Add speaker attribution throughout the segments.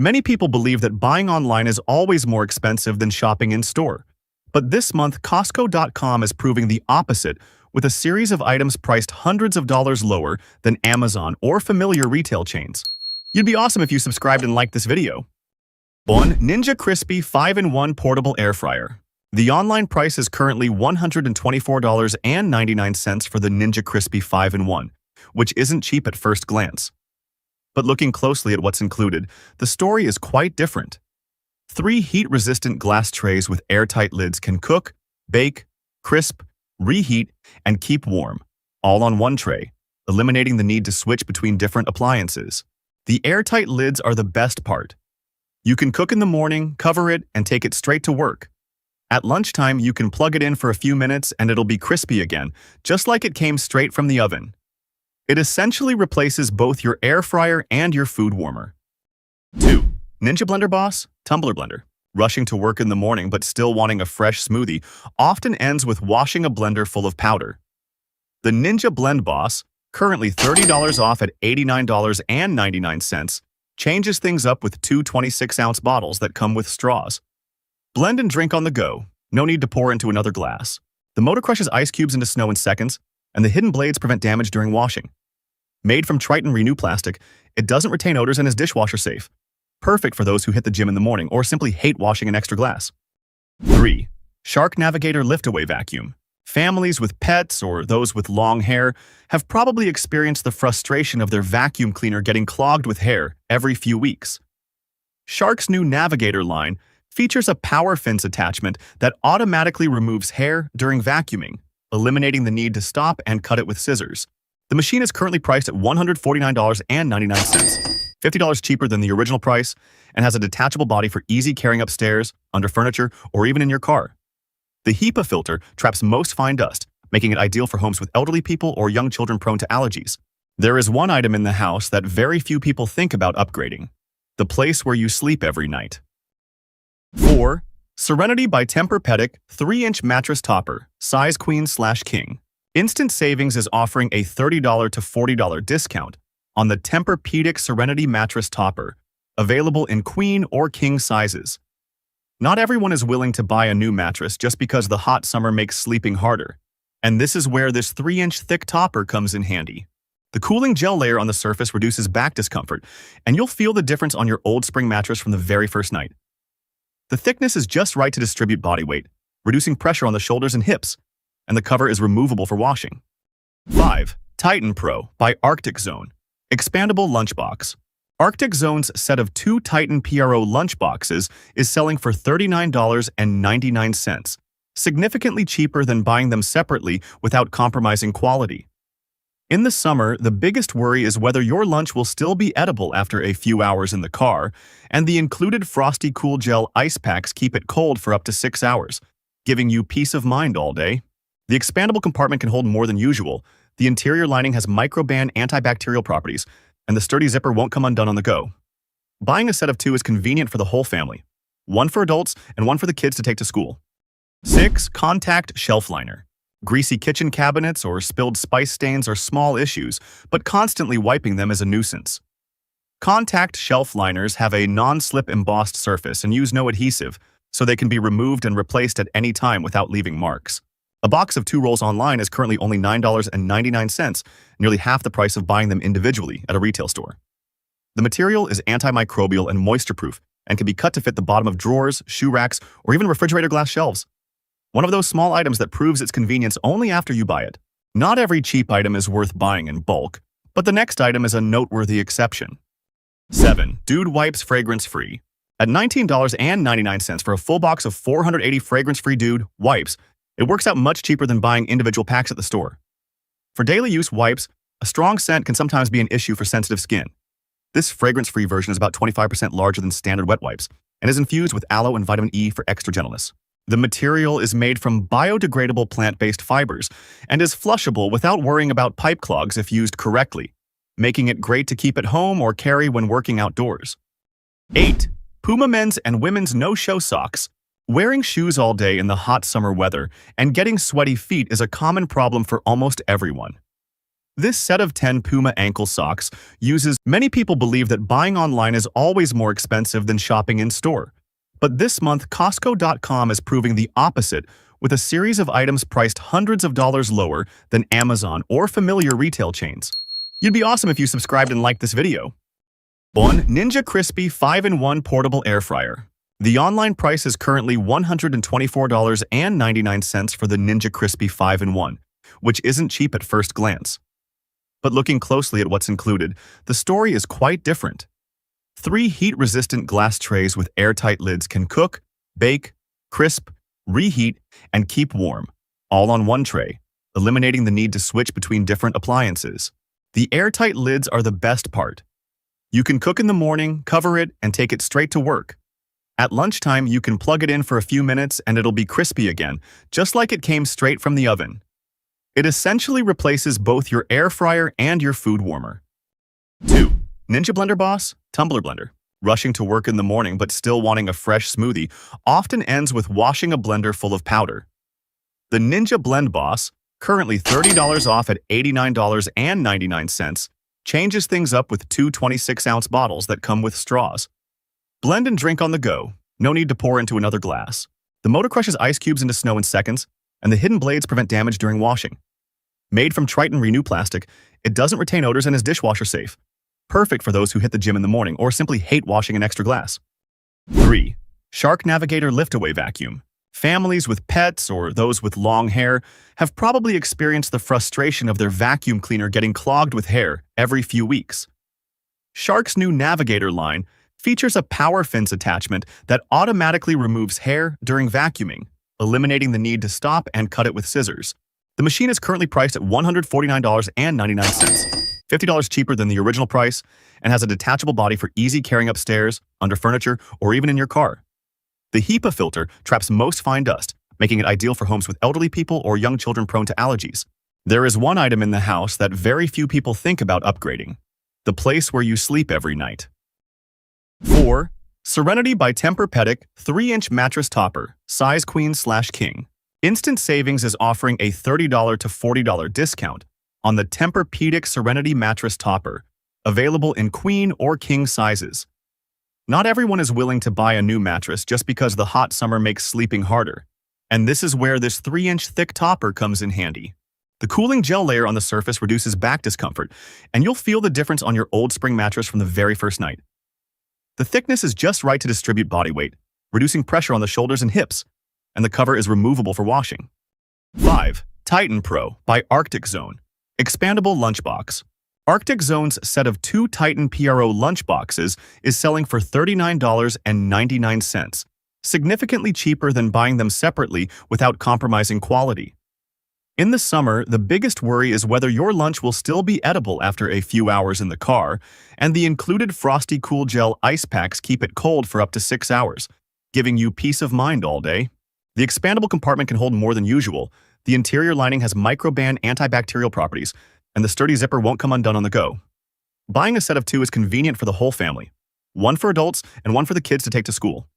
Speaker 1: Many people believe that buying online is always more expensive than shopping in store. But this month, Costco.com is proving the opposite with a series of items priced hundreds of dollars lower than Amazon or familiar retail chains. You'd be awesome if you subscribed and liked this video. 1. Ninja Crispy 5-in-1 Portable Air Fryer. The online price is currently $124.99 for the Ninja Crispy 5-in-1, which isn't cheap at first glance. But looking closely at what's included, the story is quite different. 3 heat-resistant glass trays with airtight lids can cook, bake, crisp, reheat, and keep warm, all on one tray, eliminating the need to switch between different appliances. The airtight lids are the best part. You can cook in the morning, cover it, and take it straight to work. At lunchtime, you can plug it in for a few minutes and it'll be crispy again, just like it came straight from the oven. It essentially replaces both your air fryer and your food warmer. 2. Ninja Blender Boss Tumbler Blender. Rushing to work in the morning but still wanting a fresh smoothie often ends with washing a blender full of powder. The Ninja Blend Boss, currently $30 off at $89.99, changes things up with 2 26-ounce bottles that come with straws. Blend and drink on the go. No need to pour into another glass. The motor crushes ice cubes into snow in seconds, and the hidden blades prevent damage during washing. Made from Triton Renew plastic, it doesn't retain odors and is dishwasher safe. Perfect for those who hit the gym in the morning or simply hate washing an extra glass. 3. Shark Navigator Liftaway Vacuum. Families with pets or those with long hair have probably experienced the frustration of their vacuum cleaner getting clogged with hair every few weeks. Shark's new Navigator line features a power fins attachment that automatically removes hair during vacuuming, eliminating the need to stop and cut it with scissors. The machine is currently priced at $149.99, $50 cheaper than the original price, and has a detachable body for easy carrying upstairs, under furniture, or even in your car. The HEPA filter traps most fine dust, making it ideal for homes with elderly people or young children prone to allergies. There is one item in the house that very few people think about upgrading: the place where you sleep every night. 4. Serenity by Tempur-Pedic 3-inch Mattress Topper, size queen/king. Instant Savings is offering a $30 to $40 discount on the Tempur-Pedic Serenity Mattress Topper, available in queen or king sizes. Not everyone is willing to buy a new mattress just because the hot summer makes sleeping harder, and this is where this 3-inch thick topper comes in handy. The cooling gel layer on the surface reduces back discomfort, and you'll feel the difference on your old spring mattress from the very first night. The thickness is just right to distribute body weight, reducing pressure on the shoulders and hips, and the cover is removable for washing. 5. Titan Pro by Arctic Zone. Expandable Lunchbox. Arctic Zone's set of 2 Titan PRO lunchboxes is selling for $39.99, significantly cheaper than buying them separately without compromising quality. In the summer, the biggest worry is whether your lunch will still be edible after a few hours in the car, and the included Frosty Cool Gel ice packs keep it cold for up to 6 hours, giving you peace of mind all day. The expandable compartment can hold more than usual. The interior lining has microban antibacterial properties, and the sturdy zipper won't come undone on the go. Buying a set of 2 is convenient for the whole family, one for adults and one for the kids to take to school. 6. Contact Shelf Liner. Greasy kitchen cabinets or spilled spice stains are small issues, but constantly wiping them is a nuisance. Contact shelf liners have a non-slip embossed surface and use no adhesive, so they can be removed and replaced at any time without leaving marks. A box of 2 rolls online is currently only $9.99, nearly half the price of buying them individually at a retail store. The material is antimicrobial and moisture-proof and can be cut to fit the bottom of drawers, shoe racks, or even refrigerator glass shelves. One of those small items that proves its convenience only after you buy it. Not every cheap item is worth buying in bulk, but the next item is a noteworthy exception. 7. Dude Wipes Fragrance-Free. At $19.99 for a full box of 480 fragrance-free Dude wipes, it works out much cheaper than buying individual packs at the store. For daily use wipes, a strong scent can sometimes be an issue for sensitive skin. This fragrance-free version is about 25% larger than standard wet wipes and is infused with aloe and vitamin E for extra gentleness. The material is made from biodegradable plant-based fibers and is flushable without worrying about pipe clogs if used correctly, making it great to keep at home or carry when working outdoors. 8. Puma men's and women's no-show socks. Wearing shoes all day in the hot summer weather and getting sweaty feet is a common problem for almost everyone. This set of 10 Puma ankle socks uses. Many people believe that buying online is always more expensive than shopping in store. But this month, Costco.com is proving the opposite with a series of items priced hundreds of dollars lower than Amazon or familiar retail chains. You'd be awesome if you subscribed and liked this video. 1. Ninja Crispy 5-in-1 Portable Air Fryer. The online price is currently $124.99 for the Ninja Crispy 5-in-1, which isn't cheap at first glance. But looking closely at what's included, the story is quite different. 3 heat-resistant glass trays with airtight lids can cook, bake, crisp, reheat, and keep warm, all on one tray, eliminating the need to switch between different appliances. The airtight lids are the best part. You can cook in the morning, cover it, and take it straight to work. At lunchtime, you can plug it in for a few minutes and it'll be crispy again, just like it came straight from the oven. It essentially replaces both your air fryer and your food warmer. 2. Ninja Blender Boss Tumbler Blender. Rushing to work in the morning but still wanting a fresh smoothie often ends with washing a blender full of powder. The Ninja Blend Boss, currently $30 off at $89.99, changes things up with 2 26-ounce bottles that come with straws. Blend and drink on the go. No need to pour into another glass. The motor crushes ice cubes into snow in seconds, and the hidden blades prevent damage during washing. Made from Triton Renew plastic, it doesn't retain odors and is dishwasher safe. Perfect for those who hit the gym in the morning or simply hate washing an extra glass. 3. Shark Navigator Liftaway Vacuum. Families with pets or those with long hair have probably experienced the frustration of their vacuum cleaner getting clogged with hair every few weeks. Shark's new Navigator line features a power fence attachment that automatically removes hair during vacuuming, eliminating the need to stop and cut it with scissors. The machine is currently priced at $149.99, $50 cheaper than the original price, and has a detachable body for easy carrying upstairs, under furniture, or even in your car. The HEPA filter traps most fine dust, making it ideal for homes with elderly people or young children prone to allergies. There is one item in the house that very few people think about upgrading: the place where you sleep every night. 4. Serenity by Tempur-Pedic 3-inch Mattress Topper, Size Queen/King. Instant Savings is offering a $30 to $40 discount on the Tempur-Pedic Serenity Mattress Topper, available in queen or king sizes. Not everyone is willing to buy a new mattress just because the hot summer makes sleeping harder, and this is where this 3-inch thick topper comes in handy. The cooling gel layer on the surface reduces back discomfort, and you'll feel the difference on your old spring mattress from the very first night. The thickness is just right to distribute body weight, reducing pressure on the shoulders and hips, and the cover is removable for washing. 5. Titan Pro by Arctic Zone. Expandable Lunchbox. Arctic Zone's set of 2 Titan PRO lunchboxes is selling for $39.99, significantly cheaper than buying them separately without compromising quality. In the summer, the biggest worry is whether your lunch will still be edible after a few hours in the car, and the included Frosty Cool Gel ice packs keep it cold for up to 6 hours, giving you peace of mind all day. The expandable compartment can hold more than usual. The interior lining has microban antibacterial properties, and the sturdy zipper won't come undone on the go. Buying a set of 2 is convenient for the whole family, one for adults and one for the kids to take to school.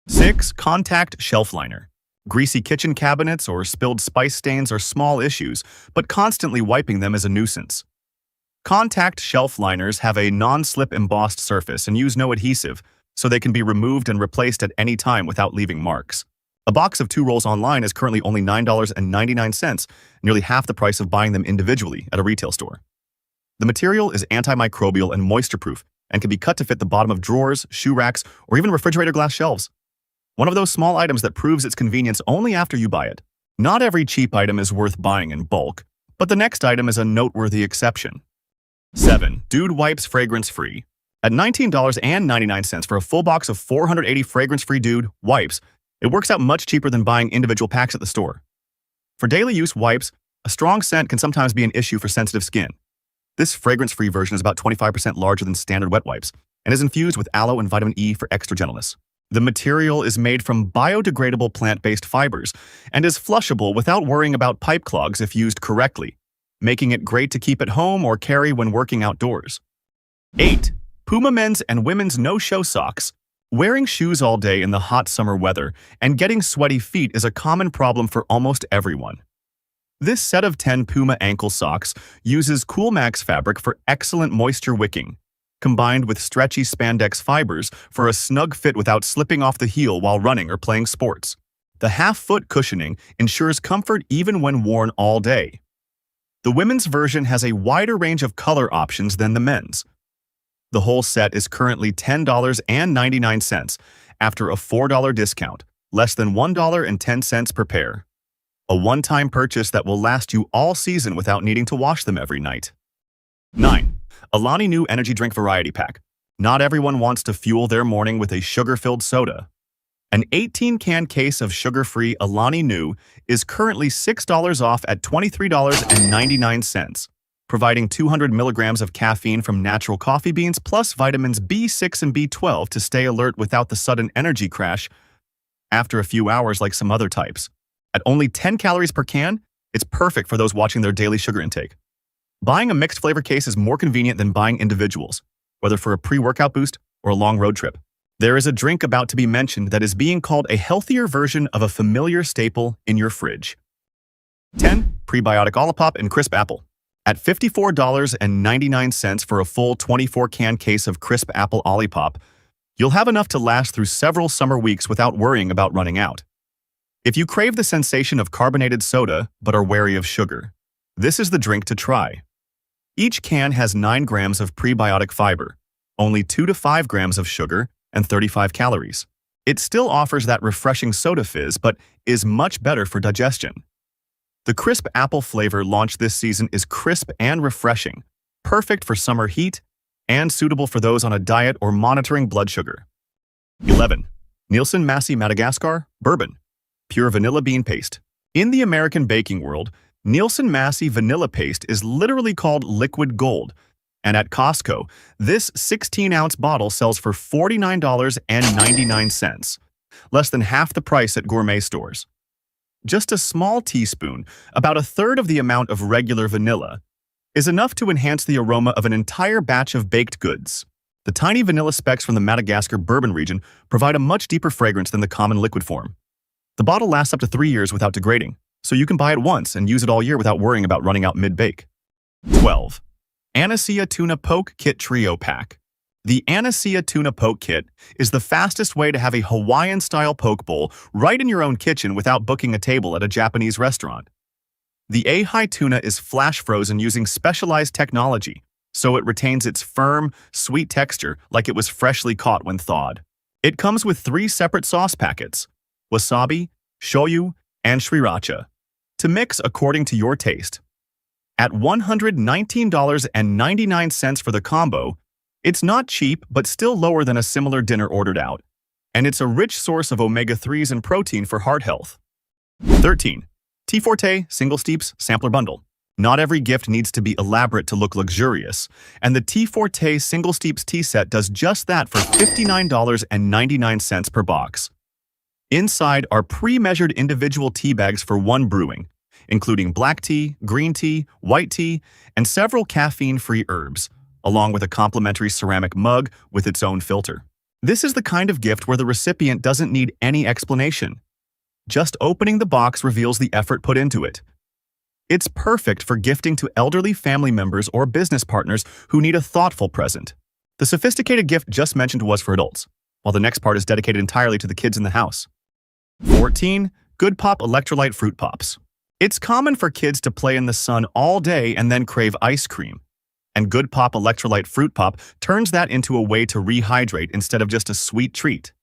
Speaker 1: 6. Contact Shelf Liner. Greasy kitchen cabinets or spilled spice stains are small issues, but constantly wiping them is a nuisance. Contact shelf liners have a non-slip embossed surface and use no adhesive, so they can be removed and replaced at any time without leaving marks. A box of 2 rolls online is currently only $9.99, nearly half the price of buying them individually at a retail store. The material is antimicrobial and moisture-proof and can be cut to fit the bottom of drawers, shoe racks, or even refrigerator glass shelves. One of those small items that proves its convenience only after you buy it. Not every cheap item is worth buying in bulk, but the next item is a noteworthy exception. 7. Dude Wipes Fragrance-Free. At $19.99 for a full box of 480 fragrance-free Dude wipes, it works out much cheaper than buying individual packs at the store. For daily use wipes, a strong scent can sometimes be an issue for sensitive skin. This fragrance-free version is about 25% larger than standard wet wipes and is infused with aloe and vitamin E for extra gentleness. The material is made from biodegradable plant-based fibers and is flushable without worrying about pipe clogs if used correctly, making it great to keep at home or carry when working outdoors. 8. Puma Men's and Women's No-Show Socks. Wearing shoes all day in the hot summer weather and getting sweaty feet is a common problem for almost everyone. This set of 10 Puma ankle socks uses Coolmax fabric for excellent moisture wicking, combined with stretchy spandex fibers for a snug fit without slipping off the heel while running or playing sports. The half-foot cushioning ensures comfort even when worn all day. The women's version has a wider range of color options than the men's. The whole set is currently $10.99 after a $4 discount, less than $1.10 per pair. A one-time purchase that will last you all season without needing to wash them every night. 9. Alani Nu Energy Drink Variety Pack. Not everyone wants to fuel their morning with a sugar-filled soda. An 18-can case of sugar-free Alani Nu is currently $6 off at $23.99, providing 200 milligrams of caffeine from natural coffee beans plus vitamins B6 and B12 to stay alert without the sudden energy crash after a few hours like some other types. At only 10 calories per can, it's perfect for those watching their daily sugar intake. Buying a mixed flavor case is more convenient than buying individuals, whether for a pre-workout boost or a long road trip. There is a drink about to be mentioned that is being called a healthier version of a familiar staple in your fridge. 10. Prebiotic Olipop and Crisp Apple. At $54.99 for a full 24-can case of Crisp Apple Olipop, you'll have enough to last through several summer weeks without worrying about running out. If you crave the sensation of carbonated soda but are wary of sugar, this is the drink to try. Each can has 9 grams of prebiotic fiber, only 2 to 5 grams of sugar, and 35 calories. It still offers that refreshing soda fizz, but is much better for digestion. The crisp apple flavor launched this season is crisp and refreshing, perfect for summer heat, and suitable for those on a diet or monitoring blood sugar. 11. Nielsen Massey Madagascar Bourbon. Pure vanilla bean paste. In the American baking world, Nielsen Massey vanilla paste is literally called liquid gold, and at Costco, this 16-ounce bottle sells for $49.99, less than half the price at gourmet stores. Just a small teaspoon, about a third of the amount of regular vanilla, is enough to enhance the aroma of an entire batch of baked goods. The tiny vanilla specks from the Madagascar bourbon region provide a much deeper fragrance than the common liquid form. The bottle lasts up to 3 years without degrading, so you can buy it once and use it all year without worrying about running out mid-bake. 12. Anacia Tuna Poke Kit Trio Pack. The Anacia Tuna Poke Kit is the fastest way to have a Hawaiian-style poke bowl right in your own kitchen without booking a table at a Japanese restaurant. The Ahai tuna is flash frozen using specialized technology, so it retains its firm, sweet texture like it was freshly caught when thawed. It comes with 3 separate sauce packets: wasabi, shoyu, and sriracha, to mix according to your taste. At $119.99 for the combo, it's not cheap but still lower than a similar dinner ordered out, and it's a rich source of omega-3s and protein for heart health. 13. Tea Forte Single Steeps Sampler Bundle. Not every gift needs to be elaborate to look luxurious, and the Tea Forte Single Steeps tea set does just that for $59.99 per box. Inside are pre-measured individual tea bags for one brewing, including black tea, green tea, white tea, and several caffeine-free herbs, along with a complimentary ceramic mug with its own filter. This is the kind of gift where the recipient doesn't need any explanation. Just opening the box reveals the effort put into it. It's perfect for gifting to elderly family members or business partners who need a thoughtful present. The sophisticated gift just mentioned was for adults, while the next part is dedicated entirely to the kids in the house. 14. Good Pop Electrolyte Fruit Pops. It's common for kids to play in the sun all day and then crave ice cream, and Good Pop Electrolyte Fruit Pop turns that into a way to rehydrate instead of just a sweet treat.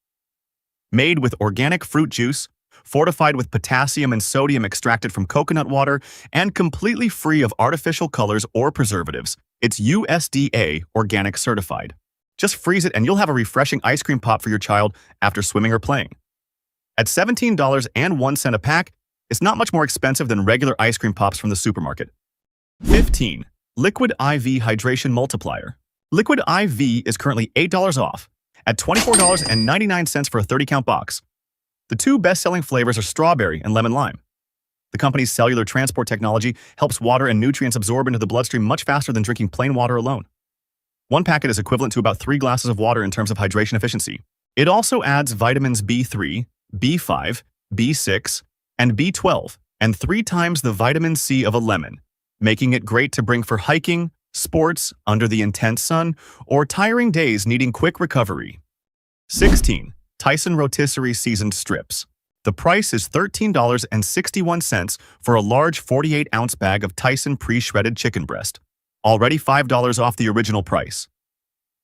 Speaker 1: Made with organic fruit juice, fortified with potassium and sodium extracted from coconut water, and completely free of artificial colors or preservatives, it's USDA organic certified. Just freeze it and you'll have a refreshing ice cream pop for your child after swimming or playing. At $17.01 a pack, it's not much more expensive than regular ice cream pops from the supermarket. 15. Liquid IV Hydration Multiplier. Liquid IV is currently $8 off, at $24.99 for a 30-count box. The 2 best-selling flavors are strawberry and lemon lime. The company's cellular transport technology helps water and nutrients absorb into the bloodstream much faster than drinking plain water alone. One packet is equivalent to about 3 glasses of water in terms of hydration efficiency. It also adds vitamins B3, B5, B6, and B12, and 3 times the vitamin C of a lemon, making it great to bring for hiking, sports, under the intense sun, or tiring days needing quick recovery. 16. Tyson Rotisserie Seasoned Strips. The price is $13.61 for a large 48-ounce bag of Tyson pre-shredded chicken breast, already $5 off the original price.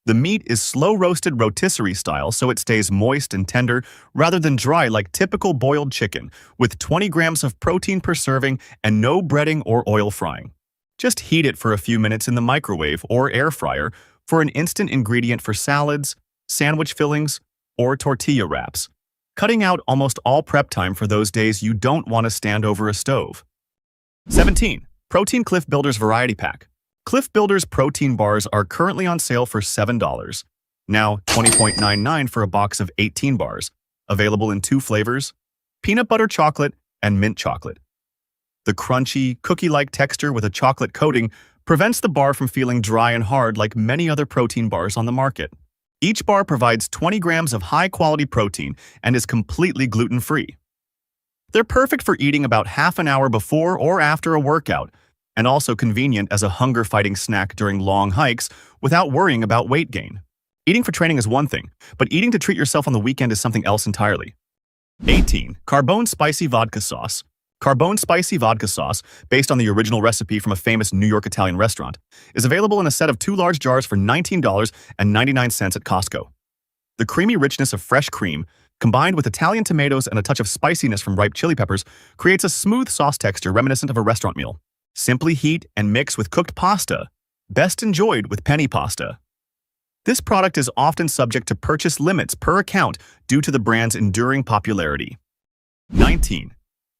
Speaker 1: The meat is slow-roasted rotisserie style, so it stays moist and tender rather than dry like typical boiled chicken, with 20 grams of protein per serving and no breading or oil frying. Just heat it for a few minutes in the microwave or air fryer for an instant ingredient for salads, sandwich fillings, or tortilla wraps, cutting out almost all prep time for those days you don't want to stand over a stove. 17. Protein Cliff Builders Variety Pack. Cliff Builders protein bars are currently on sale for $7, now $20.99 for a box of 18 bars, available in 2 flavors, peanut butter chocolate and mint chocolate. The crunchy, cookie-like texture with a chocolate coating prevents the bar from feeling dry and hard like many other protein bars on the market. Each bar provides 20 grams of high-quality protein and is completely gluten-free. They're perfect for eating about half an hour before or after a workout, and also convenient as a hunger-fighting snack during long hikes without worrying about weight gain. Eating for training is one thing, but eating to treat yourself on the weekend is something else entirely. 18. Carbone Spicy Vodka Sauce. Carbone Spicy Vodka Sauce, based on the original recipe from a famous New York Italian restaurant, is available in a set of 2 large jars for $19.99 at Costco. The creamy richness of fresh cream, combined with Italian tomatoes and a touch of spiciness from ripe chili peppers, creates a smooth sauce texture reminiscent of a restaurant meal. Simply heat and mix with cooked pasta, best enjoyed with penny pasta. This product is often subject to purchase limits per account due to the brand's enduring popularity. 19.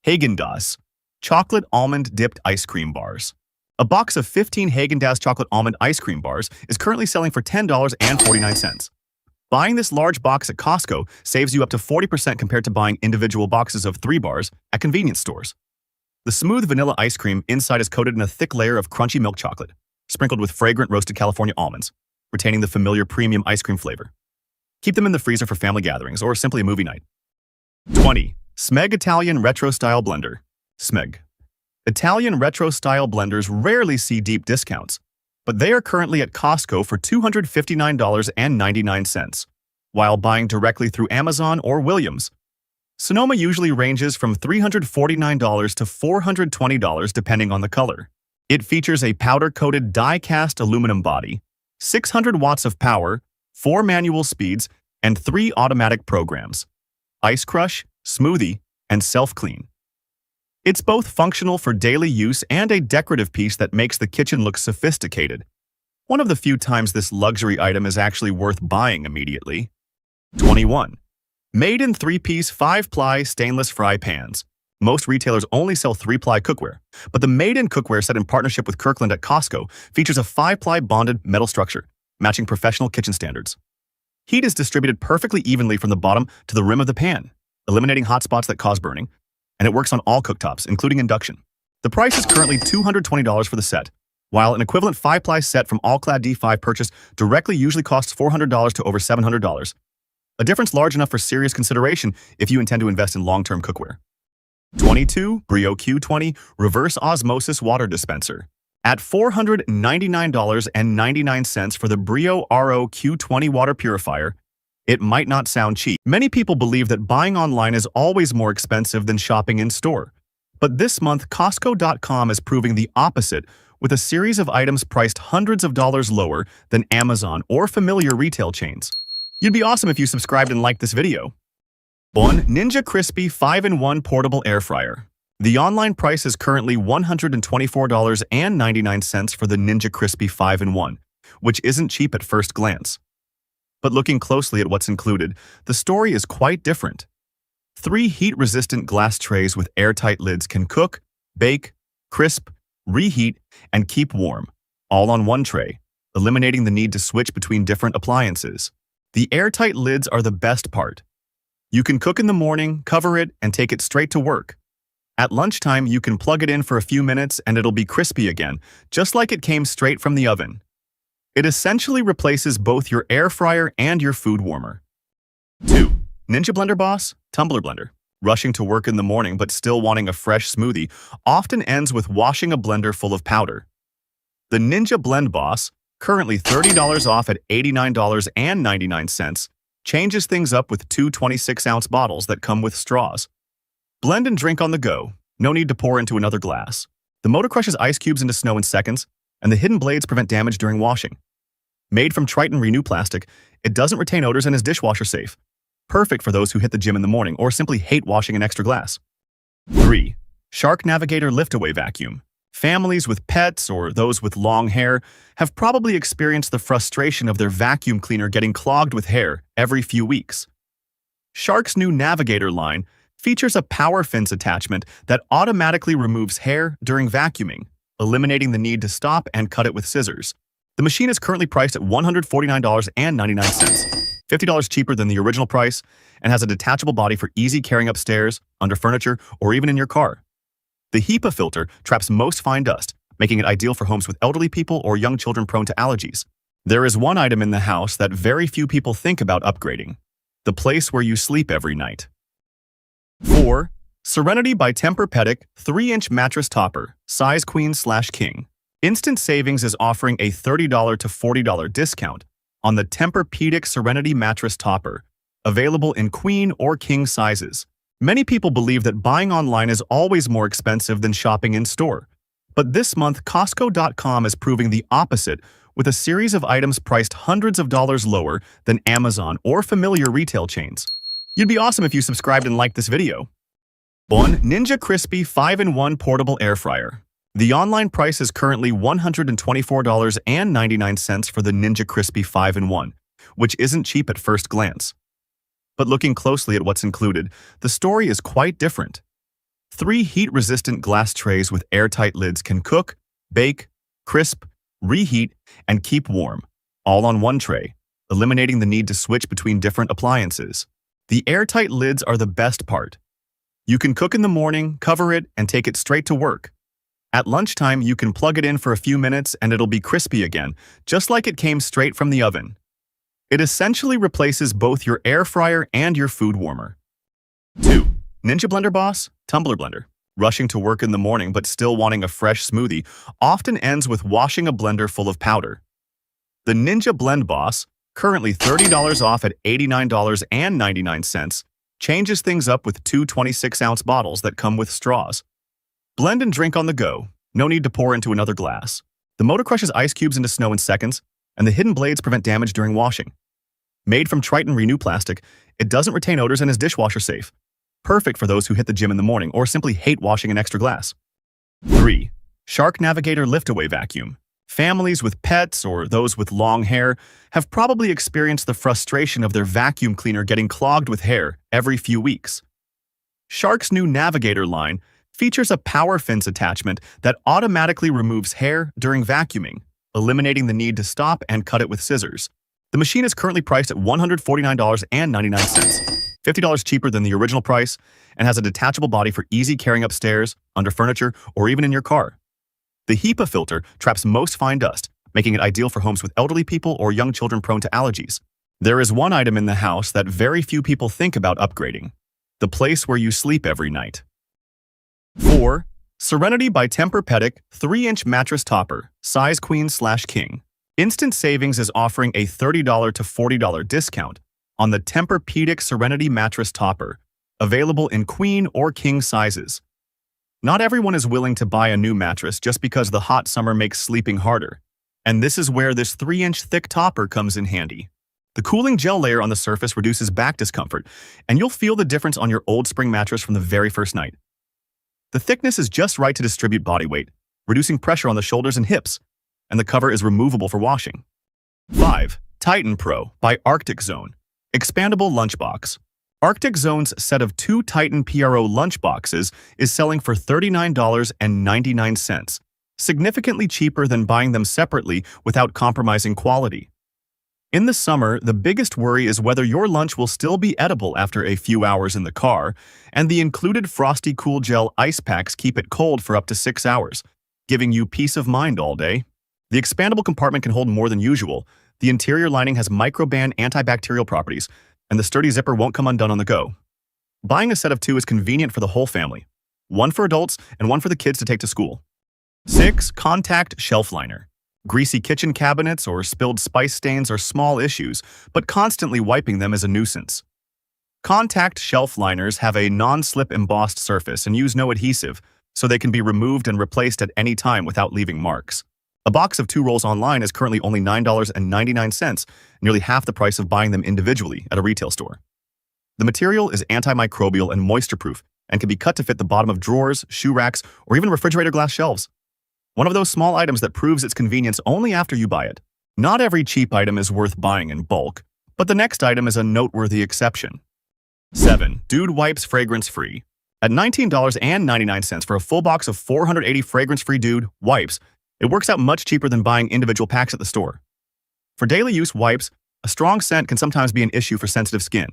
Speaker 1: Haagen-Dazs Chocolate Almond Dipped Ice Cream Bars. A box of 15 Haagen-Dazs chocolate almond ice cream bars is currently selling for $10.49. Buying this large box at Costco saves you up to 40% compared to buying individual boxes of 3 bars at convenience stores. The smooth vanilla ice cream inside is coated in a thick layer of crunchy milk chocolate, sprinkled with fragrant roasted California almonds, retaining the familiar premium ice cream flavor. Keep them in the freezer for family gatherings or simply a movie night. 20. Smeg Italian Retro Style Blender. Smeg. Italian retro style blenders rarely see deep discounts, but they are currently at Costco for $259.99, while buying directly through Amazon or Williams. Sonoma usually ranges from $349 to $420 depending on the color. It features a powder-coated die-cast aluminum body, 600 watts of power, 4 manual speeds, and 3 automatic programs: Ice Crush, Smoothie, and Self-Clean. It's both functional for daily use and a decorative piece that makes the kitchen look sophisticated. One of the few times this luxury item is actually worth buying immediately. 21. Made in 3-piece 5-ply stainless fry pans. Most retailers only sell 3-ply cookware, but the Made in cookware set in partnership with Kirkland at Costco features a 5-ply bonded metal structure, matching professional kitchen standards. Heat is distributed perfectly evenly from the bottom to the rim of the pan, eliminating hot spots that cause burning, and it works on all cooktops, including induction. The price is currently $220 for the set, while an equivalent 5-ply set from All-Clad D5 purchased directly usually costs $400 to over $700. A difference large enough for serious consideration if you intend to invest in long-term cookware. 22. Brio Q20 Reverse Osmosis Water Dispenser. At $499.99 for the Brio RO Q20 water purifier, it might not sound cheap. Many people believe that buying online is always more expensive than shopping in-store. But this month, Costco.com is proving the opposite with a series of items priced hundreds of dollars lower than Amazon or familiar retail chains. You'd be awesome if you subscribed and liked this video. 1. Ninja Crispy 5-in-1 Portable Air Fryer. The online price is currently $124.99 for the Ninja Crispy 5-in-1, which isn't cheap at first glance. But looking closely at what's included, the story is quite different. 3 heat-resistant glass trays with airtight lids can cook, bake, crisp, reheat, and keep warm, all on one tray, eliminating the need to switch between different appliances. The airtight lids are the best part. You can cook in the morning, cover it, and take it straight to work. At lunchtime, you can plug it in for a few minutes and it'll be crispy again, just like it came straight from the oven. It essentially replaces both your air fryer and your food warmer. 2. Ninja Blender Boss Tumbler Blender. Rushing to work in the morning but still wanting a fresh smoothie often ends with washing a blender full of powder. The Ninja Blend Boss, currently $30 off at $89.99, changes things up with two 26-ounce bottles that come with straws. Blend and drink on the go. No need to pour into another glass. The motor crushes ice cubes into snow in seconds, and the hidden blades prevent damage during washing. Made from Triton Renew plastic, it doesn't retain odors and is dishwasher safe. Perfect for those who hit the gym in the morning or simply hate washing an extra glass. 3. Shark Navigator Liftaway Vacuum. Families with pets or those with long hair have probably experienced the frustration of their vacuum cleaner getting clogged with hair every few weeks. Shark's new Navigator line features a power fence attachment that automatically removes hair during vacuuming, eliminating the need to stop and cut it with scissors. The machine is currently priced at $149.99, $50 cheaper than the original price, and has a detachable body for easy carrying upstairs, under furniture, or even in your car. The HEPA filter traps most fine dust, making it ideal for homes with elderly people or young children prone to allergies. There is one item in the house that very few people think about upgrading: the place where you sleep every night. 4. Serenity by Tempur-Pedic 3-inch mattress topper, size queen/king. Instant Savings is offering a $30 to $40 discount on the Tempur-Pedic Serenity mattress topper, available in queen or king sizes. Many people believe that buying online is always more expensive than shopping in store. But this month, Costco.com is proving the opposite with a series of items priced hundreds of dollars lower than Amazon or familiar retail chains. You'd be awesome if you subscribed and liked this video. 1. Ninja Crispy 5-in-1 Portable Air Fryer. The online price is currently $124.99 for the Ninja Crispy 5-in-1, which isn't cheap at first glance. But looking closely at what's included, the story is quite different. 3 heat-resistant glass trays with airtight lids can cook, bake, crisp, reheat, and keep warm, all on one tray, eliminating the need to switch between different appliances. The airtight lids are the best part. You can cook in the morning, cover it, and take it straight to work. At lunchtime, you can plug it in for a few minutes and it'll be crispy again, just like it came straight from the oven. It essentially replaces both your air fryer and your food warmer. 2. Ninja Blender Boss Tumbler Blender. Rushing to work in the morning but still wanting a fresh smoothie often ends with washing a blender full of powder. The Ninja Blend Boss, currently $30 off at $89.99, changes things up with two 26-ounce bottles that come with straws. Blend and drink on the go. No need to pour into another glass. The motor crushes ice cubes into snow in seconds, and the hidden blades prevent damage during washing. Made from Triton Renew plastic, it doesn't retain odors and is dishwasher safe. Perfect for those who hit the gym in the morning or simply hate washing an extra glass. 3. Shark Navigator Liftaway Vacuum. Families with pets or those with long hair have probably experienced the frustration of their vacuum cleaner getting clogged with hair every few weeks. Shark's new Navigator line features a power fence attachment that automatically removes hair during vacuuming, eliminating the need to stop and cut it with scissors. The machine is currently priced at $149.99, $50 cheaper than the original price, and has a detachable body for easy carrying upstairs, under furniture, or even in your car. The HEPA filter traps most fine dust, making it ideal for homes with elderly people or young children prone to allergies. There is one item in the house that very few people think about upgrading: the place where you sleep every night. 4. Serenity by Tempur-Pedic 3-inch mattress topper, size queen/king. Instant Savings is offering a $30 to $40 discount on the Tempur-Pedic Serenity mattress topper, available in queen or king sizes. Not everyone is willing to buy a new mattress just because the hot summer makes sleeping harder, and this is where this 3-inch thick topper comes in handy. The cooling gel layer on the surface reduces back discomfort, and you'll feel the difference on your old spring mattress from the very first night. The thickness is just right to distribute body weight, reducing pressure on the shoulders and hips, and the cover is removable for washing. 5. Titan Pro by Arctic Zone. Expandable Lunchbox. Arctic Zone's set of 2 Titan PRO lunchboxes is selling for $39.99, significantly cheaper than buying them separately without compromising quality. In the summer, the biggest worry is whether your lunch will still be edible after a few hours in the car, and the included Frosty Cool Gel ice packs keep it cold for up to 6 hours, giving you peace of mind all day. The expandable compartment can hold more than usual. The interior lining has microban antibacterial properties, and the sturdy zipper won't come undone on the go. Buying a set of two is convenient for the whole family. One for adults and one for the kids to take to school. 6. Contact shelf liner. Greasy kitchen cabinets or spilled spice stains are small issues, but constantly wiping them is a nuisance. Contact shelf liners have a non-slip embossed surface and use no adhesive, so they can be removed and replaced at any time without leaving marks. A box of 2 rolls online is currently only $9.99, nearly half the price of buying them individually at a retail store. The material is antimicrobial and moisture-proof and can be cut to fit the bottom of drawers, shoe racks, or even refrigerator glass shelves. One of those small items that proves its convenience only after you buy it. Not every cheap item is worth buying in bulk, but the next item is a noteworthy exception. 7. Dude Wipes Fragrance-Free. At $19.99 for a full box of 480 fragrance-free Dude wipes, it works out much cheaper than buying individual packs at the store. For daily use wipes, a strong scent can sometimes be an issue for sensitive skin.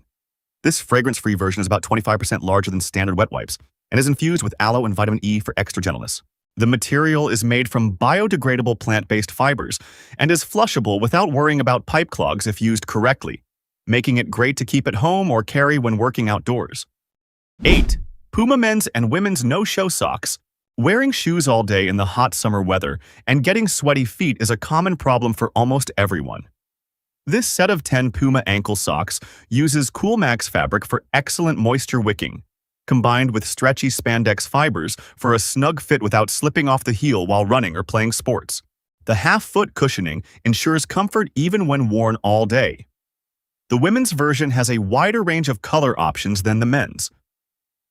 Speaker 1: This fragrance-free version is about 25% larger than standard wet wipes and is infused with aloe and vitamin E for extra gentleness. The material is made from biodegradable plant-based fibers and is flushable without worrying about pipe clogs if used correctly, making it great to keep at home or carry when working outdoors. 8. Puma men's and women's no-show socks. Wearing shoes all day in the hot summer weather and getting sweaty feet is a common problem for almost everyone. This set of 10 Puma ankle socks uses Coolmax fabric for excellent moisture wicking, combined with stretchy spandex fibers for a snug fit without slipping off the heel while running or playing sports. The half-foot cushioning ensures comfort even when worn all day. The women's version has a wider range of color options than the men's.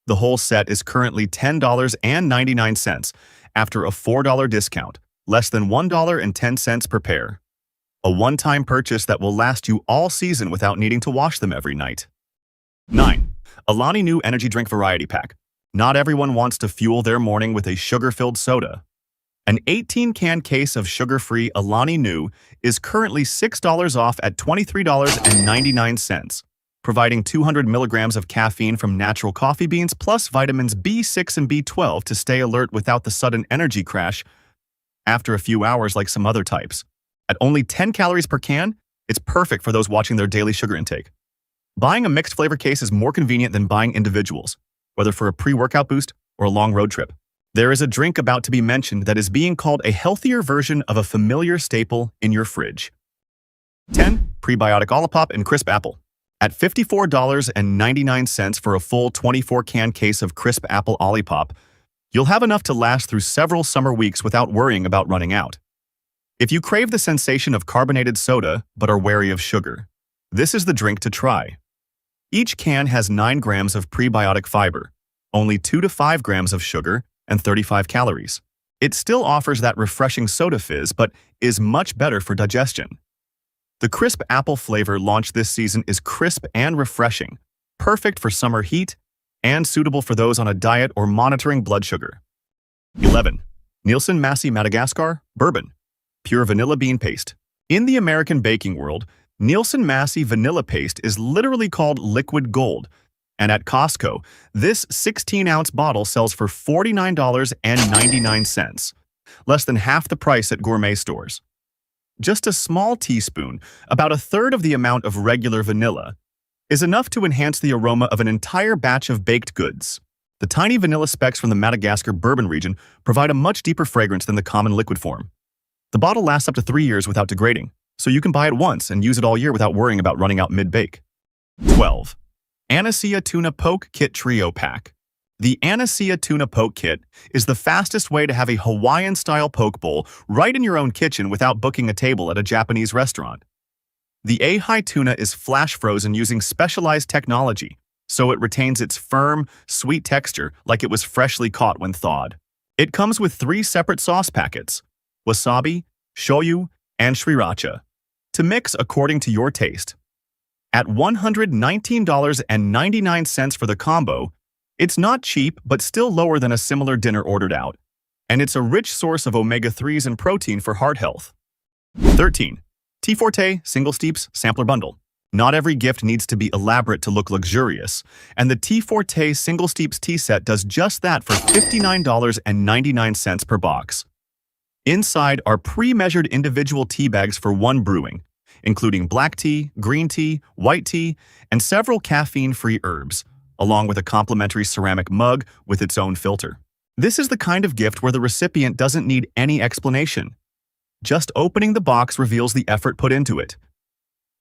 Speaker 1: The whole set is currently $10.99 after a $4 discount, less than $1.10 per pair. A one-time purchase that will last you all season without needing to wash them every night. 9. Alani Nu Energy Drink Variety Pack. Not everyone wants to fuel their morning with a sugar-filled soda. An 18-can case of sugar-free Alani Nu is currently $6 off at $23.99, providing 200 milligrams of caffeine from natural coffee beans plus vitamins B6 and B12 to stay alert without the sudden energy crash after a few hours like some other types. At only 10 calories per can, it's perfect for those watching their daily sugar intake. Buying a mixed flavor case is more convenient than buying individuals, whether for a pre-workout boost or a long road trip. There is a drink about to be mentioned that is being called a healthier version of a familiar staple in your fridge. 10. Prebiotic Olipop and Crisp Apple. At $54.99 for a full 24-can case of Crisp Apple Olipop, you'll have enough to last through several summer weeks without worrying about running out. If you crave the sensation of carbonated soda but are wary of sugar, this is the drink to try. Each can has 9 grams of prebiotic fiber, only 2 to 5 grams of sugar, and 35 calories. It still offers that refreshing soda fizz, but is much better for digestion. The Crisp Apple flavor launched this season is crisp and refreshing, perfect for summer heat, and suitable for those on a diet or monitoring blood sugar. 11. Nielsen Massey Madagascar Bourbon. Pure vanilla bean paste. In the American baking world, Nielsen Massey vanilla paste is literally called liquid gold, and at Costco, this 16-ounce bottle sells for $49.99, less than half the price at gourmet stores. Just a small teaspoon, about a third of the amount of regular vanilla, is enough to enhance the aroma of an entire batch of baked goods. The tiny vanilla specks from the Madagascar bourbon region provide a much deeper fragrance than the common liquid form. The bottle lasts up to 3 years without degrading, so you can buy it once and use it all year without worrying about running out mid-bake. 12. Anacia Tuna Poke Kit Trio Pack. The Anacia Tuna Poke Kit is the fastest way to have a Hawaiian-style poke bowl right in your own kitchen without booking a table at a Japanese restaurant. The Ahai tuna is flash frozen using specialized technology, so it retains its firm, sweet texture like it was freshly caught when thawed. It comes with 3 separate sauce packets: wasabi, shoyu, and sriracha, to mix according to your taste. At $119.99 for the combo, it's not cheap but still lower than a similar dinner ordered out, and it's a rich source of omega-3s and protein for heart health. 13. Tea Forte Single Steeps Sampler Bundle. Not every gift needs to be elaborate to look luxurious, and the Tea Forte Single Steeps tea set does just that for $59.99 per box. Inside are pre-measured individual tea bags for one brewing, including black tea, green tea, white tea, and several caffeine-free herbs, along with a complimentary ceramic mug with its own filter. This is the kind of gift where the recipient doesn't need any explanation. Just opening the box reveals the effort put into it.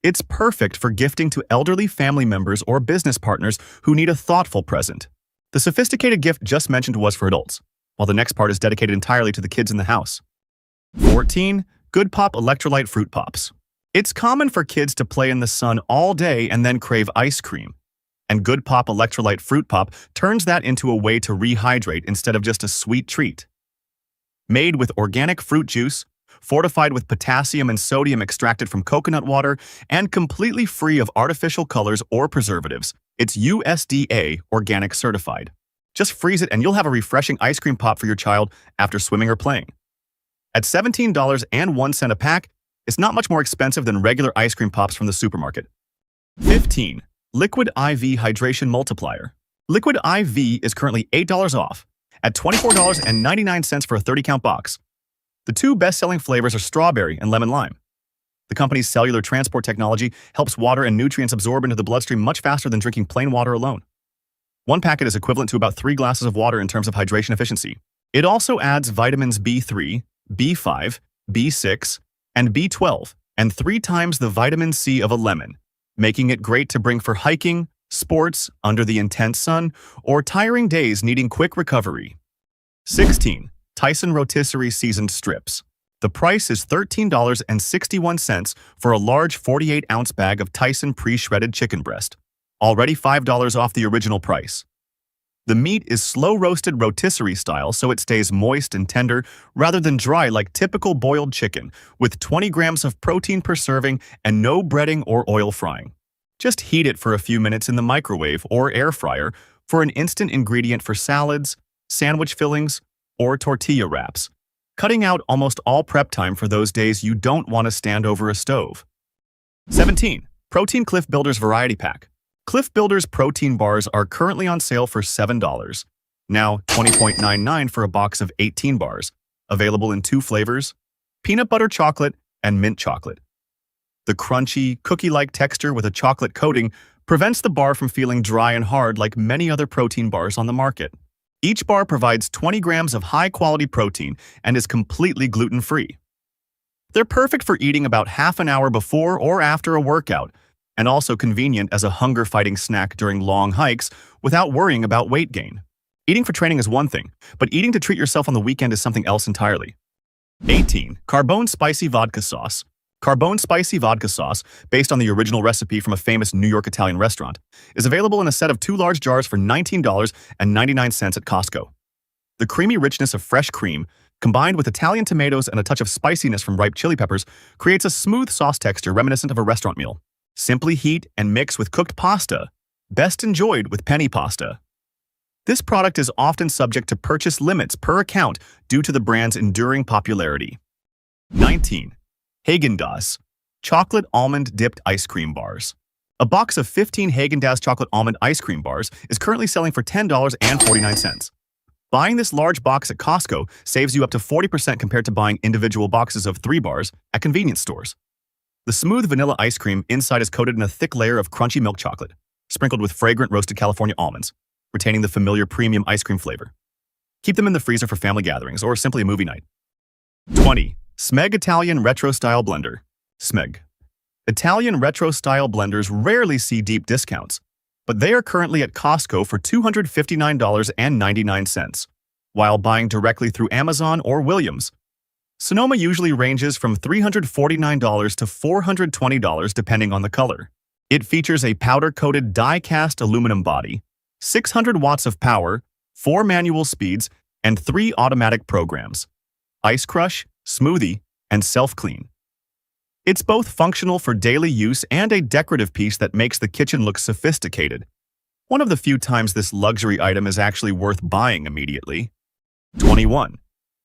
Speaker 1: It's perfect for gifting to elderly family members or business partners who need a thoughtful present. The sophisticated gift just mentioned was for adults, while the next part is dedicated entirely to the kids in the house. 14. Good Pop Electrolyte Fruit Pops. It's common for kids to play in the sun all day and then crave ice cream. And Good Pop Electrolyte Fruit Pop turns that into a way to rehydrate instead of just a sweet treat. Made with organic fruit juice, fortified with potassium and sodium extracted from coconut water, and completely free of artificial colors or preservatives, it's USDA organic certified. Just freeze it and you'll have a refreshing ice cream pop for your child after swimming or playing. At $17.01 a pack, it's not much more expensive than regular ice cream pops from the supermarket. 15. Liquid IV Hydration Multiplier. Liquid IV is currently $8 off, at $24.99 for a 30-count box. The two best-selling flavors are strawberry and lemon lime. The company's cellular transport technology helps water and nutrients absorb into the bloodstream much faster than drinking plain water alone. One packet is equivalent to about 3 glasses of water in terms of hydration efficiency. It also adds vitamins B3, B5, B6, and B12, and 3 times the vitamin C of a lemon, making it great to bring for hiking, sports, under the intense sun, or tiring days needing quick recovery. 16. Tyson Rotisserie Seasoned Strips. The price is $13.61 for a large 48-ounce bag of Tyson pre-shredded chicken breast, already $5 off the original price. The meat is slow-roasted rotisserie style, so it stays moist and tender rather than dry like typical boiled chicken, with 20 grams of protein per serving and no breading or oil frying. Just heat it for a few minutes in the microwave or air fryer for an instant ingredient for salads, sandwich fillings, or tortilla wraps, cutting out almost all prep time for those days you don't want to stand over a stove. 17. Protein Cliff Builders Variety Pack. Cliff Builders protein bars are currently on sale for $7, now $20.99 for a box of 18 bars, available in 2 flavors, peanut butter chocolate and mint chocolate. The crunchy, cookie-like texture with a chocolate coating prevents the bar from feeling dry and hard like many other protein bars on the market. Each bar provides 20 grams of high-quality protein and is completely gluten-free. They're perfect for eating about half an hour before or after a workout, and also convenient as a hunger-fighting snack during long hikes without worrying about weight gain. Eating for training is one thing, but eating to treat yourself on the weekend is something else entirely. 18. Carbone Spicy Vodka Sauce. Carbone Spicy Vodka Sauce, based on the original recipe from a famous New York Italian restaurant, is available in a set of 2 large jars for $19.99 at Costco. The creamy richness of fresh cream, combined with Italian tomatoes and a touch of spiciness from ripe chili peppers, creates a smooth sauce texture reminiscent of a restaurant meal. Simply heat and mix with cooked pasta, best enjoyed with penne pasta. This product is often subject to purchase limits per account due to the brand's enduring popularity. 19. Häagen-Dazs Chocolate Almond Dipped Ice Cream Bars. A box of 15 Häagen-Dazs chocolate almond ice cream bars is currently selling for $10.49. Buying this large box at Costco saves you up to 40% compared to buying individual boxes of 3 bars at convenience stores. The smooth vanilla ice cream inside is coated in a thick layer of crunchy milk chocolate, sprinkled with fragrant roasted California almonds, retaining the familiar premium ice cream flavor. Keep them in the freezer for family gatherings or simply a movie night. 20. Smeg Italian Retro Style Blender. Smeg. Italian retro style blenders rarely see deep discounts, but they are currently at Costco for $259.99, while buying directly through Amazon or Williams. Sonoma usually ranges from $349 to $420 depending on the color. It features a powder-coated die-cast aluminum body, 600 watts of power, 4 manual speeds, and 3 automatic programs: Ice Crush, Smoothie, and Self-Clean. It's both functional for daily use and a decorative piece that makes the kitchen look sophisticated. One of the few times this luxury item is actually worth buying immediately. 21.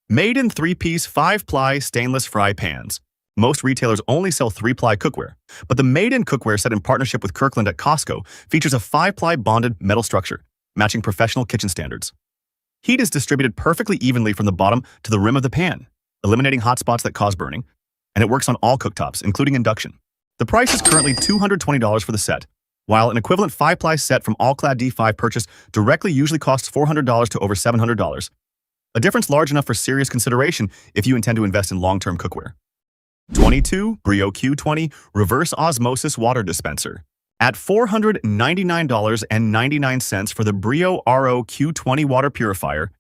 Speaker 1: Made in 3-piece 5-ply stainless fry pans. Most retailers only sell 3-ply cookware, but the Made in cookware set in partnership with Kirkland at Costco features a 5-ply bonded metal structure, matching professional kitchen standards. Heat is distributed perfectly evenly from the bottom to the rim of the pan, eliminating hot spots that cause burning, and it works on all cooktops, including induction. The price is currently $220 for the set, while an equivalent 5-ply set from All-Clad D5 purchased directly usually costs $400 to over $700, a difference large enough for serious consideration if you intend to invest in long-term cookware. 22. Brio Q20 Reverse Osmosis Water Dispenser. At $499.99 for the Brio RO Q20 water purifier,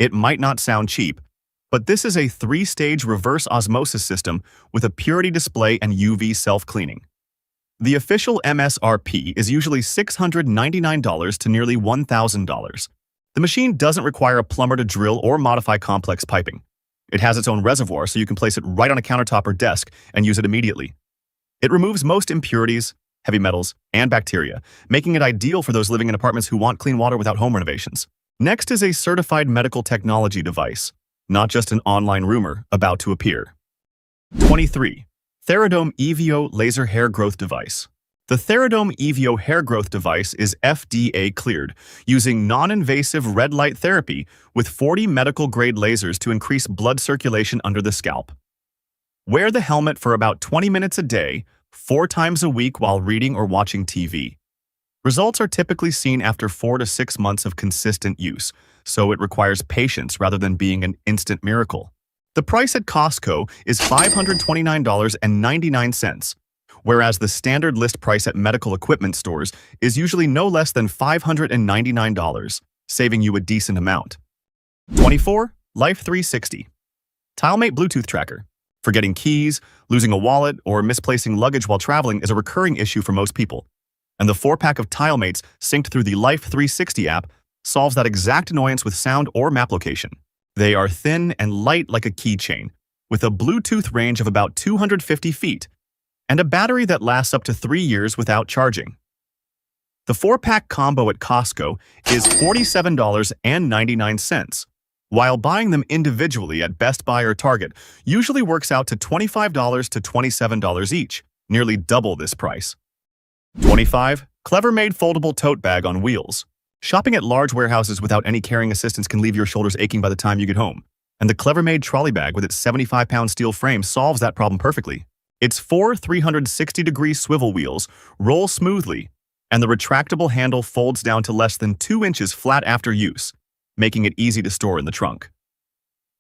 Speaker 1: it might not sound cheap, but this is a 3-stage reverse osmosis system with a purity display and UV self-cleaning. The official MSRP is usually $699 to nearly $1,000. The machine doesn't require a plumber to drill or modify complex piping. It has its own reservoir, so you can place it right on a countertop or desk and use it immediately. It removes most impurities, heavy metals, and bacteria, making it ideal for those living in apartments who want clean water without home renovations. Next is a certified medical technology device, not just an online rumor about to appear. 23. Theradome EVO Laser Hair Growth Device. The Theradome EVO hair growth device is FDA cleared, using non-invasive red light therapy with 40 medical-grade lasers to increase blood circulation under the scalp. Wear the helmet for about 20 minutes a day, 4 times a week while reading or watching TV. Results are typically seen after 4 to 6 months of consistent use, so it requires patience rather than being an instant miracle. The price at Costco is $529.99, whereas the standard list price at medical equipment stores is usually no less than $599, saving you a decent amount. 24. Life 360 TileMate Bluetooth Tracker. Forgetting keys, losing a wallet, or misplacing luggage while traveling is a recurring issue for most people. And the 4-pack of TileMates synced through the Life 360 app solves that exact annoyance with sound or map location. They are thin and light like a keychain, with a Bluetooth range of about 250 feet, and a battery that lasts up to 3 years without charging. The 4-pack combo at Costco is $47.99, while buying them individually at Best Buy or Target usually works out to $25 to $27 each, nearly double this price. 25. Clever-made foldable tote bag on wheels. Shopping at large warehouses without any carrying assistance can leave your shoulders aching by the time you get home, and the Clever-made trolley bag with its 75-pound steel frame solves that problem perfectly. Its 4 360-degree swivel wheels roll smoothly, and the retractable handle folds down to less than 2 inches flat after use, making it easy to store in the trunk.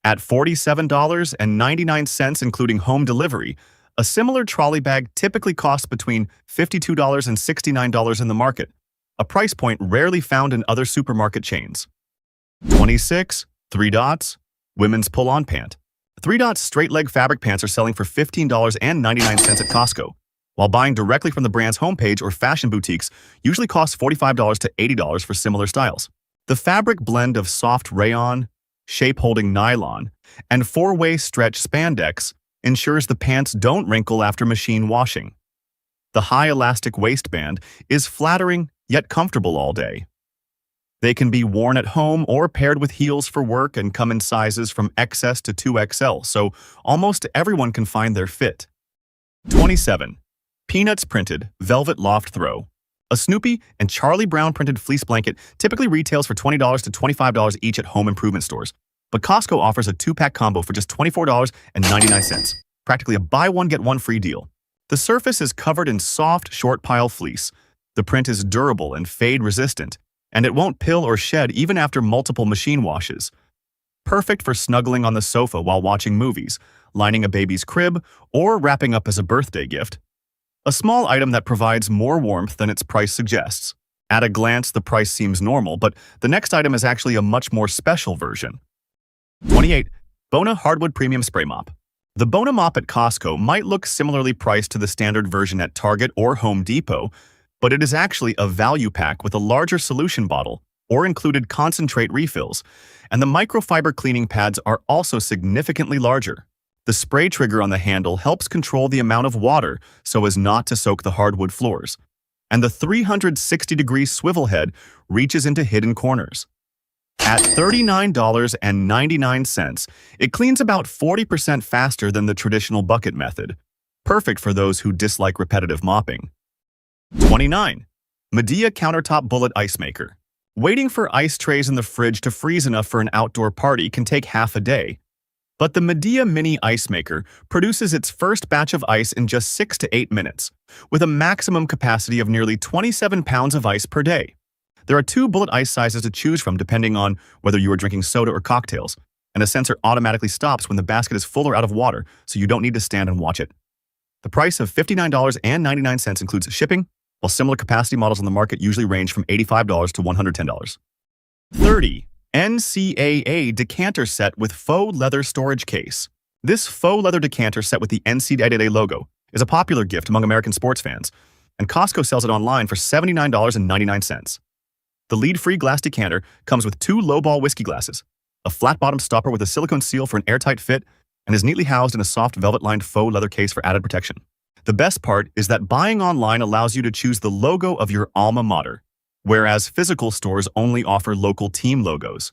Speaker 1: At $47.99 including home delivery, a similar trolley bag typically costs between $52 and $69 in the market, a price point rarely found in other supermarket chains. 26. 3 Dots Women's Pull-On Pant. 3 Dots straight-leg fabric pants are selling for $15.99 at Costco, while buying directly from the brand's homepage or fashion boutiques usually costs $45 to $80 for similar styles. The fabric blend of soft rayon, shape-holding nylon, and 4-way stretch spandex ensures the pants don't wrinkle after machine washing. The high elastic waistband is flattering yet comfortable all day. They can be worn at home or paired with heels for work and come in sizes from XS to 2XL, so almost everyone can find their fit. 27. Peanuts Printed Velvet Loft Throw. A Snoopy and Charlie Brown printed fleece blanket typically retails for $20 to $25 each at home improvement stores, but Costco offers a 2-pack combo for just $24.99, practically a buy-one-get-one-free deal. The surface is covered in soft, short-pile fleece. The print is durable and fade-resistant, and it won't pill or shed even after multiple machine washes. Perfect for snuggling on the sofa while watching movies, lining a baby's crib, or wrapping up as a birthday gift. A small item that provides more warmth than its price suggests. At a glance, the price seems normal, but the next item is actually a much more special version. 28. Bona Hardwood Premium Spray Mop. The Bona Mop at Costco might look similarly priced to the standard version at Target or Home Depot, but it is actually a value pack with a larger solution bottle or included concentrate refills, and the microfiber cleaning pads are also significantly larger. The spray trigger on the handle helps control the amount of water so as not to soak the hardwood floors, and the 360-degree swivel head reaches into hidden corners. At $39.99, it cleans about 40% faster than the traditional bucket method, perfect for those who dislike repetitive mopping. 29. Medea Countertop Bullet Ice Maker. Waiting for ice trays in the fridge to freeze enough for an outdoor party can take half a day. But the Medea Mini Ice Maker produces its first batch of ice in just 6 to 8 minutes, with a maximum capacity of nearly 27 pounds of ice per day. There are 2 bullet ice sizes to choose from depending on whether you are drinking soda or cocktails, and a sensor automatically stops when the basket is full or out of water, so you don't need to stand and watch it. The price of $59.99 includes shipping, while similar capacity models on the market usually range from $85 to $110. 30. NCAA decanter set with faux leather storage case. This faux leather decanter set with the NCAA logo is a popular gift among American sports fans, and Costco sells it online for $79.99. The lead-free glass decanter comes with 2 lowball whiskey glasses, a flat-bottom stopper with a silicone seal for an airtight fit, and is neatly housed in a soft velvet-lined faux leather case for added protection. The best part is that buying online allows you to choose the logo of your alma mater, whereas physical stores only offer local team logos.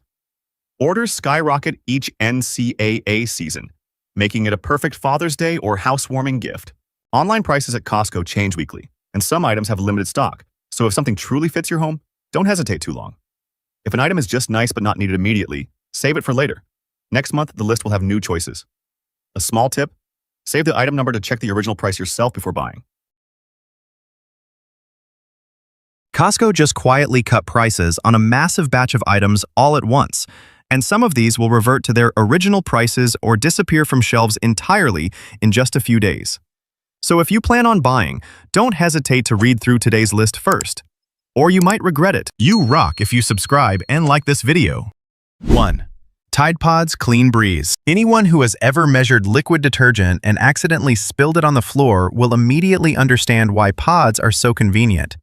Speaker 1: Orders skyrocket each NCAA season, making it a perfect Father's Day or housewarming gift. Online prices at Costco change weekly, and some items have limited stock, so if something truly fits your home, don't hesitate too long. If an item is just nice but not needed immediately, save it for later. Next month, the list will have new choices. A small tip: save the item number to check the original price yourself before buying.
Speaker 2: Costco just quietly cut prices on a massive batch of items all at once, and some of these will revert to their original prices or disappear from shelves entirely in just a few days. So if you plan on buying, don't hesitate to read through today's list first, or you might regret it. You rock if you subscribe and like this video. 1. Tide Pods Clean Breeze. Anyone who has ever measured liquid detergent and accidentally spilled it on the floor will immediately understand why pods are so convenient.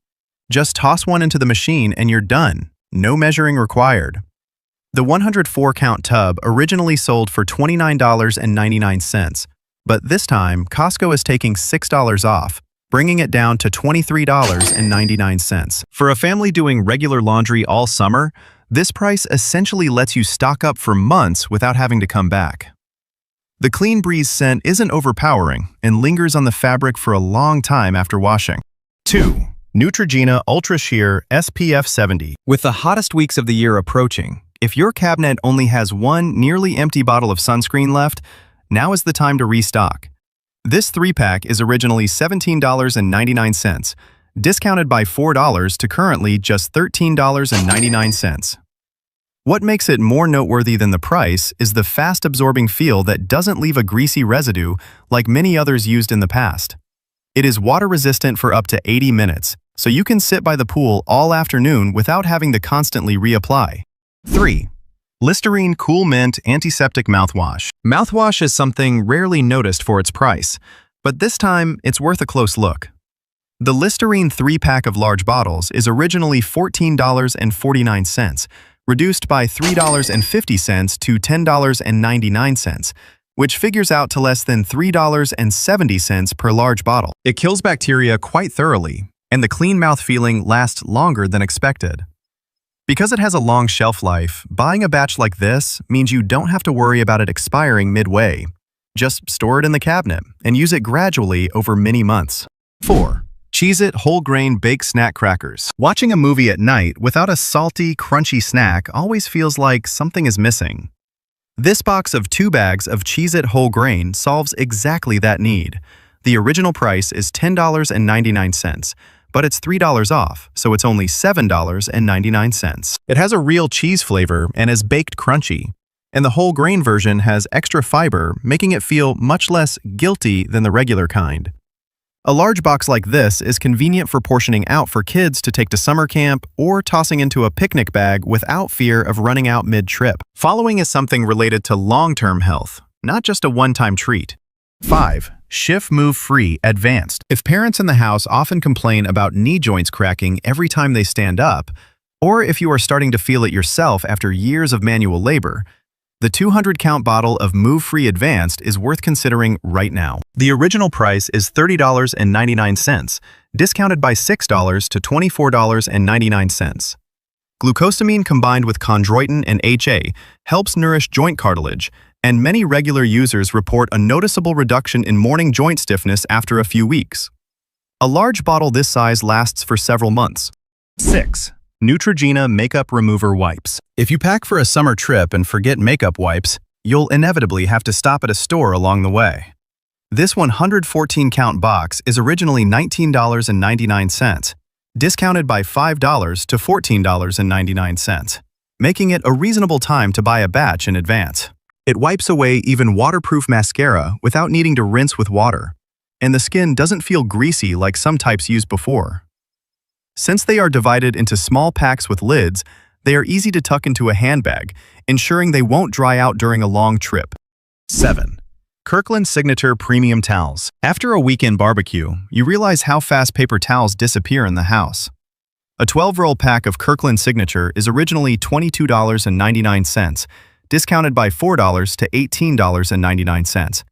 Speaker 2: Just toss one into the machine and you're done. No measuring required. The 104-count tub originally sold for $29.99, but this time Costco is taking $6 off, bringing it down to $23.99. For a family doing regular laundry all summer, this price essentially lets you stock up for months without having to come back. The Clean Breeze scent isn't overpowering and lingers on the fabric for a long time after washing. 2. Neutrogena Ultra Sheer SPF 70. With the hottest weeks of the year approaching, if your cabinet only has one nearly empty bottle of sunscreen left, now is the time to restock. This 3-pack is originally $17.99, discounted by $4 to currently just $13.99. What makes it more noteworthy than the price is the fast-absorbing feel that doesn't leave a greasy residue like many others used in the past. It is water-resistant for up to 80 minutes, so you can sit by the pool all afternoon without having to constantly reapply. 3. Listerine Cool Mint Antiseptic Mouthwash. Mouthwash is something rarely noticed for its price, but this time it's worth a close look. The Listerine 3-pack of large bottles is originally $14.49, reduced by $3.50 to $10.99, which figures out to less than $3.70 per large bottle. It kills bacteria quite thoroughly, and the clean mouth feeling lasts longer than expected. Because it has a long shelf life, buying a batch like this means you don't have to worry about it expiring midway. Just store it in the cabinet and use it gradually over many months. 4. Cheez-It Whole Grain Baked Snack Crackers. Watching a movie at night without a salty, crunchy snack always feels like something is missing. This box of 2 bags of Cheez-It Whole Grain solves exactly that need. The original price is $10.99, but it's $3 off, so it's only $7.99. It has a real cheese flavor and is baked crunchy, and the whole grain version has extra fiber, making it feel much less guilty than the regular kind. A large box like this is convenient for portioning out for kids to take to summer camp or tossing into a picnic bag without fear of running out mid-trip. Following is something related to long-term health, not just a one-time treat. 5. Schiff Move Free Advanced. If parents in the house often complain about knee joints cracking every time they stand up, or if you are starting to feel it yourself after years of manual labor, the 200-count bottle of Move Free Advanced is worth considering right now. The original price is $30.99, discounted by $6 to $24.99. Glucosamine combined with chondroitin and HA helps nourish joint cartilage, and many regular users report a noticeable reduction in morning joint stiffness after a few weeks. A large bottle this size lasts for several months. 6. Neutrogena Makeup Remover Wipes. If you pack for a summer trip and forget makeup wipes, you'll inevitably have to stop at a store along the way. This 114-count box is originally $19.99, discounted by $5 to $14.99, making it a reasonable time to buy a batch in advance. It wipes away even waterproof mascara without needing to rinse with water, and the skin doesn't feel greasy like some types used before. Since they are divided into small packs with lids, they are easy to tuck into a handbag, ensuring they won't dry out during a long trip. 7. Kirkland Signature Premium Towels. After a weekend barbecue, you realize how fast paper towels disappear in the house. A 12-roll pack of Kirkland Signature is originally $22.99, discounted by $4 to $18.99.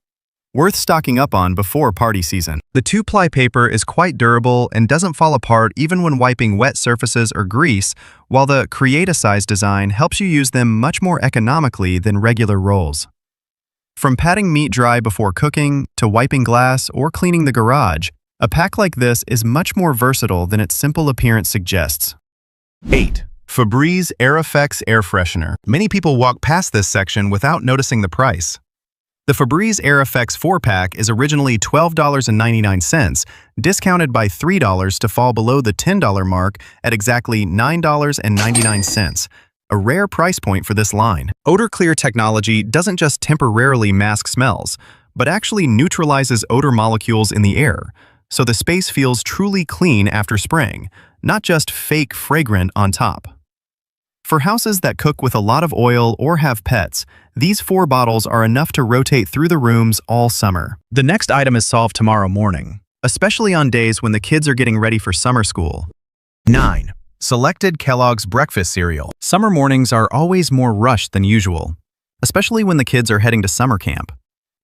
Speaker 2: Worth stocking up on before party season. The 2-ply paper is quite durable and doesn't fall apart even when wiping wet surfaces or grease, while the Create-A-Size design helps you use them much more economically than regular rolls. From patting meat dry before cooking, to wiping glass, or cleaning the garage, a pack like this is much more versatile than its simple appearance suggests. 8. Febreze Air Effects Air Freshener. Many people walk past this section without noticing the price. The Febreze Air Effects 4-pack is originally $12.99, discounted by $3 to fall below the $10 mark at exactly $9.99. A rare price point for this line. Odor Clear technology doesn't just temporarily mask smells, but actually neutralizes odor molecules in the air, so the space feels truly clean after spraying, not just fake fragrant on top. For houses that cook with a lot of oil or have pets, these 4 bottles are enough to rotate through the rooms all summer. The next item is solved tomorrow morning, especially on days when the kids are getting ready for summer school. 9. Selected Kellogg's Breakfast Cereal. Summer mornings are always more rushed than usual, especially when the kids are heading to summer camp.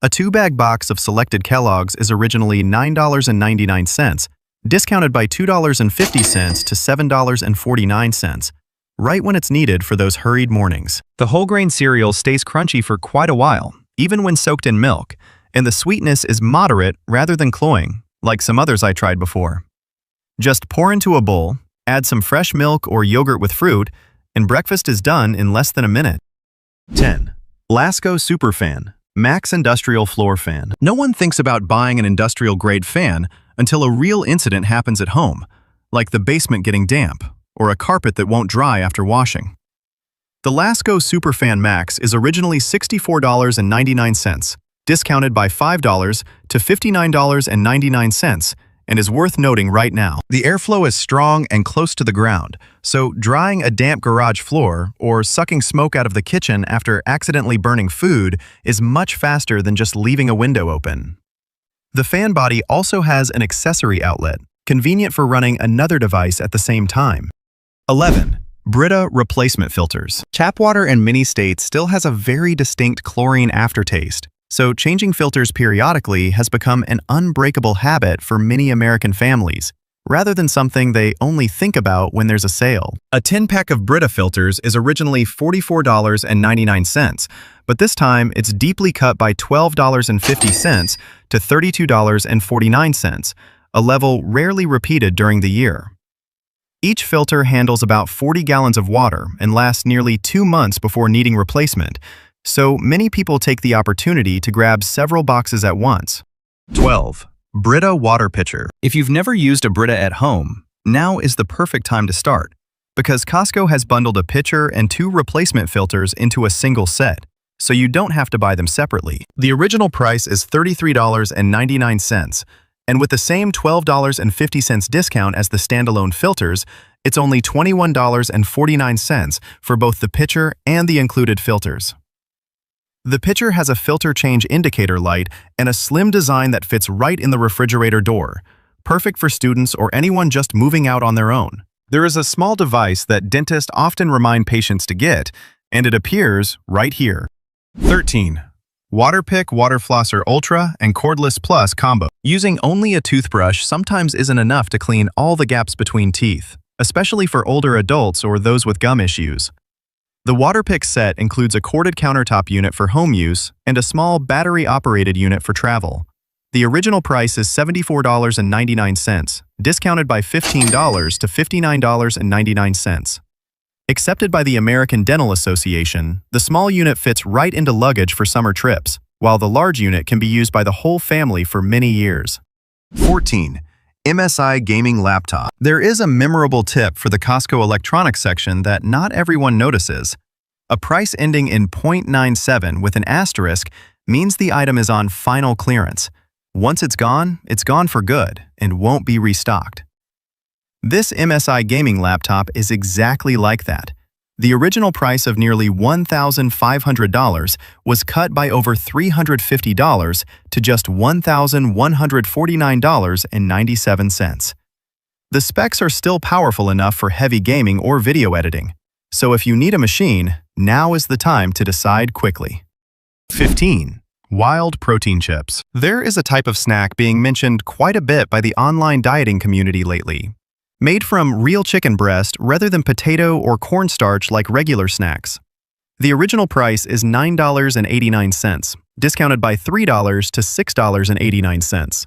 Speaker 2: A 2-bag box of Selected Kellogg's is originally $9.99, discounted by $2.50 to $7.49, right when it's needed for those hurried mornings. The whole grain cereal stays crunchy for quite a while, even when soaked in milk, and the sweetness is moderate rather than cloying, like some others I tried before. Just pour into a bowl, add some fresh milk or yogurt with fruit, and breakfast is done in less than a minute. 10. Lasco Superfan Max Industrial Floor Fan. No one thinks about buying an industrial-grade fan until a real incident happens at home, like the basement getting damp, or a carpet that won't dry after washing. The Lasco Superfan Max is originally $64.99, discounted by $5 to $59.99, and is worth noting right now. The airflow is strong and close to the ground, so drying a damp garage floor or sucking smoke out of the kitchen after accidentally burning food is much faster than just leaving a window open. The fan body also has an accessory outlet, convenient for running another device at the same time. 11. Brita Replacement Filters. Tap water in many states still has a very distinct chlorine aftertaste, so changing filters periodically has become an unbreakable habit for many American families, rather than something they only think about when there's a sale. A 10-pack of Brita filters is originally $44.99, but this time it's deeply cut by $12.50 to $32.49, a level rarely repeated during the year. Each filter handles about 40 gallons of water and lasts nearly 2 months before needing replacement, so many people take the opportunity to grab several boxes at once. 12. Brita Water Pitcher. If you've never used a Brita at home, now is the perfect time to start, because Costco has bundled a pitcher and 2 replacement filters into a single set, so you don't have to buy them separately. The original price is $33.99, and with the same $12.50 discount as the standalone filters, it's only $21.49 for both the pitcher and the included filters. The pitcher has a filter change indicator light and a slim design that fits right in the refrigerator door, perfect for students or anyone just moving out on their own. There is a small device that dentists often remind patients to get, and it appears right here. 13. Waterpik Water Flosser Ultra and Cordless Plus Combo. Using only a toothbrush sometimes isn't enough to clean all the gaps between teeth, especially for older adults or those with gum issues. The Waterpik set includes a corded countertop unit for home use and a small battery-operated unit for travel. The original price is $74.99, discounted by $15 to $59.99. Accepted by the American Dental Association, the small unit fits right into luggage for summer trips, while the large unit can be used by the whole family for many years. 14. MSI Gaming Laptop. There is a memorable tip for the Costco electronics section that not everyone notices. A price ending in .97 with an asterisk means the item is on final clearance. Once it's gone for good and won't be restocked. This MSI gaming laptop is exactly like that. The original price of nearly $1,500 was cut by over $350 to just $1,149.97. The specs are still powerful enough for heavy gaming or video editing, so if you need a machine, now is the time to decide quickly. 15. Wild protein chips. There is a type of snack being mentioned quite a bit by the online dieting community lately. Made from real chicken breast rather than potato or cornstarch like regular snacks. The original price is $9.89, discounted by $3 to $6.89.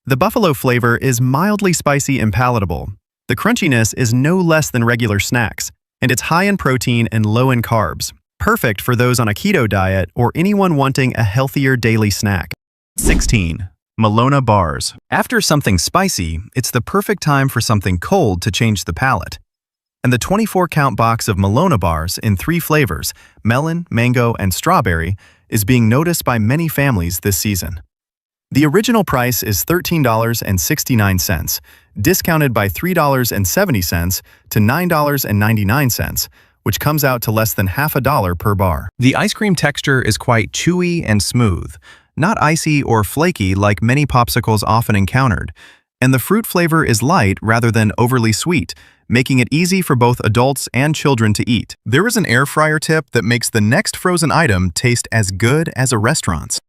Speaker 2: The buffalo flavor is mildly spicy and palatable. The crunchiness is no less than regular snacks, and it's high in protein and low in carbs, perfect for those on a keto diet or anyone wanting a healthier daily snack. 16. Malona bars. After something spicy, it's the perfect time for something cold to change the palate. And the 24-count box of Malona bars in 3 flavors, melon, mango, and strawberry, is being noticed by many families this season. The original price is $13.69, discounted by $3.70 to $9.99, which comes out to less than half a dollar per bar. The ice cream texture is quite chewy and smooth, not icy or flaky like many popsicles often encountered, and the fruit flavor is light rather than overly sweet, making it easy for both adults and children to eat. There is an air fryer tip that makes the next frozen item taste as good as a restaurant's.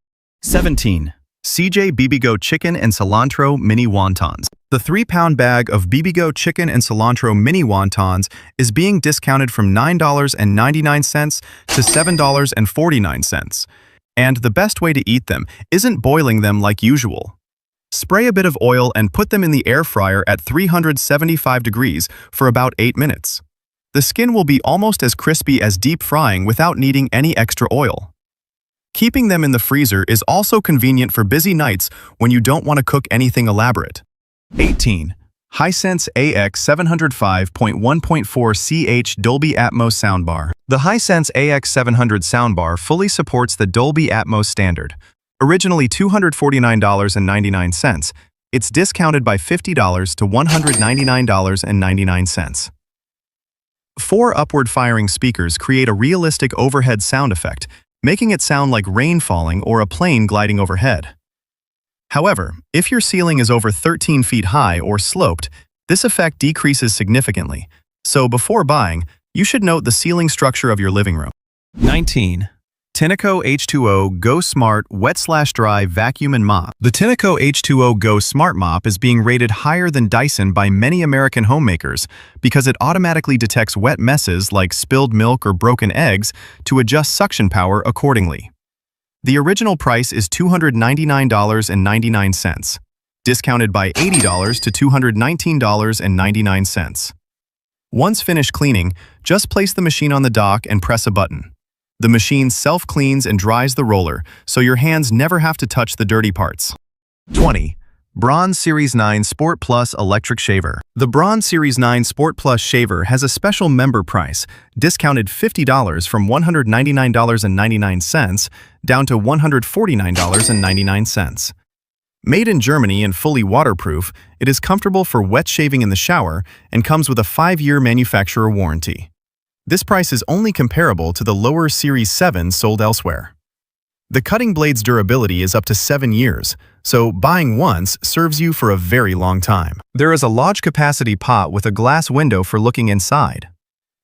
Speaker 2: 17. CJ BBGO Chicken and Cilantro Mini Wontons. The 3-pound bag of BBGO Chicken and Cilantro Mini Wontons is being discounted from $9.99 to $7.49. And the best way to eat them isn't boiling them like usual. Spray a bit of oil and put them in the air fryer at 375 degrees for about 8 minutes. The skin will be almost as crispy as deep frying without needing any extra oil. Keeping them in the freezer is also convenient for busy nights when you don't want to cook anything elaborate. 18. Hisense AX705.1.4 CH Dolby Atmos Soundbar. The Hisense AX700 soundbar fully supports the Dolby Atmos standard. Originally $249.99, it's discounted by $50 to $199.99. 4 upward-firing speakers create a realistic overhead sound effect, making it sound like rain falling or a plane gliding overhead. However, if your ceiling is over 13 feet high or sloped, this effect decreases significantly, so before buying, you should note the ceiling structure of your living room. 19. Tineco H2O Go Smart Wet/Dry Vacuum and Mop. The Tineco H2O Go Smart Mop is being rated higher than Dyson by many American homemakers because it automatically detects wet messes like spilled milk or broken eggs to adjust suction power accordingly. The original price is $299.99, discounted by $80 to $219.99. Once finished cleaning, just place the machine on the dock and press a button. The machine self-cleans and dries the roller, so your hands never have to touch the dirty parts. 20. Braun Series 9 Sport Plus Electric Shaver. The Braun Series 9 Sport Plus Shaver has a special member price, discounted $50 from $199.99 down to $149.99. Made in Germany and fully waterproof, it is comfortable for wet shaving in the shower and comes with a 5-year manufacturer warranty. This price is only comparable to the lower Series 7 sold elsewhere. The cutting blade's durability is up to 7 years, so buying once serves you for a very long time. There is a large capacity pot with a glass window for looking inside.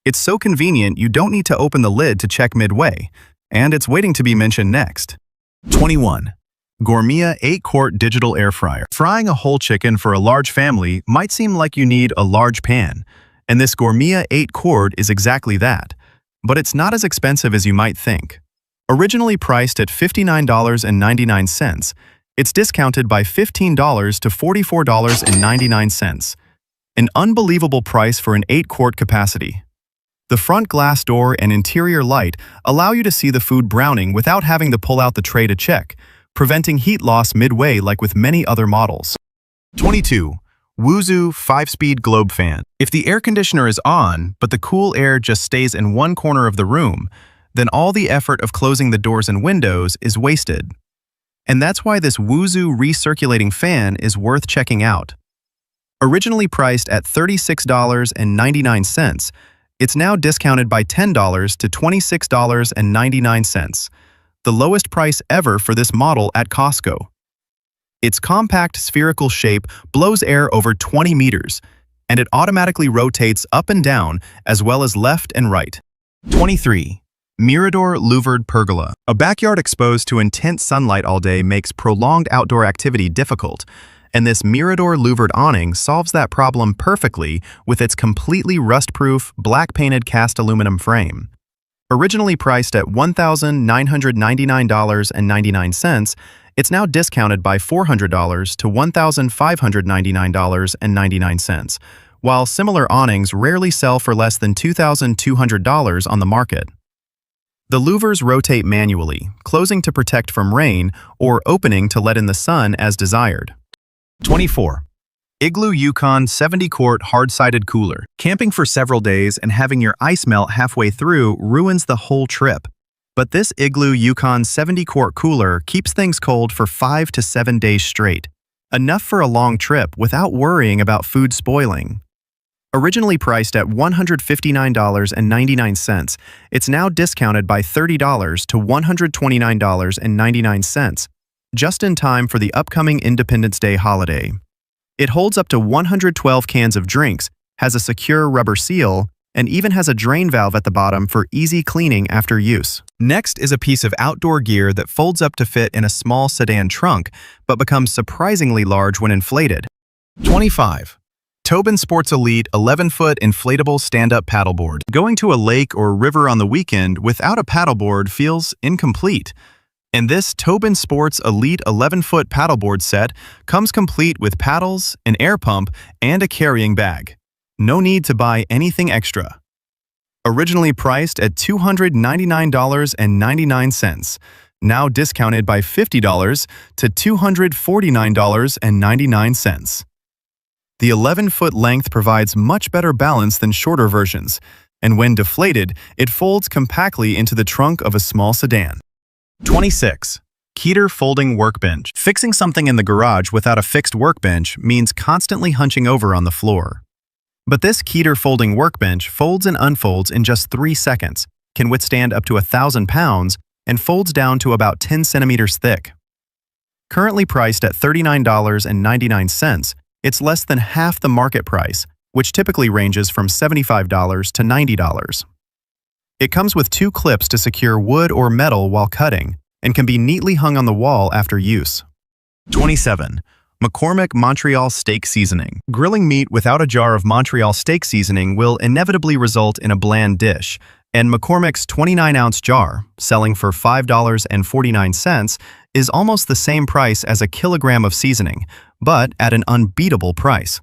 Speaker 2: It's so convenient you don't need to open the lid to check midway, and it's waiting to be mentioned next. 21. Gourmet 8-quart digital air fryer. Frying a whole chicken for a large family might seem like you need a large pan, and this Gourmet 8-quart is exactly that, but it's not as expensive as you might think. Originally priced at $59.99, it's discounted by $15 to $44.99. An unbelievable price for an 8-quart capacity. The front glass door and interior light allow you to see the food browning without having to pull out the tray to check, preventing heat loss midway like with many other models. 22. Wuzhu 5-speed globe fan. If the air conditioner is on, but the cool air just stays in one corner of the room, then all the effort of closing the doors and windows is wasted. And that's why this Wuzhu recirculating fan is worth checking out. Originally priced at $36.99, it's now discounted by $10 to $26.99, the lowest price ever for this model at Costco. Its compact spherical shape blows air over 20 meters, and it automatically rotates up and down as well as left and right. 23. Mirador louvered pergola. A backyard exposed to intense sunlight all day makes prolonged outdoor activity difficult, and this Mirador louvered awning solves that problem perfectly with its completely rust-proof, black-painted cast aluminum frame. Originally priced at $1,999.99, it's now discounted by $400 to $1,599.99, while similar awnings rarely sell for less than $2,200 on the market. The louvers rotate manually, closing to protect from rain or opening to let in the sun as desired. 24. Igloo Yukon 70-quart hard-sided cooler. Camping for several days and having your ice melt halfway through ruins the whole trip. But this Igloo Yukon 70-quart cooler keeps things cold for 5 to 7 days straight, enough for a long trip without worrying about food spoiling. Originally priced at $159.99, it's now discounted by $30 to $129.99, just in time for the upcoming Independence Day holiday. It holds up to 112 cans of drinks, has a secure rubber seal, and even has a drain valve at the bottom for easy cleaning after use. Next is a piece of outdoor gear that folds up to fit in a small sedan trunk, but becomes surprisingly large when inflated. 25. Tobin Sports Elite 11-foot inflatable stand-up paddleboard. Going to a lake or river on the weekend without a paddleboard feels incomplete. And this Tobin Sports Elite 11-foot paddleboard set comes complete with paddles, an air pump, and a carrying bag. No need to buy anything extra. Originally priced at $299.99, now discounted by $50 to $249.99. The 11-foot length provides much better balance than shorter versions, and when deflated, it folds compactly into the trunk of a small sedan. 26. Keter folding workbench. Fixing something in the garage without a fixed workbench means constantly hunching over on the floor. But this Keter folding workbench folds and unfolds in just 3 seconds, can withstand up to 1,000 pounds, and folds down to about 10 centimeters thick. Currently priced at $39.99, it's less than half the market price, which typically ranges from $75 to $90. It comes with 2 clips to secure wood or metal while cutting, and can be neatly hung on the wall after use. 27. McCormick Montreal Steak Seasoning. Grilling meat without a jar of Montreal steak seasoning will inevitably result in a bland dish, and McCormick's 29-ounce jar, selling for $5.49, is almost the same price as a kilogram of seasoning, but at an unbeatable price.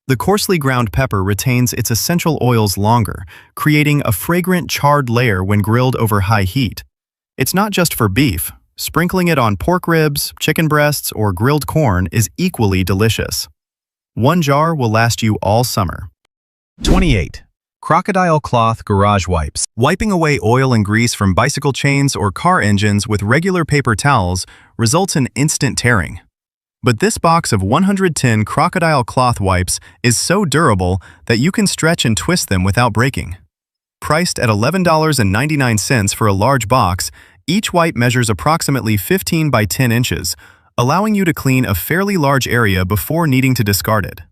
Speaker 2: The coarsely ground pepper retains its essential oils longer, creating a fragrant charred layer when grilled over high heat. It's not just for beef. Sprinkling it on pork ribs, chicken breasts, or grilled corn is equally delicious. 1 jar will last you all summer. 28. Crocodile cloth garage wipes. Wiping away oil and grease from bicycle chains or car engines with regular paper towels results in instant tearing. But this box of 110 crocodile cloth wipes is so durable that you can stretch and twist them without breaking. Priced at $11.99 for a large box, each wipe measures approximately 15 by 10 inches, allowing you to clean a fairly large area before needing to discard it.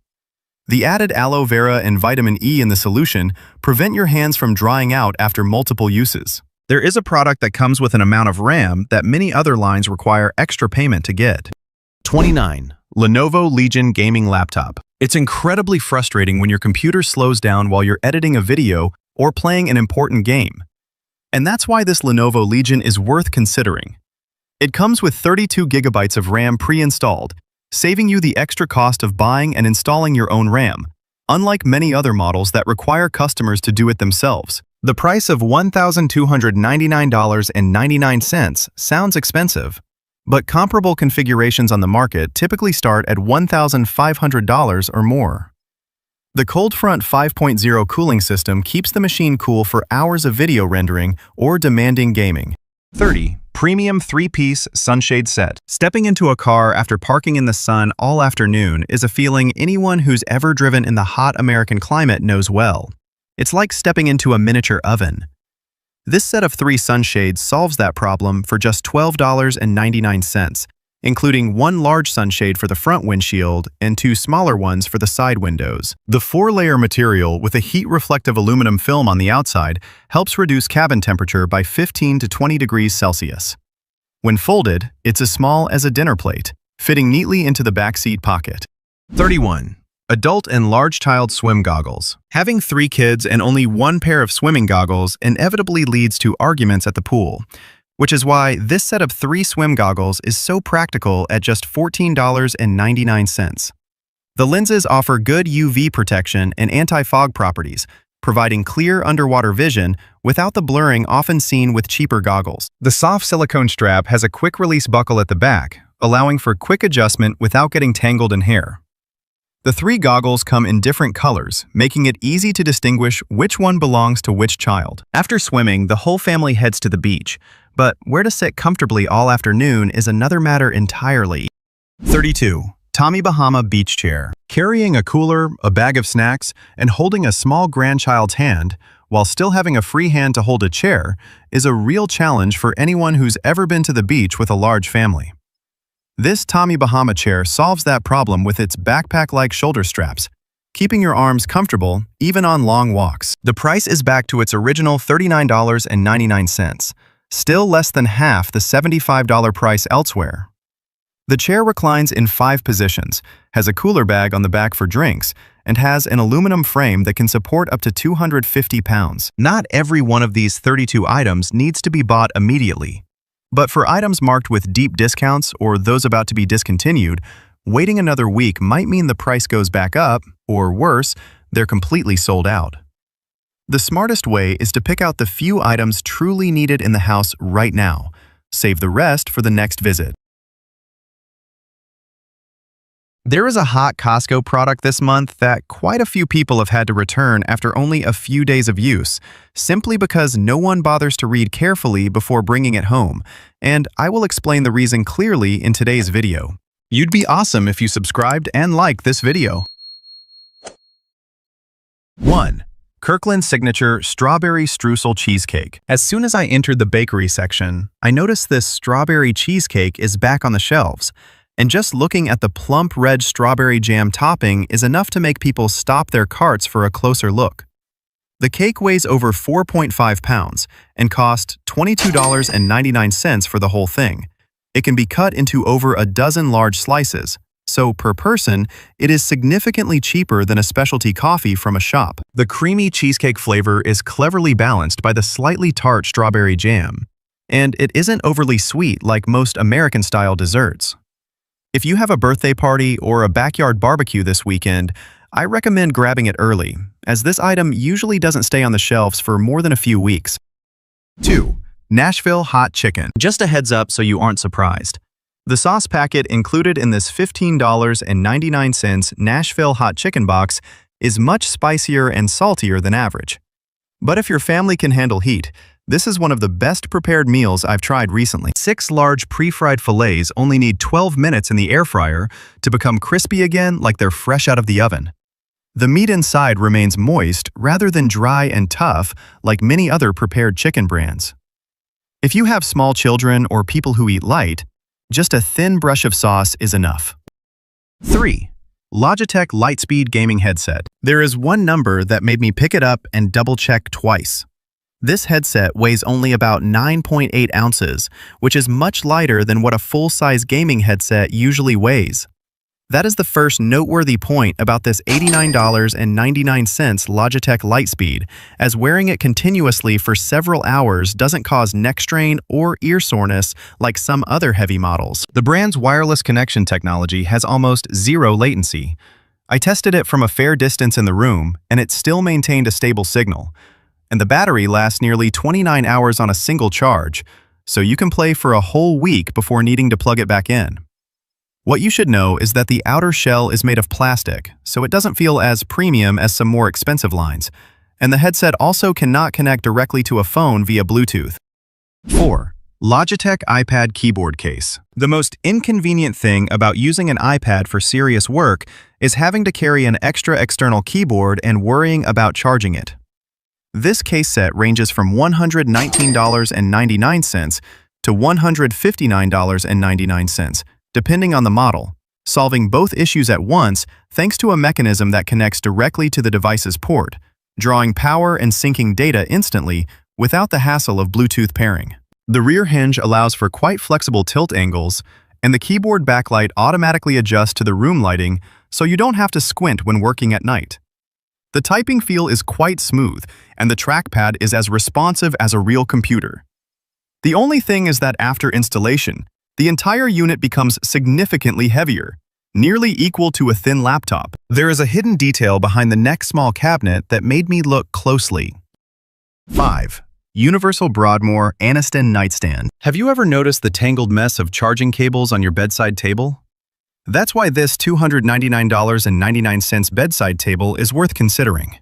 Speaker 2: The added aloe vera and vitamin E in the solution prevent your hands from drying out after multiple uses. There is a product that comes with an amount of RAM that many other lines require extra payment to get. 29. Lenovo Legion Gaming Laptop. It's incredibly frustrating when your computer slows down while you're editing a video or playing an important game. And that's why this Lenovo Legion is worth considering. It comes with 32 gigabytes of RAM pre-installed, saving you the extra cost of buying and installing your own RAM, unlike many other models that require customers to do it themselves. The price of $1,299.99 sounds expensive, but comparable configurations on the market typically start at $1,500 or more. The ColdFront 5.0 cooling system keeps the machine cool for hours of video rendering or demanding gaming. 30. Premium 3-piece sunshade set. Stepping into a car after parking in the sun all afternoon is a feeling anyone who's ever driven in the hot American climate knows well. It's like stepping into a miniature oven. This set of 3 sunshades solves that problem for just $12.99, including one large sunshade for the front windshield and 2 smaller ones for the side windows. The 4-layer material with a heat-reflective aluminum film on the outside helps reduce cabin temperature by 15 to 20 degrees Celsius. When folded, it's as small as a dinner plate, fitting neatly into the backseat pocket. 31. Adult and large-child swim goggles. Having 3 kids and only one pair of swimming goggles inevitably leads to arguments at the pool, which is why this set of 3 swim goggles is so practical at just $14.99. The lenses offer good UV protection and anti-fog properties, providing clear underwater vision without the blurring often seen with cheaper goggles. The soft silicone strap has a quick-release buckle at the back, allowing for quick adjustment without getting tangled in hair. The 3 goggles come in different colors, making it easy to distinguish which one belongs to which child. After swimming, the whole family heads to the beach, but where to sit comfortably all afternoon is another matter entirely. 32. Tommy Bahama Beach Chair. Carrying a cooler, a bag of snacks, and holding a small grandchild's hand, while still having a free hand to hold a chair, is a real challenge for anyone who's ever been to the beach with a large family. This Tommy Bahama chair solves that problem with its backpack-like shoulder straps, keeping your arms comfortable even on long walks. The price is back to its original $39.99, still less than half the $75 price elsewhere. The chair reclines in 5 positions, has a cooler bag on the back for drinks, and has an aluminum frame that can support up to 250 pounds. Not every one of these 32 items needs to be bought immediately. But for items marked with deep discounts or those about to be discontinued, waiting another week might mean the price goes back up, or worse, they're completely sold out. The smartest way is to pick out the few items truly needed in the house right now. Save the rest for the next visit. There is a hot Costco product this month that quite a few people have had to return after only a few days of use, simply because no one bothers to read carefully before bringing it home, and I will explain the reason clearly in today's video. You'd be awesome if you subscribed and liked this video. 1. Kirkland Signature Strawberry Streusel Cheesecake. As soon as I entered the bakery section, I noticed this strawberry cheesecake is back on the shelves. And just looking at the plump red strawberry jam topping is enough to make people stop their carts for a closer look. The cake weighs over 4.5 pounds and cost $22.99 for the whole thing. It can be cut into over a dozen large slices, so per person, it is significantly cheaper than a specialty coffee from a shop. The creamy cheesecake flavor is cleverly balanced by the slightly tart strawberry jam, and it isn't overly sweet like most American-style desserts. If you have a birthday party or a backyard barbecue this weekend, I recommend grabbing it early, as this item usually doesn't stay on the shelves for more than a few weeks. 2. Nashville Hot Chicken. Just a heads up so you aren't surprised. The sauce packet included in this $15.99 Nashville Hot Chicken box is much spicier and saltier than average. But if your family can handle heat, this is one of the best prepared meals I've tried recently. 6 large pre-fried fillets only need 12 minutes in the air fryer to become crispy again like they're fresh out of the oven. The meat inside remains moist rather than dry and tough like many other prepared chicken brands. If you have small children or people who eat light, just a thin brush of sauce is enough. 3. Logitech Lightspeed Gaming Headset. There is one number that made me pick it up and double-check twice. This headset weighs only about 9.8 ounces, which is much lighter than what a full-size gaming headset usually weighs. That is the first noteworthy point about this $89.99 Logitech Lightspeed, as wearing it continuously for several hours doesn't cause neck strain or ear soreness like some other heavy models. The brand's wireless connection technology has almost zero latency. I tested it from a fair distance in the room, and it still maintained a stable signal. And the battery lasts nearly 29 hours on a single charge, so you can play for a whole week before needing to plug it back in. What you should know is that the outer shell is made of plastic, so it doesn't feel as premium as some more expensive lines, and the headset also cannot connect directly to a phone via Bluetooth. 4. Logitech iPad Keyboard Case. The most inconvenient thing about using an iPad for serious work is having to carry an extra external keyboard and worrying about charging it. This case set ranges from $119.99 to $159.99, depending on the model, solving both issues at once thanks to a mechanism that connects directly to the device's port, drawing power and syncing data instantly without the hassle of Bluetooth pairing. The rear hinge allows for quite flexible tilt angles, and the keyboard backlight automatically adjusts to the room lighting so you don't have to squint when working at night. The typing feel is quite smooth, and the trackpad is as responsive as a real computer. The only thing is that after installation, the entire unit becomes significantly heavier, nearly equal to a thin laptop. There is a hidden detail behind the neck small cabinet that made me look closely. 5. Universal Broadmoor Aniston Nightstand. Have you ever noticed the tangled mess of charging cables on your bedside table? That's why this $299.99 bedside table is worth considering.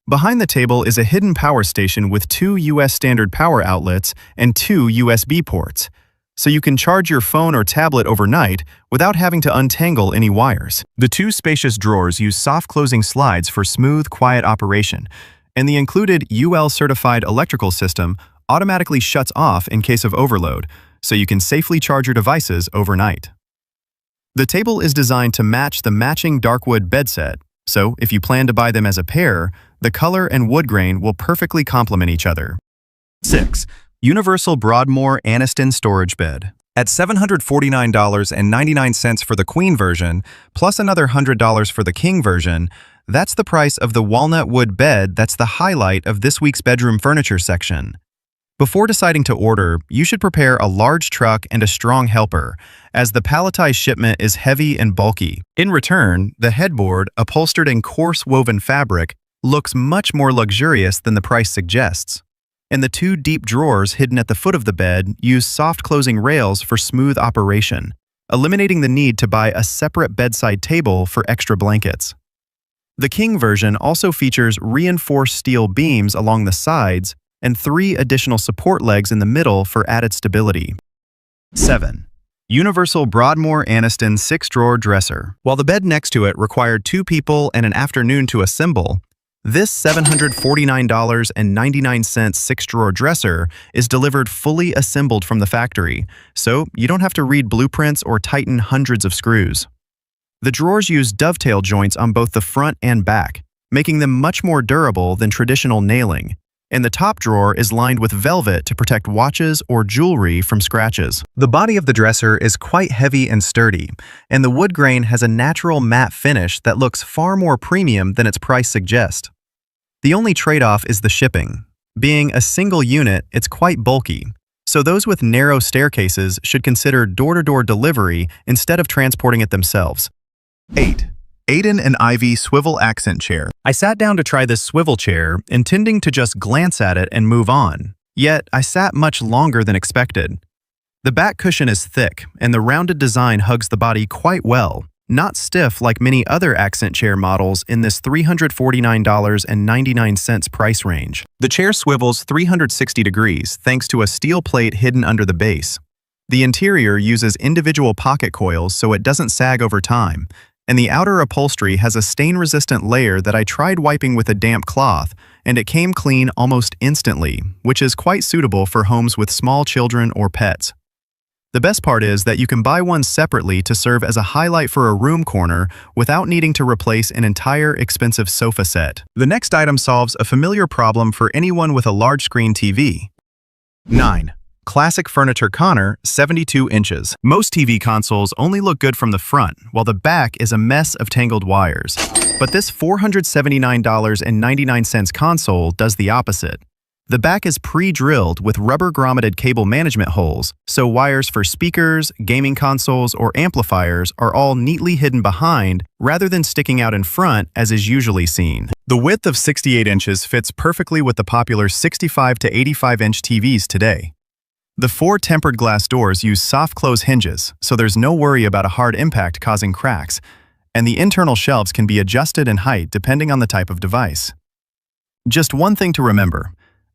Speaker 2: Behind the table is a hidden power station with 2 US standard power outlets and 2 USB ports, so you can charge your phone or tablet overnight without having to untangle any wires. The 2 spacious drawers use soft-closing slides for smooth, quiet operation, and the included UL-certified electrical system automatically shuts off in case of overload, so you can safely charge your devices overnight. The table is designed to match the matching darkwood bed set, so if you plan to buy them as a pair, the color and wood grain will perfectly complement each other. 6. Universal Broadmoor Aniston Storage Bed. At $749.99 for the Queen version, plus another $100 for the King version, that's the price of the walnut wood bed that's the highlight of this week's bedroom furniture section. Before deciding to order, you should prepare a large truck and a strong helper, as the palletized shipment is heavy and bulky. In return, the headboard, upholstered in coarse woven fabric, looks much more luxurious than the price suggests. And the 2 deep drawers hidden at the foot of the bed use soft closing rails for smooth operation, eliminating the need to buy a separate bedside table for extra blankets. The King version also features reinforced steel beams along the sides and 3 additional support legs in the middle for added stability. 7. Universal Broadmoor Aniston 6-drawer dresser. While the bed next to it required 2 people and an afternoon to assemble, this $749.99 6-drawer dresser is delivered fully assembled from the factory, so you don't have to read blueprints or tighten hundreds of screws. The drawers use dovetail joints on both the front and back, making them much more durable than traditional nailing, and the top drawer is lined with velvet to protect watches or jewelry from scratches. The body of the dresser is quite heavy and sturdy, and the wood grain has a natural matte finish that looks far more premium than its price suggests. The only trade-off is the shipping. Being a single unit, it's quite bulky, so those with narrow staircases should consider door-to-door delivery instead of transporting it themselves. 8. Aiden and Ivy Swivel Accent Chair. I sat down to try this swivel chair, intending to just glance at it and move on. Yet, I sat much longer than expected. The back cushion is thick, and the rounded design hugs the body quite well, not stiff like many other accent chair models in this $349.99 price range. The chair swivels 360 degrees thanks to a steel plate hidden under the base. The interior uses individual pocket coils so it doesn't sag over time, and the outer upholstery has a stain-resistant layer that I tried wiping with a damp cloth, and it came clean almost instantly, which is quite suitable for homes with small children or pets. The best part is that you can buy one separately to serve as a highlight for a room corner without needing to replace an entire expensive sofa set. The next item solves a familiar problem for anyone with a large screen TV. 9. Classic Furniture Connor 72 inches. Most TV consoles only look good from the front, while the back is a mess of tangled wires. But this $479.99 console does the opposite. The back is pre-drilled with rubber grommeted cable management holes, so wires for speakers, gaming consoles, or amplifiers are all neatly hidden behind rather than sticking out in front as is usually seen. The width of 68 inches fits perfectly with the popular 65 to 85-inch TVs today. The 4 tempered glass doors use soft close hinges, so there's no worry about a hard impact causing cracks, and the internal shelves can be adjusted in height depending on the type of device. Just one thing to remember.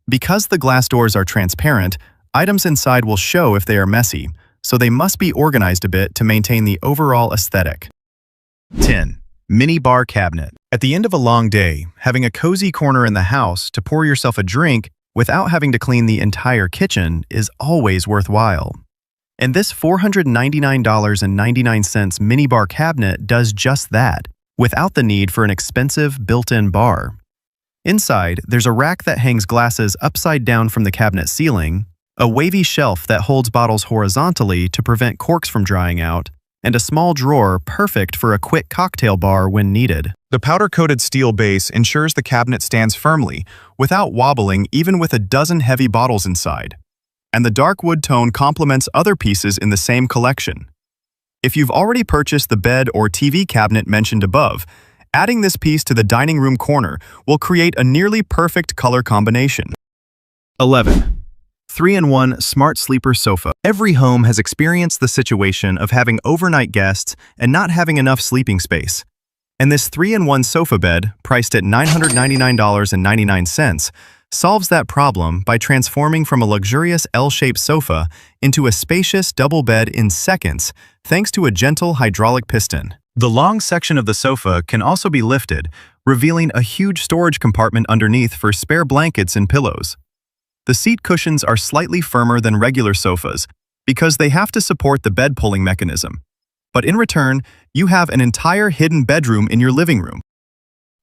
Speaker 2: Because the glass doors are transparent, items inside will show if they are messy, so they must be organized a bit to maintain the overall aesthetic. 10. Mini bar cabinet. At the end of a long day, having a cozy corner in the house to pour yourself a drink without having to clean the entire kitchen is always worthwhile. And this $499.99 mini bar cabinet does just that, without the need for an expensive built-in bar. Inside, there's a rack that hangs glasses upside down from the cabinet ceiling, a wavy shelf that holds bottles horizontally to prevent corks from drying out, and a small drawer perfect for a quick cocktail bar when needed. The powder-coated steel base ensures the cabinet stands firmly, without wobbling even with a dozen heavy bottles inside. And the dark wood tone complements other pieces in the same collection. If you've already purchased the bed or TV cabinet mentioned above, adding this piece to the dining room corner will create a nearly perfect color combination. 11. 3-in-1 Smart Sleeper Sofa. Every home has experienced the situation of having overnight guests and not having enough sleeping space. And this 3-in-1 sofa bed, priced at $999.99, solves that problem by transforming from a luxurious L-shaped sofa into a spacious double bed in seconds thanks to a gentle hydraulic piston. The long section of the sofa can also be lifted, revealing a huge storage compartment underneath for spare blankets and pillows. The seat cushions are slightly firmer than regular sofas because they have to support the bed pulling mechanism. But in return, you have an entire hidden bedroom in your living room.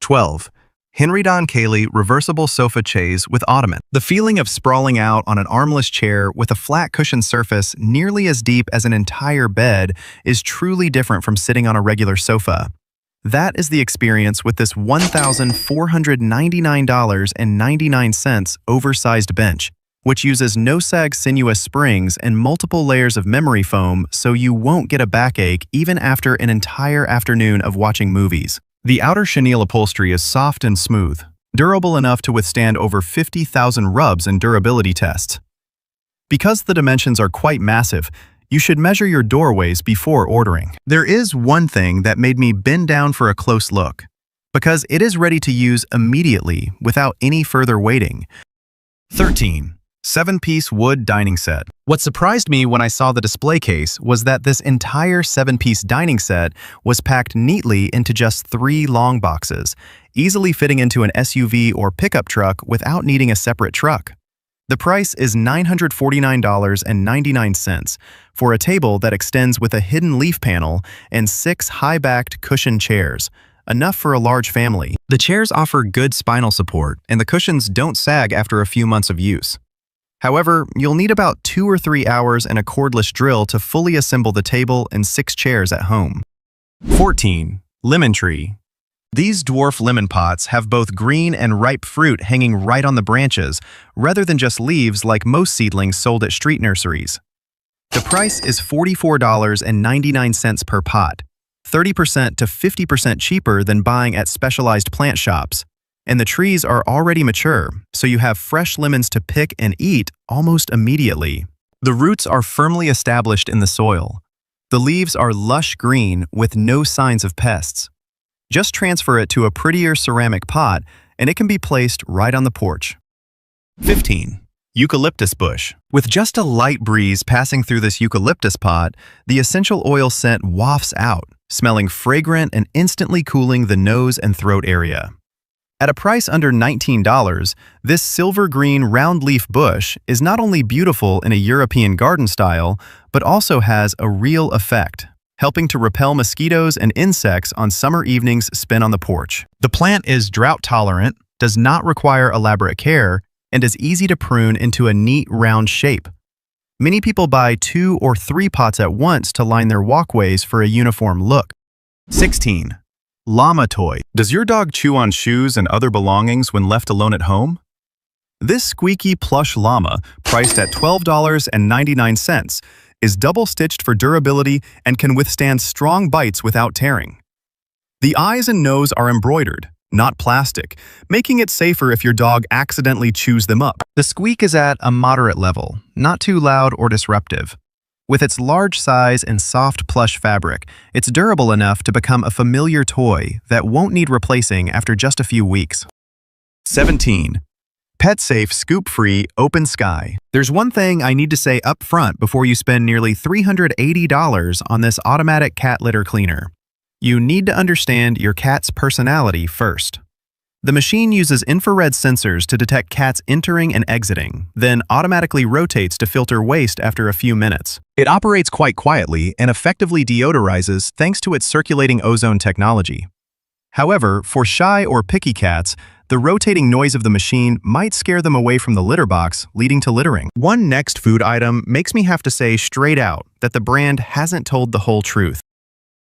Speaker 2: 12. Henry Don Cayley Reversible Sofa Chaise with Ottoman. The feeling of sprawling out on an armless chair with a flat cushioned surface nearly as deep as an entire bed is truly different from sitting on a regular sofa. That is the experience with this $1,499.99 oversized bench, which uses no-sag sinuous springs and multiple layers of memory foam so you won't get a backache even after an entire afternoon of watching movies. The outer chenille upholstery is soft and smooth, durable enough to withstand over 50,000 rubs and durability tests. Because the dimensions are quite massive, you should measure your doorways before ordering. There is one thing that made me bend down for a close look, because it is ready to use immediately without any further waiting. 13. 7-piece wood dining set. What surprised me when I saw the display case was that this entire 7-piece dining set was packed neatly into just 3 long boxes, easily fitting into an SUV or pickup truck without needing a separate truck. The price is $949.99 for a table that extends with a hidden leaf panel and 6 high-backed cushioned chairs, enough for a large family. The chairs offer good spinal support, and the cushions don't sag after a few months of use. However, you'll need about 2 or 3 hours and a cordless drill to fully assemble the table and 6 chairs at home. 14. Lemon tree. These dwarf lemon pots have both green and ripe fruit hanging right on the branches, rather than just leaves like most seedlings sold at street nurseries. The price is $44.99 per pot, 30% to 50% cheaper than buying at specialized plant shops. And the trees are already mature, so you have fresh lemons to pick and eat almost immediately. The roots are firmly established in the soil. The leaves are lush green with no signs of pests. Just transfer it to a prettier ceramic pot, and it can be placed right on the porch. 15. Eucalyptus bush. With just a light breeze passing through this eucalyptus pot, the essential oil scent wafts out, smelling fragrant and instantly cooling the nose and throat area. At a price under $19, this silver-green round-leaf bush is not only beautiful in a European garden style, but also has a real effect, helping to repel mosquitoes and insects on summer evenings spent on the porch. The plant is drought-tolerant, does not require elaborate care, and is easy to prune into a neat round shape. Many people buy 2 or 3 pots at once to line their walkways for a uniform look. 16. Llama toy. Does your dog chew on shoes and other belongings when left alone at home? This squeaky plush llama, priced at $12.99, is double-stitched for durability and can withstand strong bites without tearing. The eyes and nose are embroidered, not plastic, making it safer if your dog accidentally chews them up. The squeak is at a moderate level, not too loud or disruptive. With its large size and soft plush fabric, it's durable enough to become a familiar toy that won't need replacing after just a few weeks. 17. Pet-safe, scoop-free, open sky. There's one thing I need to say up front before you spend nearly $380 on this automatic cat litter cleaner. You need to understand your cat's personality first. The machine uses infrared sensors to detect cats entering and exiting, then automatically rotates to filter waste after a few minutes. It operates quite quietly and effectively deodorizes thanks to its circulating ozone technology. However, for shy or picky cats, the rotating noise of the machine might scare them away from the litter box, leading to littering. One next food item makes me have to say straight out that the brand hasn't told the whole truth.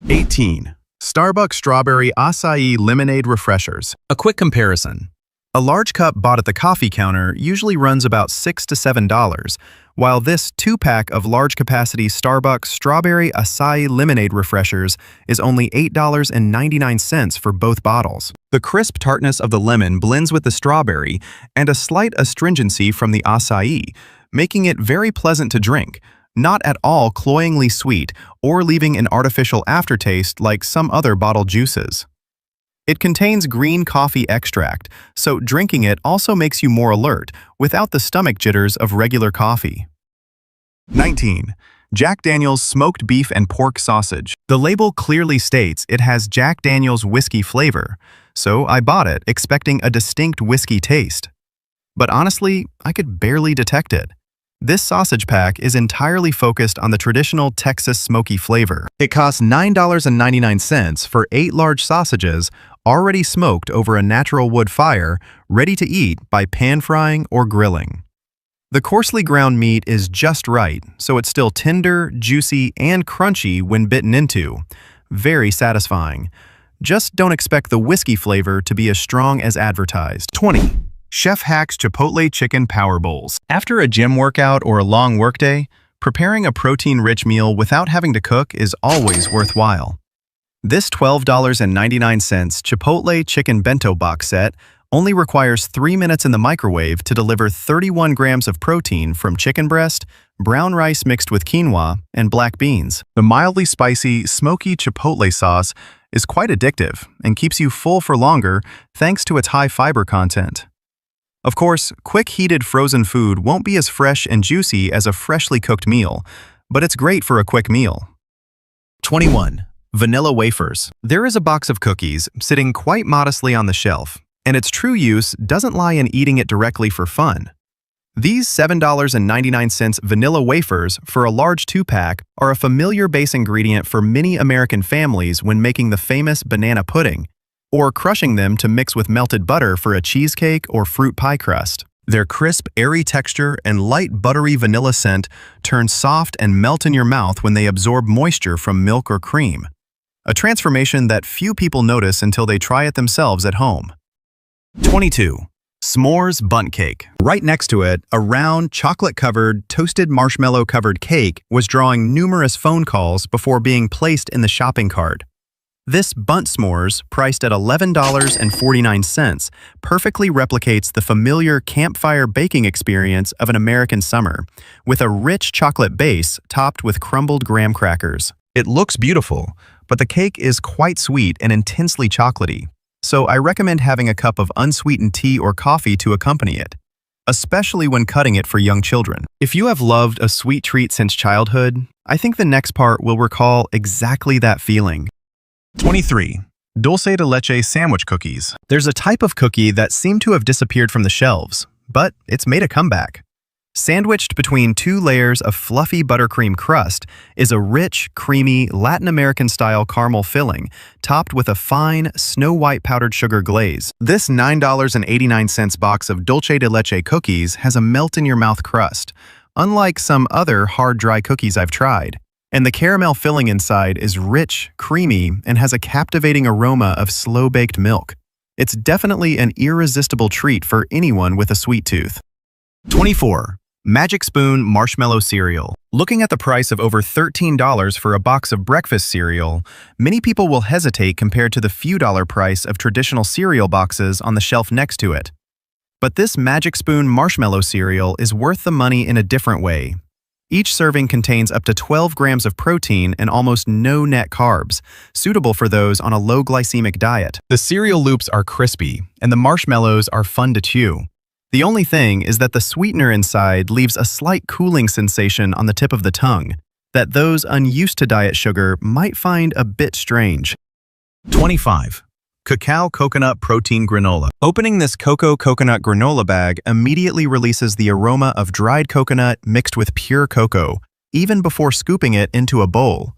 Speaker 2: 18. Starbucks Strawberry Acai Lemonade Refreshers. A quick comparison. A large cup bought at the coffee counter usually runs about $6 to $7, while this 2-pack of large-capacity Starbucks Strawberry Acai Lemonade Refreshers is only $8.99 for both bottles. The crisp tartness of the lemon blends with the strawberry and a slight astringency from the acai, making it very pleasant to drink, not at all cloyingly sweet or leaving an artificial aftertaste like some other bottled juices. It contains green coffee extract, so drinking it also makes you more alert without the stomach jitters of regular coffee. 19. Jack Daniel's Smoked Beef and Pork Sausage. The label clearly states it has Jack Daniel's whiskey flavor, so I bought it expecting a distinct whiskey taste. But honestly, I could barely detect it. This sausage pack is entirely focused on the traditional Texas smoky flavor. It costs $9.99 for 8 large sausages already smoked over a natural wood fire, ready to eat by pan-frying or grilling. The coarsely ground meat is just right, so it's still tender, juicy, and crunchy when bitten into. Very satisfying. Just don't expect the whiskey flavor to be as strong as advertised. 20. Chef Hack's Chipotle Chicken Power Bowls. After a gym workout or a long workday, preparing a protein-rich meal without having to cook is always worthwhile. This $12.99 Chipotle Chicken Bento Box set only requires 3 minutes in the microwave to deliver 31 grams of protein from chicken breast, brown rice mixed with quinoa, and black beans. The mildly spicy, smoky Chipotle sauce is quite addictive and keeps you full for longer thanks to its high fiber content. Of course, quick heated frozen food won't be as fresh and juicy as a freshly cooked meal, but it's great for a quick meal. 21. Vanilla wafers. There is a box of cookies sitting quite modestly on the shelf, and its true use doesn't lie in eating it directly for fun. These $7.99 vanilla wafers for a large 2-pack are a familiar base ingredient for many American families when making the famous banana pudding, or crushing them to mix with melted butter for a cheesecake or fruit pie crust. Their crisp, airy texture and light buttery vanilla scent turn soft and melt in your mouth when they absorb moisture from milk or cream. A transformation that few people notice until they try it themselves at home. 22. S'mores Bundt Cake. Right next to it, a round, chocolate-covered, toasted marshmallow-covered cake was drawing numerous phone calls before being placed in the shopping cart. This Bundt s'mores, priced at $11.49, perfectly replicates the familiar campfire baking experience of an American summer, with a rich chocolate base topped with crumbled graham crackers. It looks beautiful, but the cake is quite sweet and intensely chocolatey, so I recommend having a cup of unsweetened tea or coffee to accompany it, especially when cutting it for young children. If you have loved a sweet treat since childhood, I think the next part will recall exactly that feeling. 23. Dulce de leche sandwich cookies. There's a type of cookie that seemed to have disappeared from the shelves, but it's made a comeback. Sandwiched between 2 layers of fluffy buttercream crust is a rich, creamy, Latin American-style caramel filling, topped with a fine, snow-white powdered sugar glaze. This $9.89 box of dulce de leche cookies has a melt-in-your-mouth crust, unlike some other hard, dry cookies I've tried. And the caramel filling inside is rich, creamy, and has a captivating aroma of slow-baked milk. It's definitely an irresistible treat for anyone with a sweet tooth. 24. Magic Spoon Marshmallow Cereal. Looking at the price of over $13 for a box of breakfast cereal, many people will hesitate compared to the few dollar price of traditional cereal boxes on the shelf next to it. But this Magic Spoon Marshmallow Cereal is worth the money in a different way. Each serving contains up to 12 grams of protein and almost no net carbs, suitable for those on a low glycemic diet. The cereal loops are crispy, and the marshmallows are fun to chew. The only thing is that the sweetener inside leaves a slight cooling sensation on the tip of the tongue that those unused to diet sugar might find a bit strange. 25. Cacao Coconut Protein Granola. Opening this cocoa coconut granola bag immediately releases the aroma of dried coconut mixed with pure cocoa, even before scooping it into a bowl.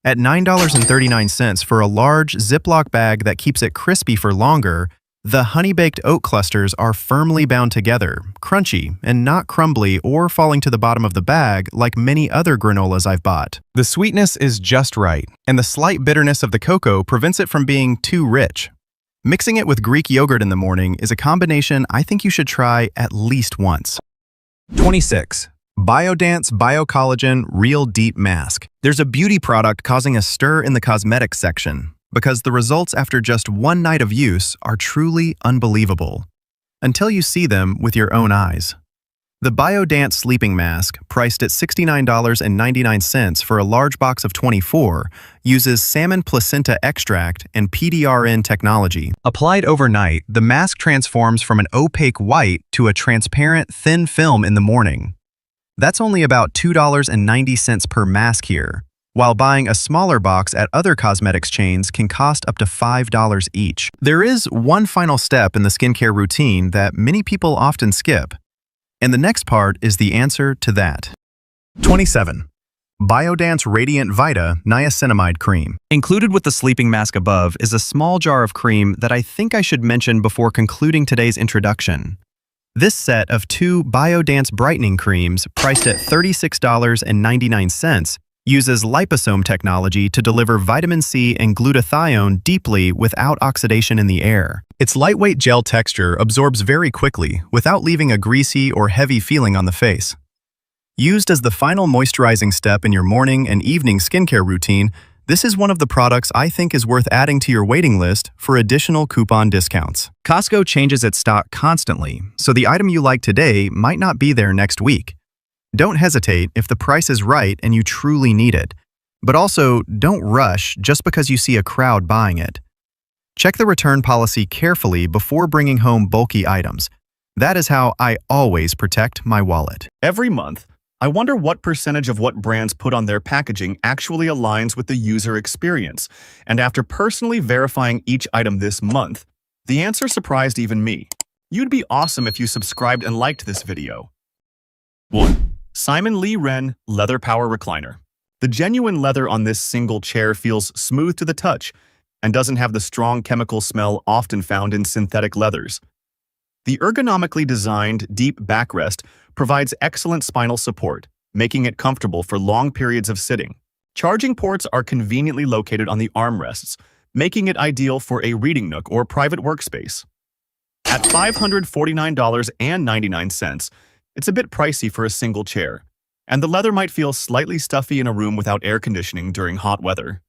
Speaker 2: At $9.39 for a large Ziploc bag that keeps it crispy for longer, the honey-baked oat clusters are firmly bound together, crunchy, and not crumbly or falling to the bottom of the bag like many other granolas I've bought. The sweetness is just right, and the slight bitterness of the cocoa prevents it from being too rich. Mixing it with Greek yogurt in the morning is a combination I think you should try at least once. 26. Biodance Biocollagen Real Deep Mask. There's a beauty product causing a stir in the cosmetics section, because the results after just one night of use are truly unbelievable, until you see them with your own eyes. The Biodance Sleeping Mask, priced at $69.99 for a large box of 24, uses salmon placenta extract and PDRN technology. Applied overnight, the mask transforms from an opaque white to a transparent, thin film in the morning. That's only about $2.90 per mask here, while buying a smaller box at other cosmetics chains can cost up to $5 each. There is one final step in the skincare routine that many people often skip, and the next part is the answer to that. 27. Biodance Radiant Vita Niacinamide Cream. Included with the sleeping mask above is a small jar of cream that I think I should mention before concluding today's introduction. This set of 2 Biodance brightening creams, priced at $36.99, uses liposome technology to deliver vitamin C and glutathione deeply without oxidation in the air. Its lightweight gel texture absorbs very quickly without leaving a greasy or heavy feeling on the face. Used as the final moisturizing step in your morning and evening skincare routine, this is one of the products I think is worth adding to your waiting list for additional coupon discounts. Costco changes its stock constantly, so the item you like today might not be there next week. Don't hesitate if the price is right and you truly need it, but also don't rush just because you see a crowd buying it. Check the return policy carefully before bringing home bulky items. That is how I always protect my wallet.
Speaker 1: Every month, I wonder what percentage of what brands put on their packaging actually aligns with the user experience, and after personally verifying each item this month, the answer surprised even me. You'd be awesome if you subscribed and liked this video. 1. Simon Lee Wren Leather Power Recliner. The genuine leather on this single chair feels smooth to the touch and doesn't have the strong chemical smell often found in synthetic leathers. The ergonomically designed deep backrest provides excellent spinal support, making it comfortable for long periods of sitting. Charging ports are conveniently located on the armrests, making it ideal for a reading nook or private workspace. At $549.99, it's a bit pricey for a single chair, and the leather might feel slightly stuffy in a room without air conditioning during hot weather.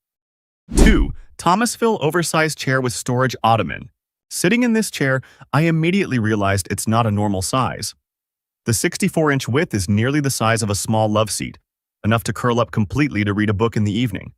Speaker 1: 2. Thomasville Oversized Chair with Storage Ottoman. Sitting in this chair, I immediately realized it's not a normal size. The 64-inch width is nearly the size of a small love seat, enough to curl up completely to read a book in the evening.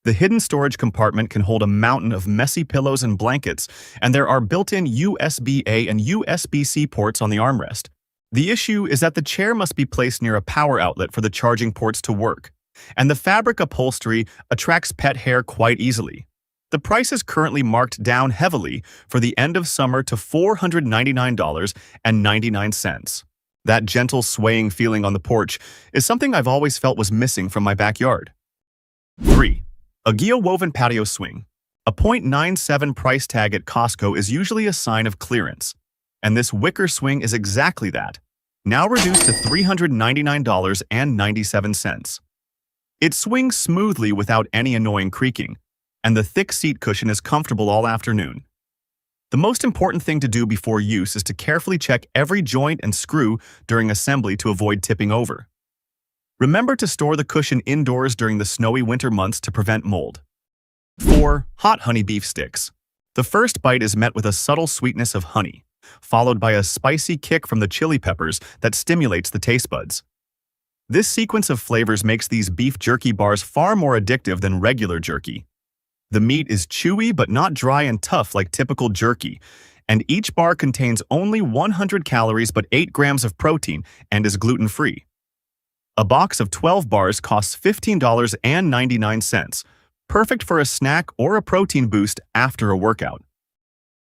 Speaker 1: The hidden storage compartment can hold a mountain of messy pillows and blankets, and there are built-in USB-A and USB-C ports on the armrest. The issue is that the chair must be placed near a power outlet for the charging ports to work, and the fabric upholstery attracts pet hair quite easily. The price is currently marked down heavily for the end of summer to $499.99. That gentle swaying feeling on the porch is something I've always felt was missing from my backyard. 3. A Woven Patio Swing. A .97 price tag at Costco is usually a sign of clearance, and this wicker swing is exactly that, now reduced to $399.97. It swings smoothly without any annoying creaking, and the thick seat cushion is comfortable all afternoon. The most important thing to do before use is to carefully check every joint and screw during assembly to avoid tipping over. Remember to store the cushion indoors during the snowy winter months to prevent mold. 4. Hot honey beef sticks. The first bite is met with a subtle sweetness of honey, followed by a spicy kick from the chili peppers that stimulates the taste buds. This sequence of flavors makes these beef jerky bars far more addictive than regular jerky. The meat is chewy but not dry and tough like typical jerky, and each bar contains only 100 calories but 8 grams of protein and is gluten-free. A box of 12 bars costs $15.99, perfect for a snack or a protein boost after a workout.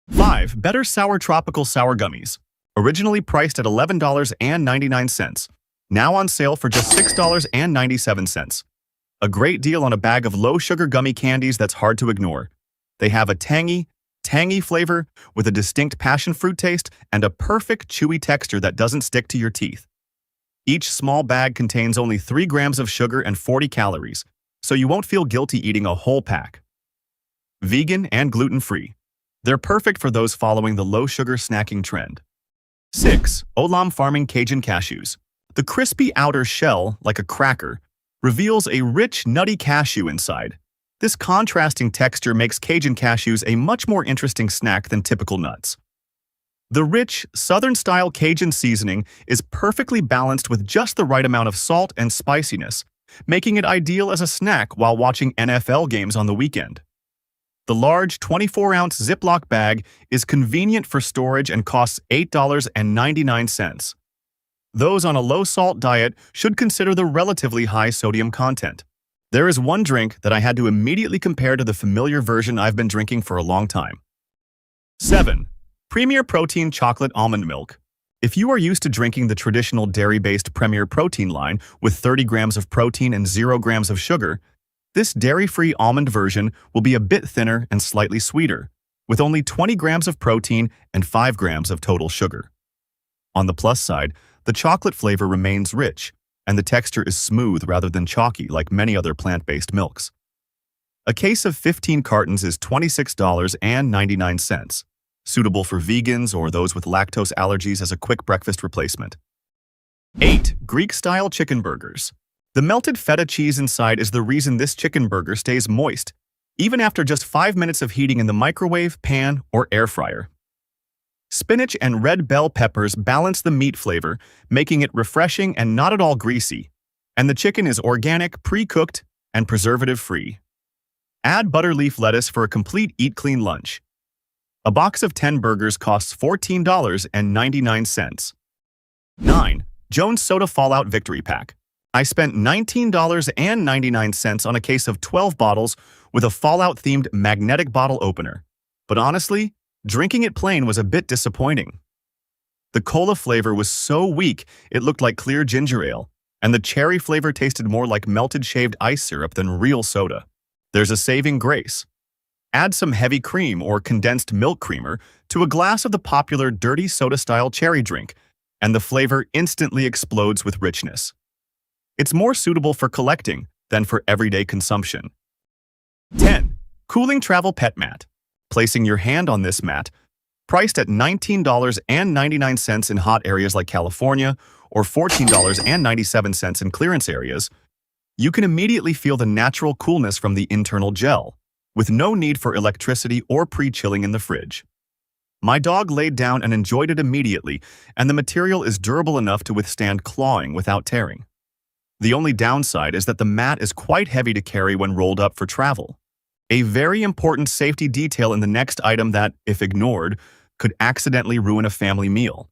Speaker 1: 5. Better Sour Tropical Sour Gummies. Originally priced at $11.99, now on sale for just $6.97. A great deal on a bag of low-sugar gummy candies that's hard to ignore. They have a tangy flavor with a distinct passion fruit taste and a perfect chewy texture that doesn't stick to your teeth. Each small bag contains only 3 grams of sugar and 40 calories, so you won't feel guilty eating a whole pack. Vegan and gluten-free. They're perfect for those following the low-sugar snacking trend. 6. Olam Farming Cajun Cashews. The crispy outer shell, like a cracker, reveals a rich, nutty cashew inside. This contrasting texture makes Cajun cashews a much more interesting snack than typical nuts. The rich, Southern-style Cajun seasoning is perfectly balanced with just the right amount of salt and spiciness, making it ideal as a snack while watching NFL games on the weekend. The large 24-ounce Ziploc bag is convenient for storage and costs $8.99. Those on a low-salt diet should consider the relatively high sodium content. There is one drink that I had to immediately compare to the familiar version I've been drinking for a long time. 7. Premier Protein Chocolate Almond Milk. If you are used to drinking the traditional dairy-based Premier Protein line with 30 grams of protein and 0 grams of sugar, this dairy-free almond version will be a bit thinner and slightly sweeter, with only 20 grams of protein and 5 grams of total sugar. On the plus side, the chocolate flavor remains rich, and the texture is smooth rather than chalky like many other plant-based milks. A case of 15 cartons is $26.99, suitable for vegans or those with lactose allergies as a quick breakfast replacement. 8. Greek-style chicken burgers. The melted feta cheese inside is the reason this chicken burger stays moist, even after just 5 minutes of heating in the microwave, pan, or air fryer. Spinach and red bell peppers balance the meat flavor, making it refreshing and not at all greasy, and the chicken is organic, pre-cooked, and preservative-free. Add butter leaf lettuce for a complete eat-clean lunch. A box of 10 burgers costs $14.99. 9. Jones Soda Fallout Victory Pack. I spent $19.99 on a case of 12 bottles with a Fallout-themed magnetic bottle opener, but honestly, drinking it plain was a bit disappointing. The cola flavor was so weak it looked like clear ginger ale, and the cherry flavor tasted more like melted shaved ice syrup than real soda. There's a saving grace. Add some heavy cream or condensed milk creamer to a glass of the popular dirty soda-style cherry drink, and the flavor instantly explodes with richness. It's more suitable for collecting than for everyday consumption. 10. Cooling Travel Pet Mat. Placing your hand on this mat, priced at $19.99 in hot areas like California or $14.97 in clearance areas, you can immediately feel the natural coolness from the internal gel, with no need for electricity or pre-chilling in the fridge. My dog laid down and enjoyed it immediately, and the material is durable enough to withstand clawing without tearing. The only downside is that the mat is quite heavy to carry when rolled up for travel. A very important safety detail in the next item that, if ignored, could accidentally ruin a family meal.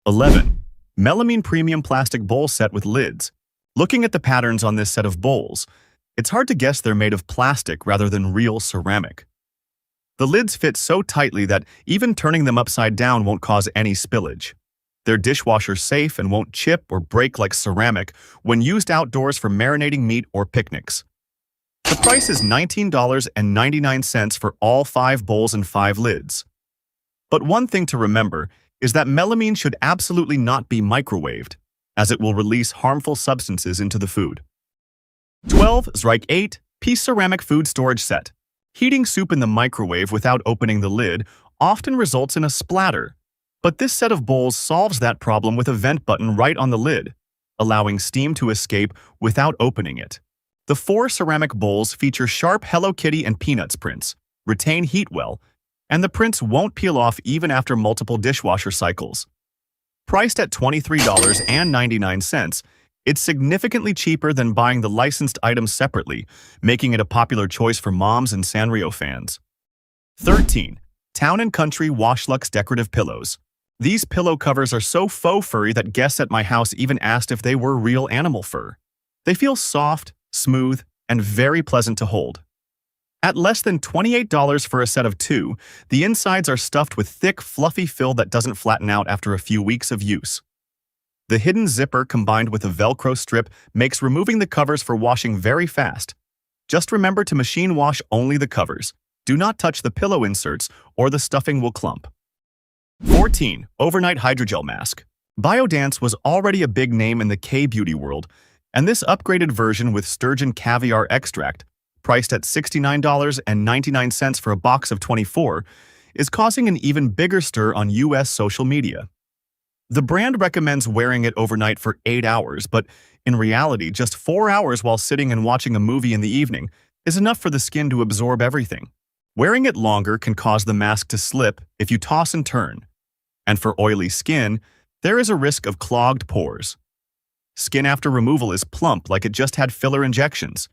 Speaker 1: 11. Melamine Premium Plastic Bowl Set with Lids. Looking at the patterns on this set of bowls, it's hard to guess they're made of plastic rather than real ceramic. The lids fit so tightly that even turning them upside down won't cause any spillage. They're dishwasher safe and won't chip or break like ceramic when used outdoors for marinating meat or picnics. The price is $19.99 for all 5 bowls and 5 lids. But one thing to remember is that melamine should absolutely not be microwaved, as it will release harmful substances into the food. 12. Zrike 8 Piece Ceramic Food Storage Set. Heating soup in the microwave without opening the lid often results in a splatter. But this set of bowls solves that problem with a vent button right on the lid, allowing steam to escape without opening it. The 4 ceramic bowls feature sharp Hello Kitty and Peanuts prints, retain heat well, and the prints won't peel off even after multiple dishwasher cycles. Priced at $23.99, it's significantly cheaper than buying the licensed items separately, making it a popular choice for moms and Sanrio fans. 13. Town & Country Washlux Decorative Pillows. These pillow covers are so faux furry that guests at my house even asked if they were real animal fur. They feel soft, smooth, and very pleasant to hold. At less than $28 for a set of 2, the insides are stuffed with thick, fluffy fill that doesn't flatten out after a few weeks of use. The hidden zipper combined with a Velcro strip makes removing the covers for washing very fast. Just remember to machine wash only the covers. Do not touch the pillow inserts or the stuffing will clump. 14. Overnight Hydrogel Mask. Biodance was already a big name in the K-beauty world, and this upgraded version with sturgeon caviar extract, priced at $69.99 for a box of 24, is causing an even bigger stir on US social media. The brand recommends wearing it overnight for 8 hours, but in reality, just 4 hours while sitting and watching a movie in the evening is enough for the skin to absorb everything. Wearing it longer can cause the mask to slip if you toss and turn. And for oily skin, there is a risk of clogged pores. Skin after removal is plump like it just had filler injections.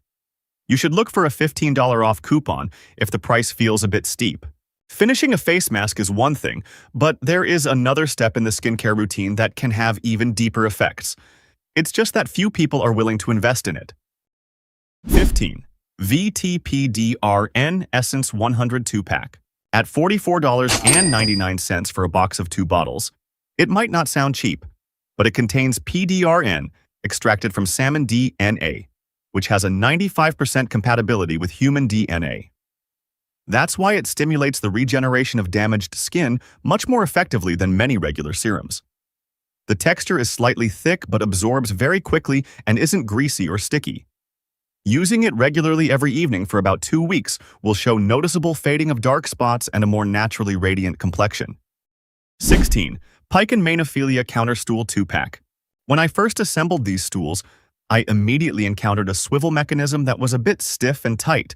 Speaker 1: You should look for a $15 off coupon if the price feels a bit steep. Finishing a face mask is one thing, but there is another step in the skincare routine that can have even deeper effects. It's just that few people are willing to invest in it. 15. VTPDRN Essence 102 Pack. At $44.99 for a box of 2 bottles, it might not sound cheap, but it contains PDRN, extracted from salmon DNA, which has a 95% compatibility with human DNA. That's why it stimulates the regeneration of damaged skin much more effectively than many regular serums. The texture is slightly thick but absorbs very quickly and isn't greasy or sticky. Using it regularly every evening for about 2 weeks will show noticeable fading of dark spots and a more naturally radiant complexion. 16. Pike & Mainophilia Counter Stool 2-Pack. When I first assembled these stools, I immediately encountered a swivel mechanism that was a bit stiff and tight.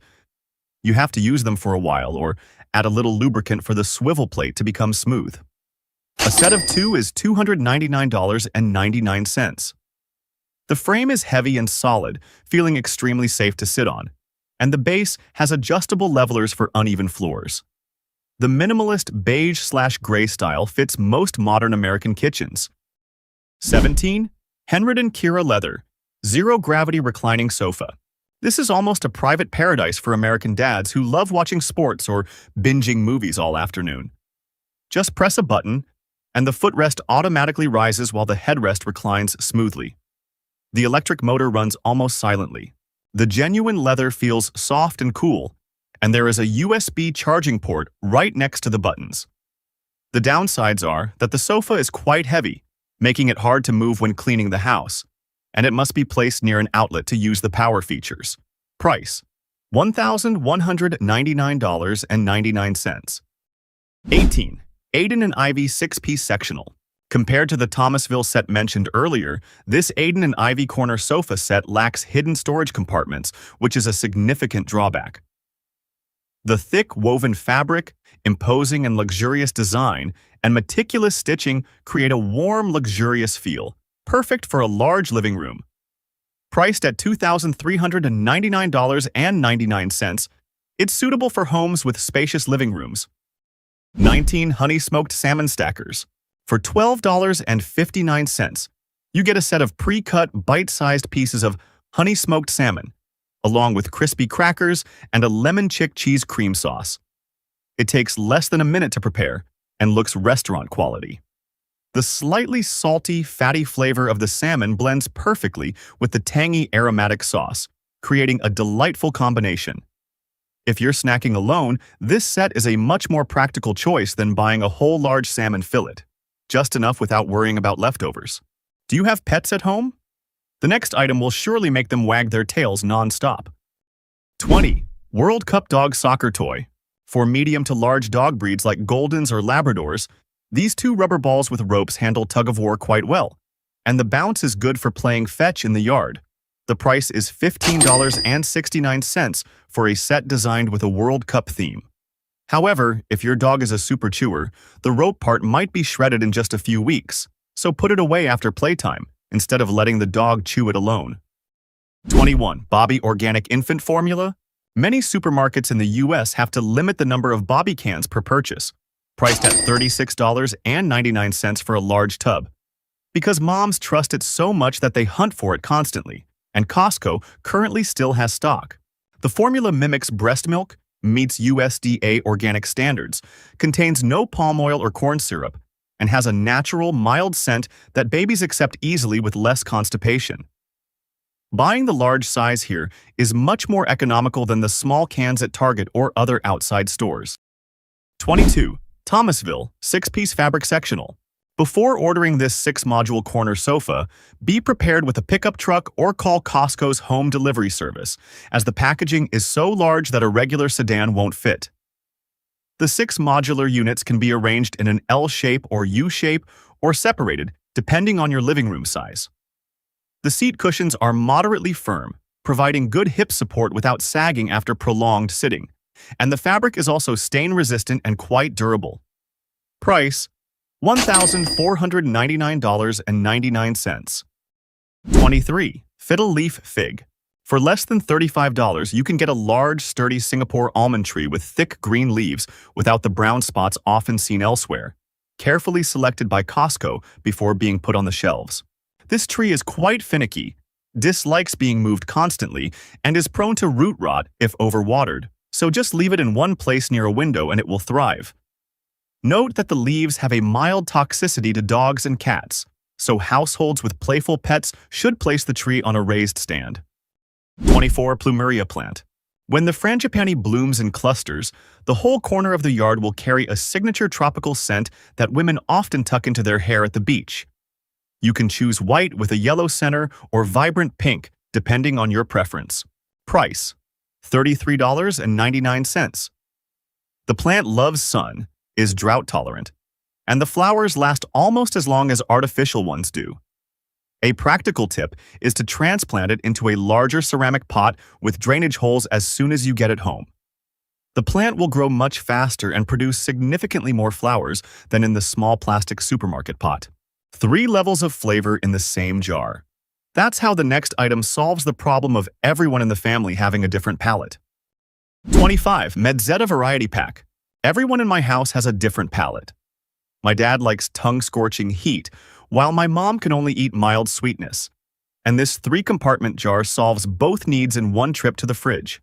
Speaker 1: You have to use them for a while or add a little lubricant for the swivel plate to become smooth. A set of 2 is $299.99. The frame is heavy and solid, feeling extremely safe to sit on, and the base has adjustable levelers for uneven floors. The minimalist beige/gray style fits most modern American kitchens. 17. Henrid & Kira Leather Zero-Gravity Reclining Sofa. This is almost a private paradise for American dads who love watching sports or binging movies all afternoon. Just press a button, and the footrest automatically rises while the headrest reclines smoothly. The electric motor runs almost silently. The genuine leather feels soft and cool, and there is a USB charging port right next to the buttons. The downsides are that the sofa is quite heavy, making it hard to move when cleaning the house, and it must be placed near an outlet to use the power features. Price: $1,199.99. 18. Aiden & Ivy 6-piece sectional. Compared to the Thomasville set mentioned earlier, this Aiden & Ivy corner sofa set lacks hidden storage compartments, which is a significant drawback. The thick woven fabric, imposing and luxurious design, and meticulous stitching create a warm, luxurious feel, perfect for a large living room. Priced at $2,399.99, it's suitable for homes with spacious living rooms. 19 Honey Smoked Salmon Stackers. For $12.59, you get a set of pre-cut, bite-sized pieces of honey smoked salmon, along with crispy crackers and a lemon chick cheese cream sauce. It takes less than a minute to prepare and looks restaurant quality. The slightly salty, fatty flavor of the salmon blends perfectly with the tangy, aromatic sauce, creating a delightful combination. If you're snacking alone, this set is a much more practical choice than buying a whole large salmon fillet. Just enough without worrying about leftovers. Do you have pets at home? The next item will surely make them wag their tails non-stop. 20. World Cup Dog Soccer Toy. For medium to large dog breeds like Goldens or Labradors, these two rubber balls with ropes handle tug-of-war quite well, and the bounce is good for playing fetch in the yard. The price is $15.69 for a set designed with a World Cup theme. However, if your dog is a super chewer, the rope part might be shredded in just a few weeks, so put it away after playtime instead of letting the dog chew it alone. 21. Bobby Organic Infant Formula. Many supermarkets in the US have to limit the number of Bobby cans per purchase, priced at $36.99 for a large tub, because moms trust it so much that they hunt for it constantly, and Costco currently still has stock. The formula mimics breast milk, meets USDA organic standards, contains no palm oil or corn syrup, and has a natural, mild scent that babies accept easily with less constipation. Buying the large size here is much more economical than the small cans at Target or other outside stores. 22. Thomasville 6-piece fabric sectional. Before ordering this 6-module corner sofa, be prepared with a pickup truck or call Costco's home delivery service, as the packaging is so large that a regular sedan won't fit. The 6 modular units can be arranged in an L shape or U shape or separated, depending on your living room size. The seat cushions are moderately firm, providing good hip support without sagging after prolonged sitting, and the fabric is also stain-resistant and quite durable. Price: $1,499.99. 23. Fiddle Leaf Fig. For less than $35, you can get a large, sturdy Singapore almond tree with thick green leaves without the brown spots often seen elsewhere, carefully selected by Costco before being put on the shelves. This tree is quite finicky, dislikes being moved constantly, and is prone to root rot if overwatered, so just leave it in one place near a window and it will thrive. Note that the leaves have a mild toxicity to dogs and cats, so households with playful pets should place the tree on a raised stand. 24. Plumeria plant. When the frangipani blooms in clusters, the whole corner of the yard will carry a signature tropical scent that women often tuck into their hair at the beach. You can choose white with a yellow center or vibrant pink, depending on your preference. Price: $33.99. The plant loves sun, is drought tolerant, and the flowers last almost as long as artificial ones do. A practical tip is to transplant it into a larger ceramic pot with drainage holes as soon as you get it home. The plant will grow much faster and produce significantly more flowers than in the small plastic supermarket pot. 3 levels of flavor in the same jar. That's how the next item solves the problem of everyone in the family having a different palate. 25. Medzeta Variety Pack. Everyone in my house has a different palate. My dad likes tongue-scorching heat, while my mom can only eat mild sweetness. And this 3-compartment jar solves both needs in one trip to the fridge.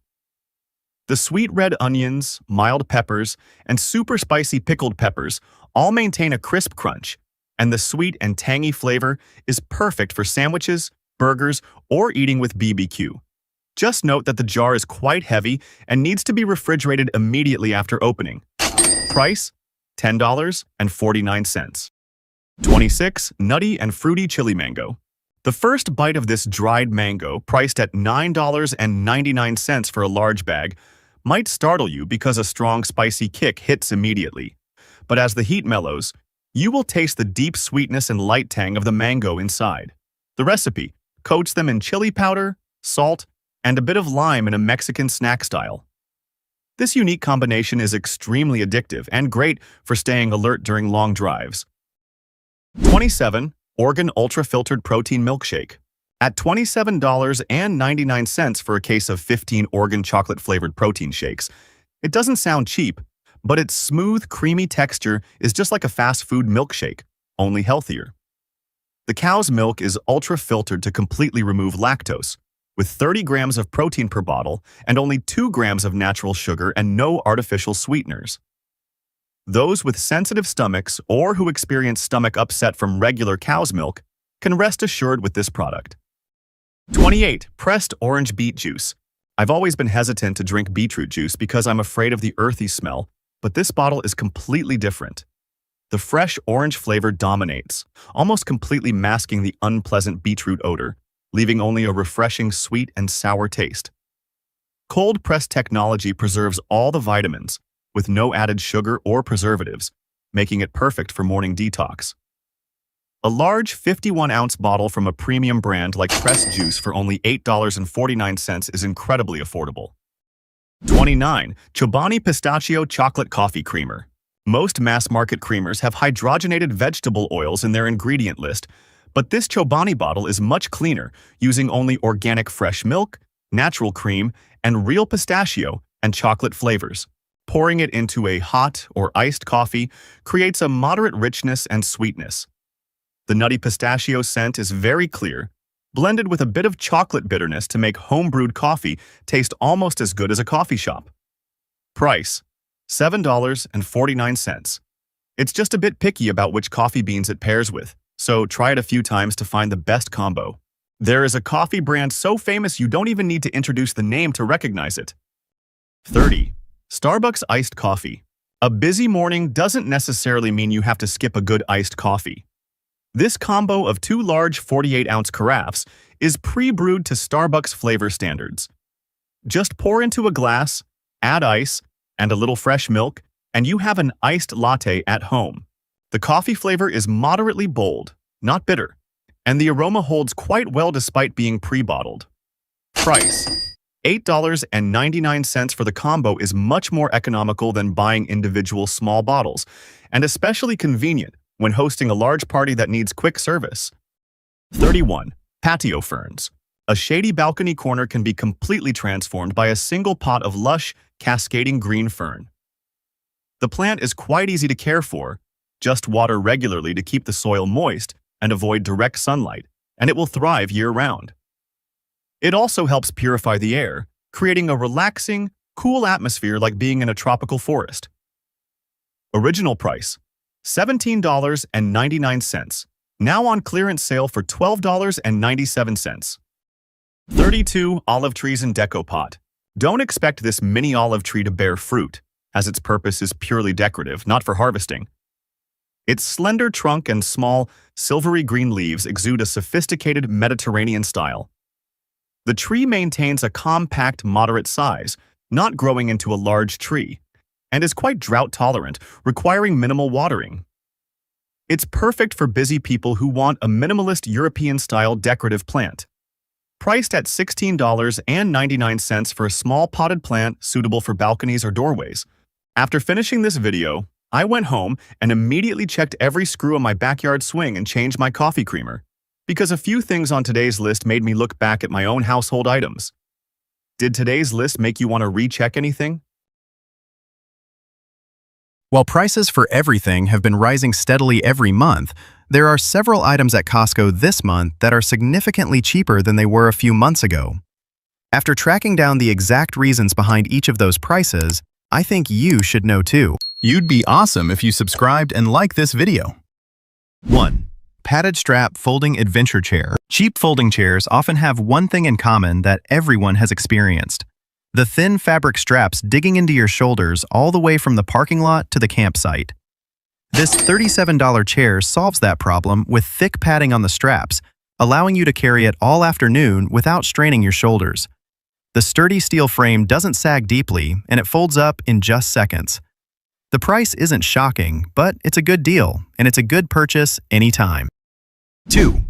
Speaker 1: The sweet red onions, mild peppers, and super spicy pickled peppers all maintain a crisp crunch, and the sweet and tangy flavor is perfect for sandwiches, burgers, or eating with BBQ. Just note that the jar is quite heavy and needs to be refrigerated immediately after opening. Price: $10.49. 26. Nutty and Fruity Chili Mango. The first bite of this dried mango, priced at $9.99 for a large bag, might startle you because a strong spicy kick hits immediately. But as the heat mellows, you will taste the deep sweetness and light tang of the mango inside. The recipe coats them in chili powder, salt, and a bit of lime in a Mexican snack style. This unique combination is extremely addictive and great for staying alert during long drives. 27. Organ Ultra Filtered Protein Milkshake. At $27.99 for a case of 15 Organ chocolate-flavored protein shakes, it doesn't sound cheap, but its smooth, creamy texture is just like a fast food milkshake, only healthier. The cow's milk is ultra-filtered to completely remove lactose, with 30 grams of protein per bottle and only 2 grams of natural sugar and no artificial sweeteners. Those with sensitive stomachs or who experience stomach upset from regular cow's milk can rest assured with this product. 28. Pressed Orange Beet Juice. I've always been hesitant to drink beetroot juice because I'm afraid of the earthy smell, but this bottle is completely different. The fresh orange flavor dominates, almost completely masking the unpleasant beetroot odor, leaving only a refreshing sweet and sour taste. Cold press technology preserves all the vitamins, with no added sugar or preservatives, making it perfect for morning detox. A large 51-ounce bottle from a premium brand like Pressed Juice for only $8.49 is incredibly affordable. 29. Chobani Pistachio Chocolate Coffee Creamer. Most mass-market creamers have hydrogenated vegetable oils in their ingredient list, but this Chobani bottle is much cleaner, using only organic fresh milk, natural cream, and real pistachio and chocolate flavors. Pouring it into a hot or iced coffee creates a moderate richness and sweetness. The nutty pistachio scent is very clear, blended with a bit of chocolate bitterness to make home-brewed coffee taste almost as good as a coffee shop. Price: $7.49. It's just a bit picky about which coffee beans it pairs with, so try it a few times to find the best combo. There is a coffee brand so famous you don't even need to introduce the name to recognize it. 30. Starbucks Iced Coffee. A busy morning doesn't necessarily mean you have to skip a good iced coffee. This combo of two large 48-ounce carafes is pre-brewed to Starbucks flavor standards. Just pour into a glass, add ice, and a little fresh milk, and you have an iced latte at home. The coffee flavor is moderately bold, not bitter, and the aroma holds quite well despite being pre-bottled. Price: $8.99 for the combo is much more economical than buying individual small bottles, and especially convenient when hosting a large party that needs quick service. 31. Patio Ferns. A shady balcony corner can be completely transformed by a single pot of lush, cascading green fern. The plant is quite easy to care for. Just water regularly to keep the soil moist and avoid direct sunlight, and it will thrive year-round. It also helps purify the air, creating a relaxing, cool atmosphere like being in a tropical forest. Original price: $17.99, now on clearance sale for $12.97. 32. Olive trees and deco pot. Don't expect this mini olive tree to bear fruit, as its purpose is purely decorative, not for harvesting. Its slender trunk and small, silvery green leaves exude a sophisticated Mediterranean style. The tree maintains a compact, moderate size, not growing into a large tree, and is quite drought-tolerant, requiring minimal watering. It's perfect for busy people who want a minimalist European-style decorative plant. Priced at $16.99 for a small potted plant suitable for balconies or doorways. After finishing this video, I went home and immediately checked every screw on my backyard swing and changed my coffee creamer, because a few things on today's list made me look back at my own household items. Did today's list make you want to recheck anything?
Speaker 2: While prices for everything have been rising steadily every month, there are several items at Costco this month that are significantly cheaper than they were a few months ago. After tracking down the exact reasons behind each of those prices, I think you should know too. You'd be awesome if you subscribed and liked this video. 1. Padded Strap Folding Adventure Chair. Cheap folding chairs often have one thing in common that everyone has experienced: the thin fabric straps digging into your shoulders all the way from the parking lot to the campsite. This $37 chair solves that problem with thick padding on the straps, allowing you to carry it all afternoon without straining your shoulders. The sturdy steel frame doesn't sag deeply, and it folds up in just seconds. The price isn't shocking, but it's a good deal, and it's a good purchase anytime. 2.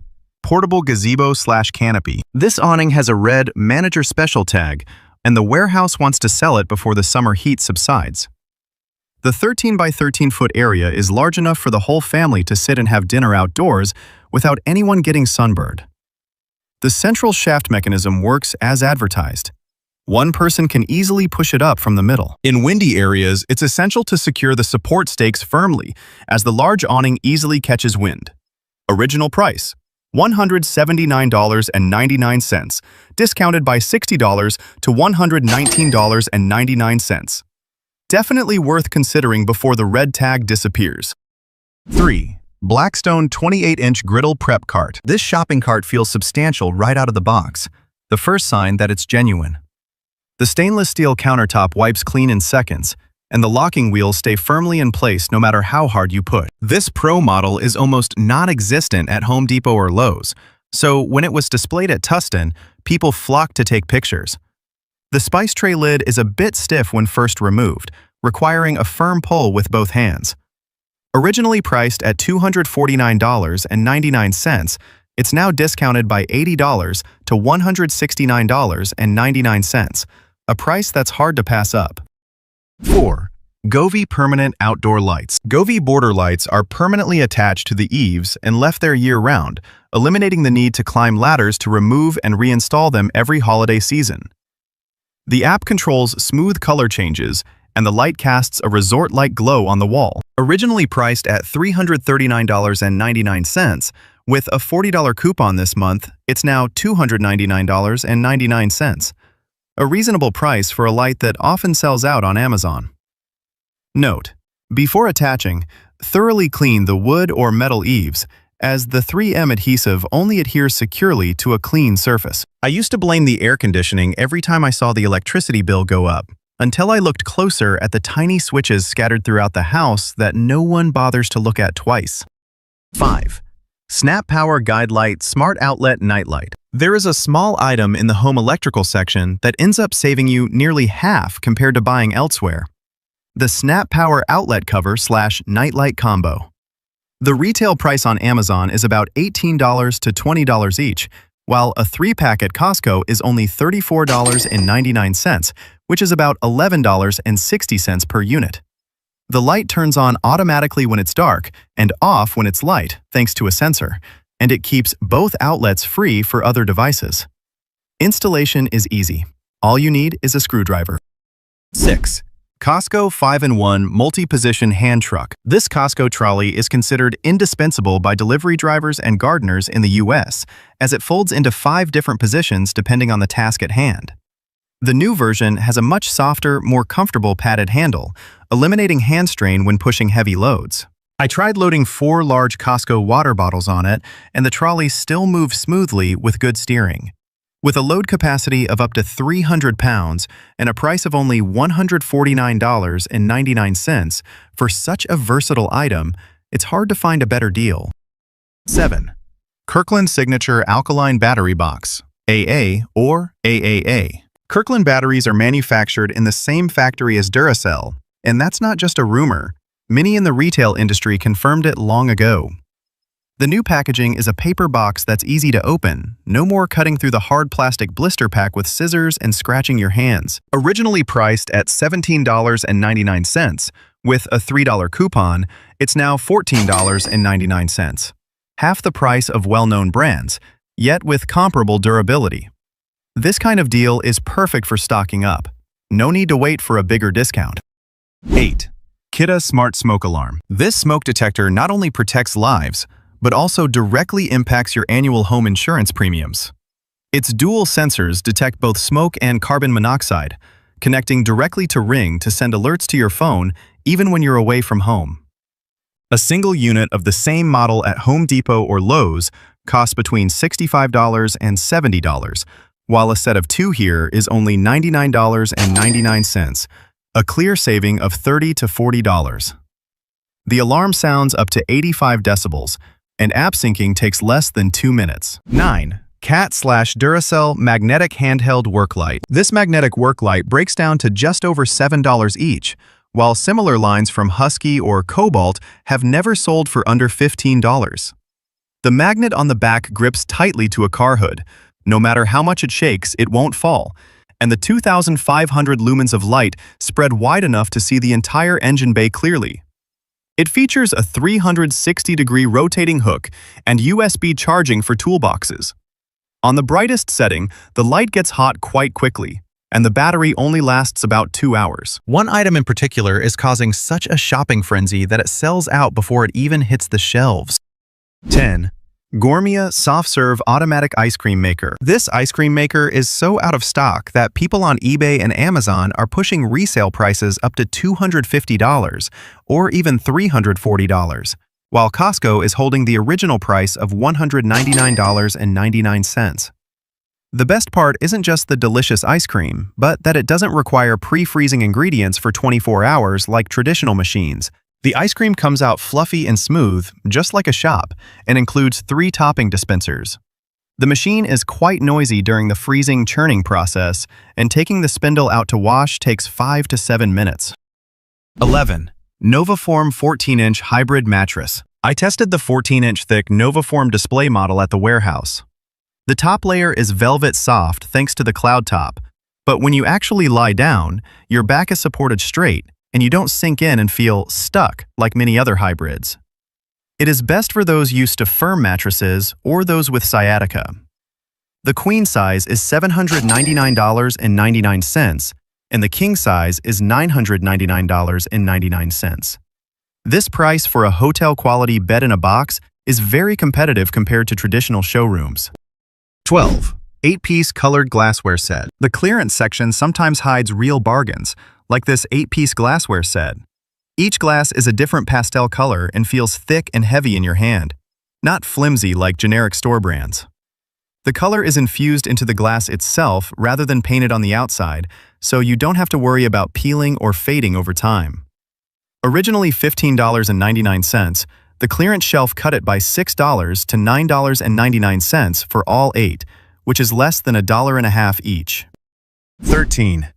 Speaker 2: Portable Gazebo/Canopy. This awning has a red Manager Special tag, and the warehouse wants to sell it before the summer heat subsides. The 13 by 13 foot area is large enough for the whole family to sit and have dinner outdoors without anyone getting sunburned. The central shaft mechanism works as advertised. One person can easily push it up from the middle. In windy areas, it's essential to secure the support stakes firmly, as the large awning easily catches wind. Original price: $179.99, discounted by $60 to $119.99. Definitely worth considering before the red tag disappears. 3. Blackstone 28-inch Griddle Prep Cart. This shopping cart feels substantial right out of the box, the first sign that it's genuine. The stainless steel countertop wipes clean in seconds, and the locking wheels stay firmly in place no matter how hard you push. This Pro model is almost non-existent at Home Depot or Lowe's, so when it was displayed at Tustin, people flocked to take pictures. The spice tray lid is a bit stiff when first removed, requiring a firm pull with both hands. Originally priced at $249.99, it's now discounted by $80 to $169.99, a price that's hard to pass up. 4. Govee Permanent Outdoor Lights. Govee border lights are permanently attached to the eaves and left there year-round, eliminating the need to climb ladders to remove and reinstall them every holiday season. The app controls smooth color changes, and the light casts a resort-like glow on the wall. Originally priced at $339.99, with a $40 coupon this month, it's now $299.99. A reasonable price for a light that often sells out on Amazon. Note: before attaching, thoroughly clean the wood or metal eaves, as the 3M adhesive only adheres securely to a clean surface. I used to blame the air conditioning every time I saw the electricity bill go up, until I looked closer at the tiny switches scattered throughout the house that no one bothers to look at twice. 5. Snap Power Guide Light Smart Outlet Nightlight. There is a small item in the home electrical section that ends up saving you nearly half compared to buying elsewhere: the Snap Power Outlet Cover/Nightlight Combo. The retail price on Amazon is about $18 to $20 each, while a 3-pack at Costco is only $34.99, which is about $11.60 per unit. The light turns on automatically when it's dark and off when it's light, thanks to a sensor, and it keeps both outlets free for other devices. Installation is easy. All you need is a screwdriver. 6. Costco 5-in-1 Multi-Position Hand Truck. This Costco trolley is considered indispensable by delivery drivers and gardeners in the U.S., as it folds into 5 different positions depending on the task at hand. The new version has a much softer, more comfortable padded handle, eliminating hand strain when pushing heavy loads. I tried loading 4 large Costco water bottles on it, and the trolley still moves smoothly with good steering. With a load capacity of up to 300 pounds and a price of only $149.99 for such a versatile item, it's hard to find a better deal. 7. Kirkland Signature Alkaline Battery Box, AA or AAA. Kirkland batteries are manufactured in the same factory as Duracell, and that's not just a rumor. Many in the retail industry confirmed it long ago. The new packaging is a paper box that's easy to open, no more cutting through the hard plastic blister pack with scissors and scratching your hands. Originally priced at $17.99, with a $3 coupon, it's now $14.99. Half the price of well-known brands, yet with comparable durability. This kind of deal is perfect for stocking up. No need to wait for a bigger discount. 8. Kidde Smart Smoke Alarm. This smoke detector not only protects lives, but also directly impacts your annual home insurance premiums. Its dual sensors detect both smoke and carbon monoxide, connecting directly to Ring to send alerts to your phone even when you're away from home. A single unit of the same model at Home Depot or Lowe's costs between $65 and $70, while a set of 2 here is only $99.99, a clear saving of $30 to $40. The alarm sounds up to 85 decibels, and app syncing takes less than 2 minutes. 9. Cat/Duracell Magnetic Handheld Work Light. This magnetic work light breaks down to just over $7 each, while similar lines from Husky or Cobalt have never sold for under $15. The magnet on the back grips tightly to a car hood. No matter how much it shakes, it won't fall, and the 2,500 lumens of light spread wide enough to see the entire engine bay clearly. It features a 360-degree rotating hook and USB charging for toolboxes. On the brightest setting, the light gets hot quite quickly, and the battery only lasts about 2 hours. One item in particular is causing such a shopping frenzy that it sells out before it even hits the shelves. 10. Gourmet Soft Serve Automatic Ice Cream Maker. This ice cream maker is so out of stock that people on eBay and Amazon are pushing resale prices up to $250 or even $340, while Costco is holding the original price of $199.99. The best part isn't just the delicious ice cream, but that it doesn't require pre-freezing ingredients for 24 hours like traditional machines. The ice cream comes out fluffy and smooth, just like a shop, and includes 3 topping dispensers. The machine is quite noisy during the freezing churning process, and taking the spindle out to wash takes 5 to 7 minutes. 11. Novaform 14-inch hybrid mattress. I tested the 14-inch thick Novaform display model at the warehouse. The top layer is velvet soft thanks to the cloud top, but when you actually lie down, your back is supported straight and you don't sink in and feel stuck like many other hybrids. It is best for those used to firm mattresses or those with sciatica. The queen size is $799.99, and the king size is $999.99. This price for a hotel-quality bed in a box is very competitive compared to traditional showrooms. 12. 8-piece colored glassware set. The clearance section sometimes hides real bargains, like this 8-piece glassware set. Each glass is a different pastel color and feels thick and heavy in your hand, not flimsy like generic store brands. The color is infused into the glass itself rather than painted on the outside, so you don't have to worry about peeling or fading over time. Originally $15.99, the clearance shelf cut it by $6 to $9.99 for all 8, which is less than $1.50 each. 13.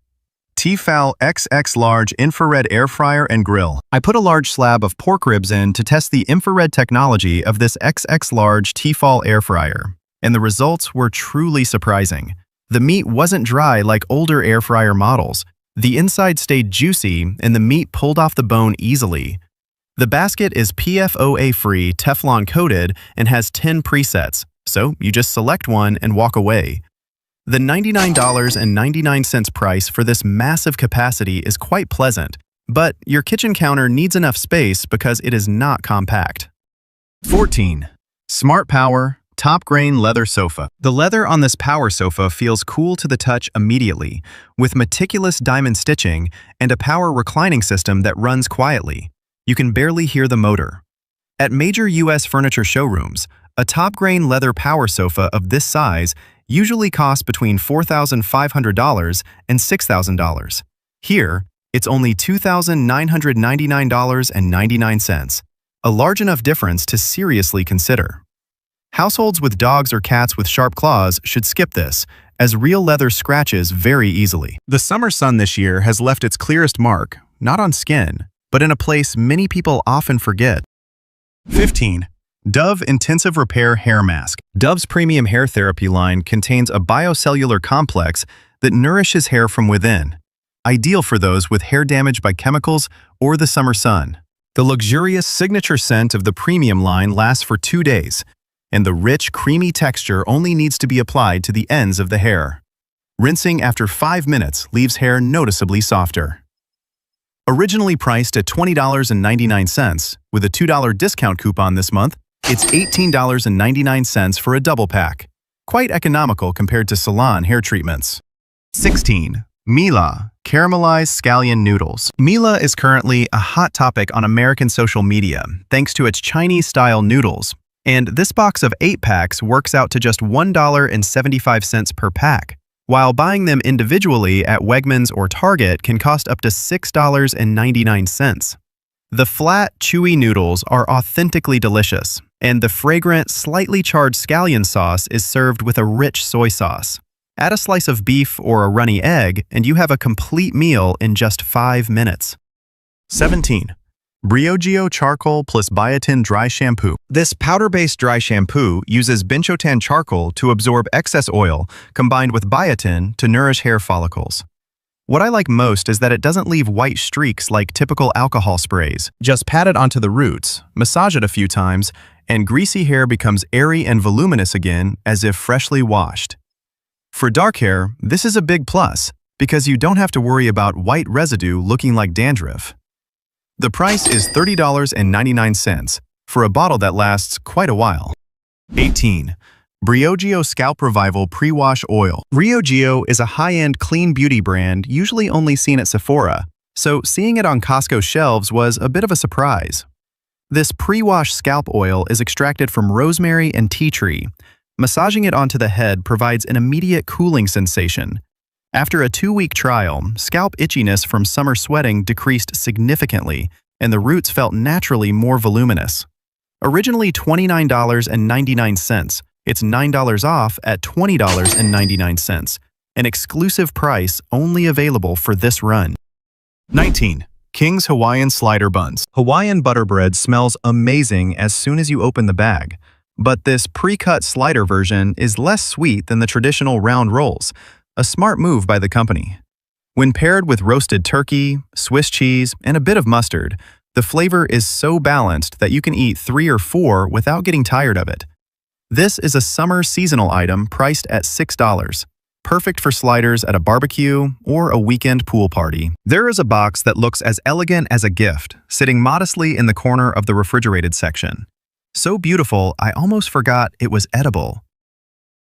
Speaker 2: Tefal XX Large Infrared Air Fryer and Grill. I put a large slab of pork ribs in to test the infrared technology of this XX Large Tefal air fryer, and the results were truly surprising. The meat wasn't dry like older air fryer models. The inside stayed juicy and the meat pulled off the bone easily. The basket is PFOA-free, Teflon-coated, and has 10 presets, so you just select one and walk away. The $99.99 price for this massive capacity is quite pleasant, but your kitchen counter needs enough space because it is not compact. 14. Smart Power Top Grain Leather Sofa. The leather on this power sofa feels cool to the touch immediately, with meticulous diamond stitching and a power reclining system that runs quietly. You can barely hear the motor. At major U.S. furniture showrooms, a top grain leather power sofa of this size usually costs between $4,500 and $6,000. Here, it's only $2,999.99, a large enough difference to seriously consider. Households with dogs or cats with sharp claws should skip this, as real leather scratches very easily. The summer sun this year has left its clearest mark, not on skin, but in a place many people often forget. 15. Dove Intensive Repair Hair Mask. Dove's premium hair therapy line contains a biocellular complex that nourishes hair from within, ideal for those with hair damage by chemicals or the summer sun. The luxurious signature scent of the premium line lasts for 2 days, and the rich, creamy texture only needs to be applied to the ends of the hair. Rinsing after 5 minutes leaves hair noticeably softer. Originally priced at $20.99, with a $2 discount coupon this month, it's $18.99 for a double pack. Quite economical compared to salon hair treatments. 16. Mila Caramelized Scallion Noodles. Mila is currently a hot topic on American social media thanks to its Chinese-style noodles. And this box of 8 packs works out to just $1.75 per pack, while buying them individually at Wegmans or Target can cost up to $6.99. The flat, chewy noodles are authentically delicious, and the fragrant, slightly charred scallion sauce is served with a rich soy sauce. Add a slice of beef or a runny egg, and you have a complete meal in just 5 minutes. 17. Briogeo Charcoal plus Biotin Dry Shampoo. This powder-based dry shampoo uses benchotan charcoal to absorb excess oil, combined with biotin to nourish hair follicles. What I like most is that it doesn't leave white streaks like typical alcohol sprays. Just pat it onto the roots, massage it a few times, and greasy hair becomes airy and voluminous again as if freshly washed. For dark hair, this is a big plus, because you don't have to worry about white residue looking like dandruff. The price is $30.99 for a bottle that lasts quite a while. 18. Briogeo Scalp Revival Pre-Wash Oil. Briogeo is a high-end clean beauty brand usually only seen at Sephora, so seeing it on Costco shelves was a bit of a surprise. This pre-wash scalp oil is extracted from rosemary and tea tree. Massaging it onto the head provides an immediate cooling sensation. After a 2-week trial, scalp itchiness from summer sweating decreased significantly, and the roots felt naturally more voluminous. Originally $29.99, it's $9 off at $20.99, an exclusive price only available for this run. 19. King's Hawaiian Slider Buns. Hawaiian butter bread smells amazing as soon as you open the bag, but this pre-cut slider version is less sweet than the traditional round rolls, a smart move by the company. When paired with roasted turkey, Swiss cheese, and a bit of mustard, the flavor is so balanced that you can eat 3 or 4 without getting tired of it. This is a summer seasonal item priced at $6. Perfect for sliders at a barbecue or a weekend pool party. There is a box that looks as elegant as a gift, sitting modestly in the corner of the refrigerated section. So beautiful, I almost forgot it was edible.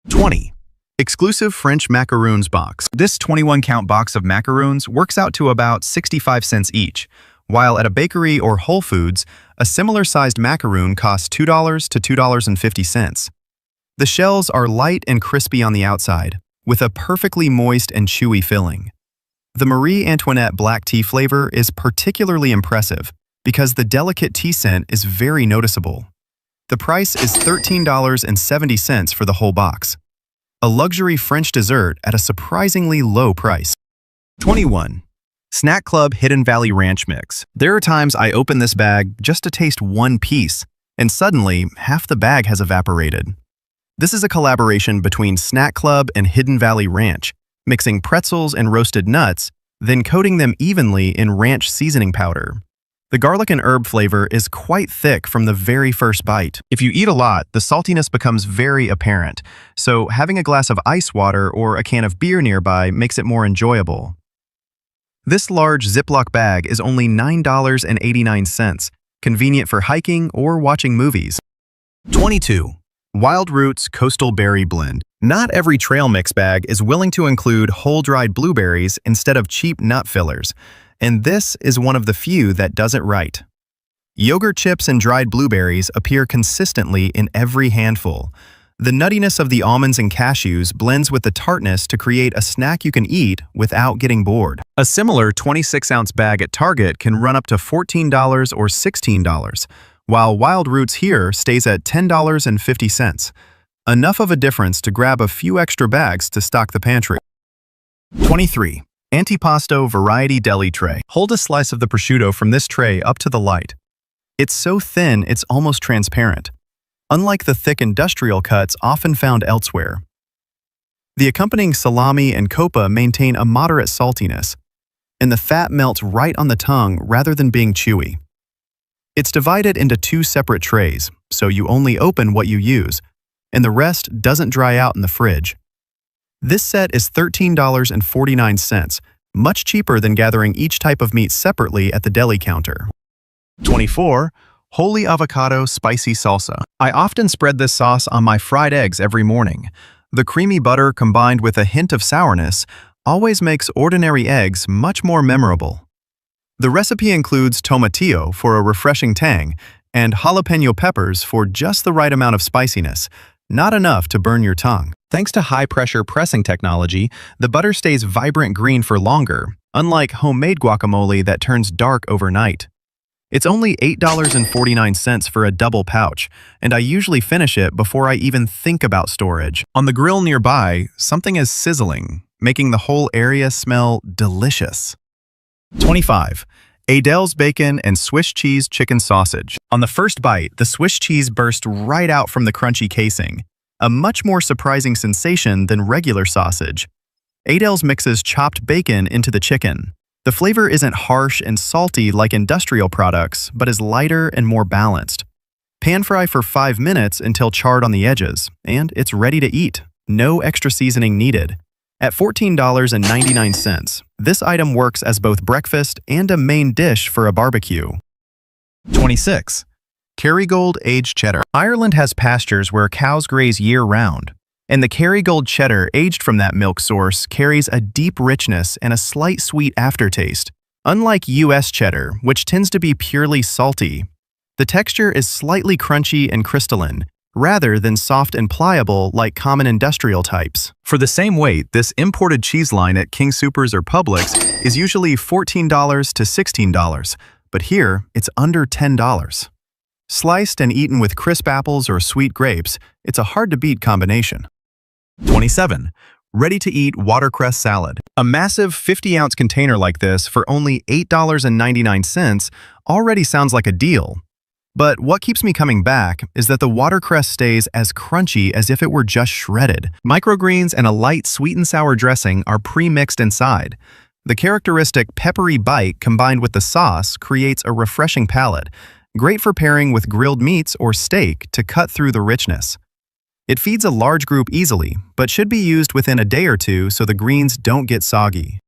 Speaker 2: 20. Exclusive French macaroons box. This 21-count box of macaroons works out to about 65 cents each, while at a bakery or Whole Foods, a similar-sized macaroon costs $2 to $2.50. The shells are light and crispy on the outside, with a perfectly moist and chewy filling. The Marie Antoinette black tea flavor is particularly impressive because the delicate tea scent is very noticeable. The price is $13.70 for the whole box. A luxury French dessert at a surprisingly low price. 21. Snack Club Hidden Valley Ranch Mix. There are times I open this bag just to taste one piece, and suddenly half the bag has evaporated. This is a collaboration between Snack Club and Hidden Valley Ranch, mixing pretzels and roasted nuts, then coating them evenly in ranch seasoning powder. The garlic and herb flavor is quite thick from the very first bite. If you eat a lot, the saltiness becomes very apparent, so having a glass of ice water or a can of beer nearby makes it more enjoyable. This large Ziploc bag is only $9.89, convenient for hiking or watching movies. 22. Wild Roots Coastal Berry Blend. Not every trail mix bag is willing to include whole-dried blueberries instead of cheap nut fillers, and this is one of the few that does it right. Yogurt chips and dried blueberries appear consistently in every handful. The nuttiness of the almonds and cashews blends with the tartness to create a snack you can eat without getting bored. A similar 26-ounce bag at Target can run up to $14 or $16, while Wild Roots here stays at $10.50. Enough of a difference to grab a few extra bags to stock the pantry. 23. Antipasto Variety Deli Tray. Hold a slice of the prosciutto from this tray up to the light. It's so thin it's almost transparent, unlike the thick industrial cuts often found elsewhere. The accompanying salami and coppa maintain a moderate saltiness, and the fat melts right on the tongue rather than being chewy. It's divided into 2 separate trays, so you only open what you use, and the rest doesn't dry out in the fridge. This set is $13.49, much cheaper than gathering each type of meat separately at the deli counter. 24. Holy Avocado Spicy Salsa. I often spread this sauce on my fried eggs every morning. The creamy butter combined with a hint of sourness always makes ordinary eggs much more memorable. The recipe includes tomatillo for a refreshing tang and jalapeno peppers for just the right amount of spiciness, not enough to burn your tongue. Thanks to high-pressure pressing technology, the butter stays vibrant green for longer, unlike homemade guacamole that turns dark overnight. It's only $8.49 for a double pouch, and I usually finish it before I even think about storage. On the grill nearby, something is sizzling, making the whole area smell delicious. 25. Adele's Bacon and Swiss Cheese Chicken Sausage. On the first bite, the Swiss cheese burst right out from the crunchy casing, a much more surprising sensation than regular sausage. Adele's mixes chopped bacon into the chicken. The flavor isn't harsh and salty like industrial products, but is lighter and more balanced. Pan fry for 5 minutes until charred on the edges, and it's ready to eat. No extra seasoning needed. At $14.99, this item works as both breakfast and a main dish for a barbecue. 26. Kerrygold Aged Cheddar. Ireland has pastures where cows graze year-round, and the Kerrygold cheddar aged from that milk source carries a deep richness and a slight sweet aftertaste. Unlike U.S. cheddar, which tends to be purely salty, the texture is slightly crunchy and crystalline, rather than soft and pliable like common industrial types. For the same weight, this imported cheese line at King Soopers or Publix is usually $14 to $16, but here it's under $10. Sliced and eaten with crisp apples or sweet grapes, it's a hard-to-beat combination. 27. Ready-to-eat watercress salad. A massive 50-ounce container like this for only $8.99 already sounds like a deal. But what keeps me coming back is that the watercress stays as crunchy as if it were just shredded. Microgreens and a light sweet and sour dressing are pre-mixed inside. The characteristic peppery bite combined with the sauce creates a refreshing palate, great for pairing with grilled meats or steak to cut through the richness. It feeds a large group easily, but should be used within a day or two so the greens don't get soggy.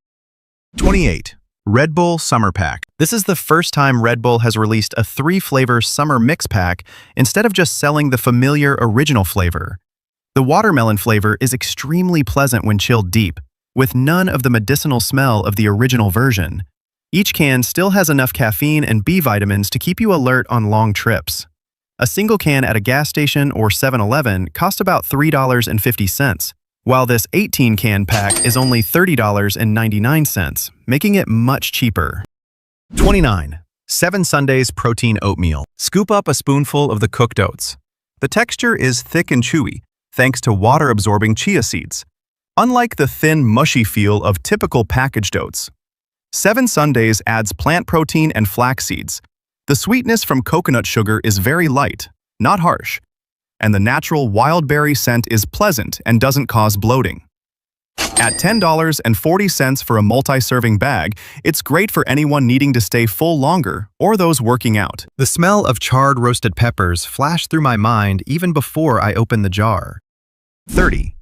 Speaker 2: 28. Red Bull Summer Pack. This is the first time Red Bull has released a 3-flavor summer mix pack instead of just selling the familiar original flavor. The watermelon flavor is extremely pleasant when chilled deep, with none of the medicinal smell of the original version. Each can still has enough caffeine and B vitamins to keep you alert on long trips. A single can at a gas station or 7-Eleven costs about $3.50. While this 18-can pack is only $30.99, making it much cheaper. 29. 7 Sundays Protein Oatmeal. Scoop up a spoonful of the cooked oats. The texture is thick and chewy, thanks to water-absorbing chia seeds. Unlike the thin, mushy feel of typical packaged oats, 7 Sundays adds plant protein and flax seeds. The sweetness from coconut sugar is very light, not harsh, and the natural wild berry scent is pleasant and doesn't cause bloating. At $10.40 for a multi-serving bag, it's great for anyone needing to stay full longer or those working out. The smell of charred roasted peppers flashed through my mind even before I opened the jar. 30.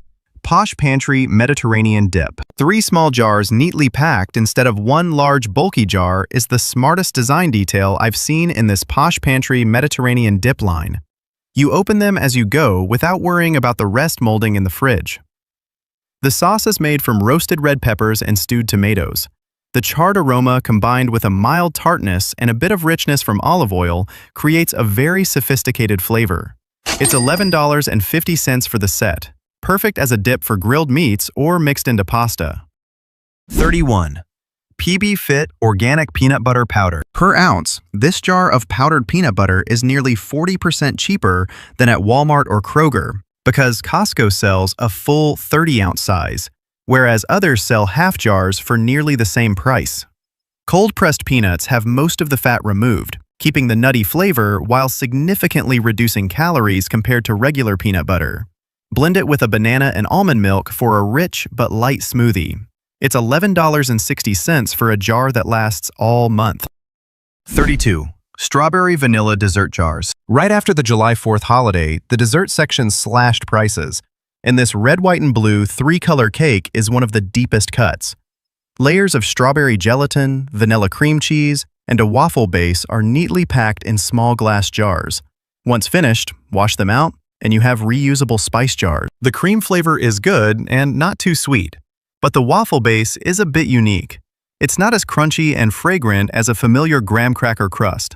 Speaker 2: Posh Pantry Mediterranean Dip. 3 small jars neatly packed instead of one large bulky jar is the smartest design detail I've seen in this Posh Pantry Mediterranean Dip line. You open them as you go without worrying about the rest molding in the fridge. The sauce is made from roasted red peppers and stewed tomatoes. The charred aroma combined with a mild tartness and a bit of richness from olive oil creates a very sophisticated flavor. It's $11.50 for the set, perfect as a dip for grilled meats or mixed into pasta. 31. PB Fit Organic Peanut Butter Powder. Per ounce, this jar of powdered peanut butter is nearly 40% cheaper than at Walmart or Kroger because Costco sells a full 30-ounce size, whereas others sell half jars for nearly the same price. Cold-pressed peanuts have most of the fat removed, keeping the nutty flavor while significantly reducing calories compared to regular peanut butter. Blend it with a banana and almond milk for a rich but light smoothie. It's $11.60 for a jar that lasts all month. 32. Strawberry Vanilla Dessert Jars. Right after the July 4th holiday, the dessert section slashed prices, and this red, white, and blue 3-color cake is one of the deepest cuts. Layers of strawberry gelatin, vanilla cream cheese, and a waffle base are neatly packed in small glass jars. Once finished, wash them out, and you have reusable spice jars. The cream flavor is good and not too sweet, but the waffle base is a bit unique. It's not as crunchy and fragrant as a familiar graham cracker crust.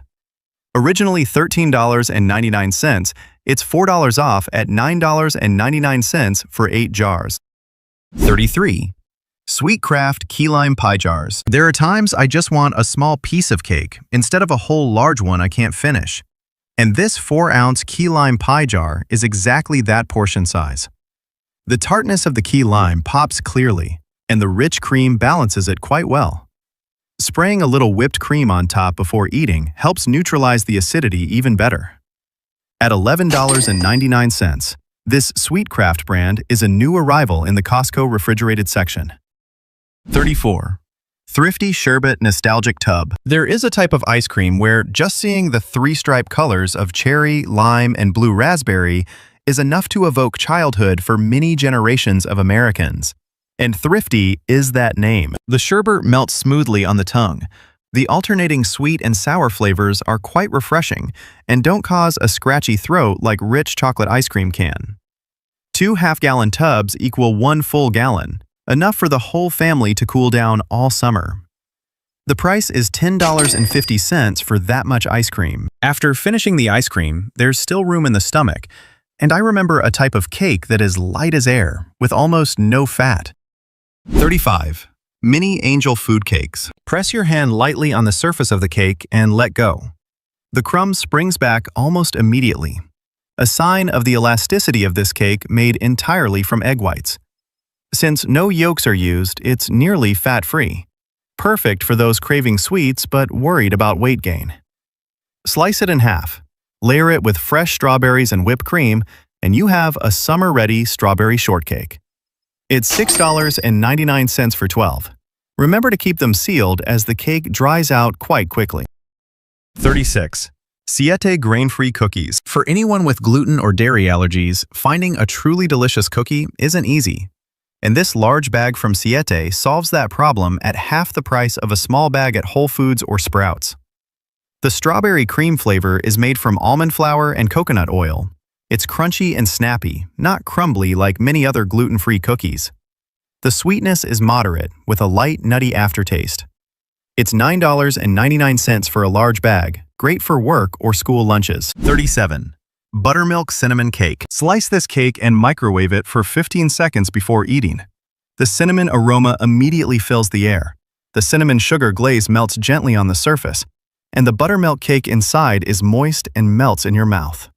Speaker 2: Originally $13.99, it's $4 off at $9.99 for 8 jars. 33. Sweet Craft Key Lime Pie Jars. There are times I just want a small piece of cake instead of a whole large one I can't finish. And this 4-ounce key lime pie jar is exactly that portion size. The tartness of the key lime pops clearly, and the rich cream balances it quite well. Spraying a little whipped cream on top before eating helps neutralize the acidity even better. At $11.99, this Sweet Craft brand is a new arrival in the Costco refrigerated section. 34. Thrifty Sherbet Nostalgic Tub. There is a type of ice cream where just seeing the 3-stripe colors of cherry, lime, and blue raspberry is enough to evoke childhood for many generations of Americans. And Thrifty is that name. The sherbet melts smoothly on the tongue. The alternating sweet and sour flavors are quite refreshing and don't cause a scratchy throat like rich chocolate ice cream can. 2 half-gallon tubs equal 1 full gallon, enough for the whole family to cool down all summer. The price is $10.50 for that much ice cream. After finishing the ice cream, there's still room in the stomach, and I remember a type of cake that is light as air, with almost no fat. 35. Mini Angel Food Cakes. Press your hand lightly on the surface of the cake and let go. The crumb springs back almost immediately, a sign of the elasticity of this cake made entirely from egg whites. Since no yolks are used, it's nearly fat-free. Perfect for those craving sweets but worried about weight gain. Slice it in half, layer it with fresh strawberries and whipped cream, and you have a summer-ready strawberry shortcake. It's $6.99 for 12. Remember to keep them sealed as the cake dries out quite quickly.
Speaker 1: 36. Siete grain-free cookies.
Speaker 2: For anyone with gluten or dairy allergies, finding a truly delicious cookie isn't easy. And this large bag from Siete solves that problem at half the price of a small bag at Whole Foods or Sprouts. The strawberry cream flavor is made from almond flour and coconut oil. It's crunchy and snappy, not crumbly like many other gluten-free cookies. The sweetness is moderate, with a light, nutty aftertaste. It's $9.99 for a large bag, great for work or school lunches.
Speaker 1: 37. Buttermilk cinnamon cake. Slice this cake and microwave it for 15 seconds before eating. The cinnamon aroma immediately fills the air. The cinnamon sugar glaze melts gently on the surface, and the buttermilk cake inside is moist and melts in your mouth.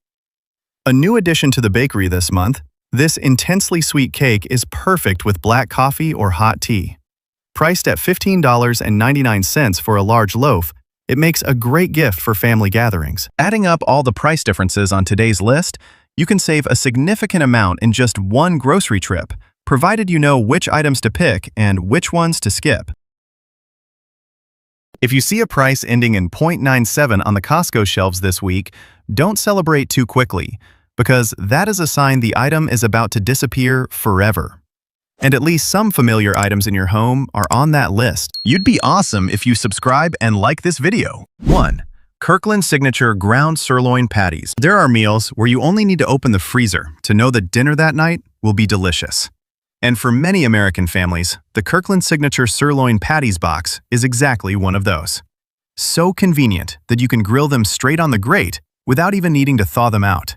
Speaker 1: A new addition to the bakery this month, this intensely sweet cake is perfect with black coffee or hot tea. Priced at $15.99 for a large loaf, it makes a great gift for family gatherings.
Speaker 2: Adding up all the price differences on today's list, you can save a significant amount in just one grocery trip, provided you know which items to pick and which ones to skip. If you see a price ending in .97 on the Costco shelves this week, don't celebrate too quickly, because that is a sign the item is about to disappear forever. And at least some familiar items in your home are on that list.
Speaker 1: You'd be awesome if you subscribe and like this video. 1. Kirkland Signature Ground Sirloin Patties. There are meals where you only need to open the freezer to know that dinner that night will be delicious. And for many American families, the Kirkland Signature Sirloin Patties box is exactly one of those. So convenient that you can grill them straight on the grate without even needing to thaw them out.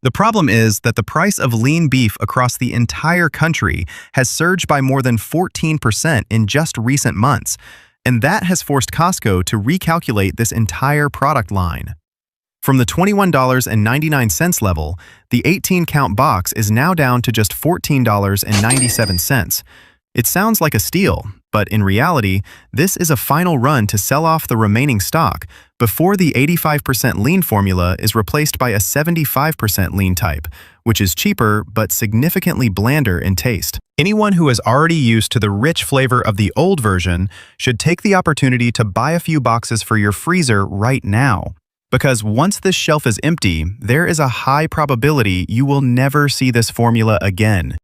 Speaker 1: The problem is that the price of lean beef across the entire country has surged by more than 14% in just recent months, and that has forced Costco to recalculate this entire product line. From the $21.99 level, the 18-count box is now down to just $14.97. It sounds like a steal, but in reality, this is a final run to sell off the remaining stock before the 85% lean formula is replaced by a 75% lean type, which is cheaper but significantly blander in taste. Anyone who is already used to the rich flavor of the old version should take the opportunity to buy a few boxes for your freezer right now, because once this shelf is empty, there is a high probability you will never see this formula again.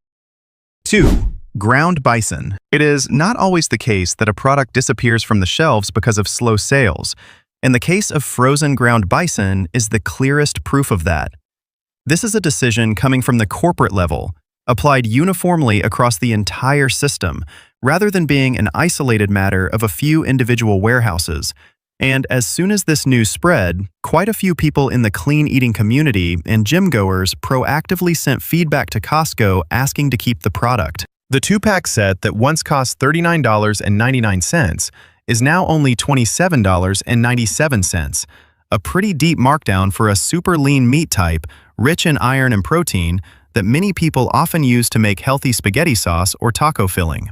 Speaker 1: 2. Ground bison. It is not always the case that a product disappears from the shelves because of slow sales, and the case of frozen ground bison is the clearest proof of that. This is a decision coming from the corporate level, applied uniformly across the entire system, rather than being an isolated matter of a few individual warehouses. And as soon as this news spread, quite a few people in the clean eating community and gym goers proactively sent feedback to Costco asking to keep the product. The 2-pack set that once cost $39.99 is now only $27.97, a pretty deep markdown for a super lean meat type, rich in iron and protein, that many people often use to make healthy spaghetti sauce or taco filling.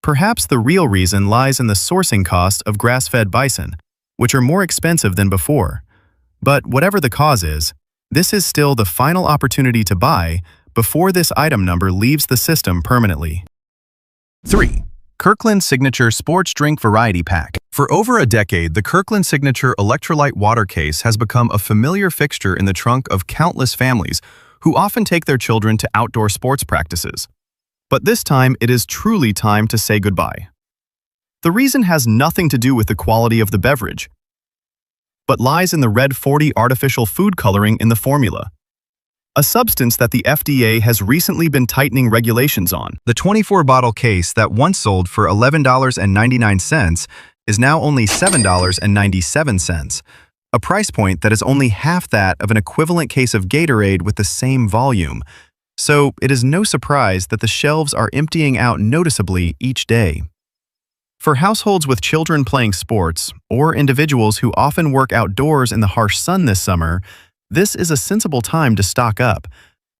Speaker 1: Perhaps the real reason lies in the sourcing cost of grass-fed bison, which are more expensive than before. But whatever the cause is, this is still the final opportunity to buy before this item number leaves the system permanently. 3. Kirkland Signature Sports Drink Variety Pack. For over a decade, the Kirkland Signature electrolyte water case has become a familiar fixture in the trunk of countless families who often take their children to outdoor sports practices. But this time, it is truly time to say goodbye. The reason has nothing to do with the quality of the beverage, but lies in the red 40 artificial food coloring in the formula, a substance that the FDA has recently been tightening regulations on. The 24-bottle case that once sold for $11.99 is now only $7.97, a price point that is only half that of an equivalent case of Gatorade with the same volume. So it is no surprise that the shelves are emptying out noticeably each day. For households with children playing sports, or individuals who often work outdoors in the harsh sun this summer, this is a sensible time to stock up.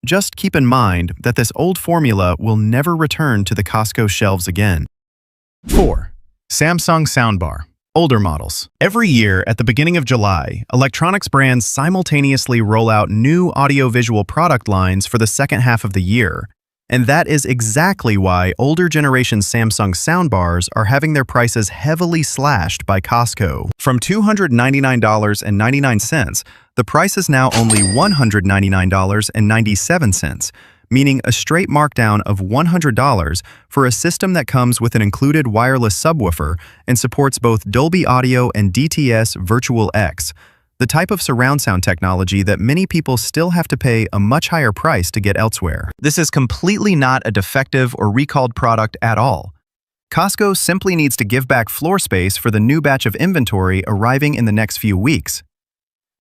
Speaker 2: just keep in mind that this old formula will never return to the Costco shelves again. 4. Samsung Soundbar. Older models. Every year, at the beginning of July, electronics brands simultaneously roll out new audiovisual product lines for the second half of the year. And that is exactly why older generation Samsung soundbars are having their prices heavily slashed by Costco. From $299.99, the price is now only $199.97, meaning a straight markdown of $100 for a system that comes with an included wireless subwoofer and supports both Dolby Audio and DTS Virtual X, the type of surround sound technology that many people still have to pay a much higher price to get elsewhere. This is completely not a defective or recalled product at all. Costco simply needs to give back floor space for the new batch of inventory arriving in the next few weeks.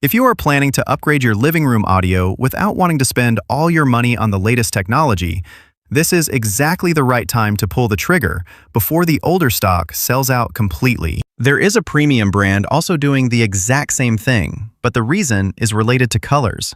Speaker 2: If you are planning to upgrade your living room audio without wanting to spend all your money on the latest technology, this is exactly the right time to pull the trigger before the older stock sells out completely. There is a premium brand also doing the exact same thing, but the reason is related to colors.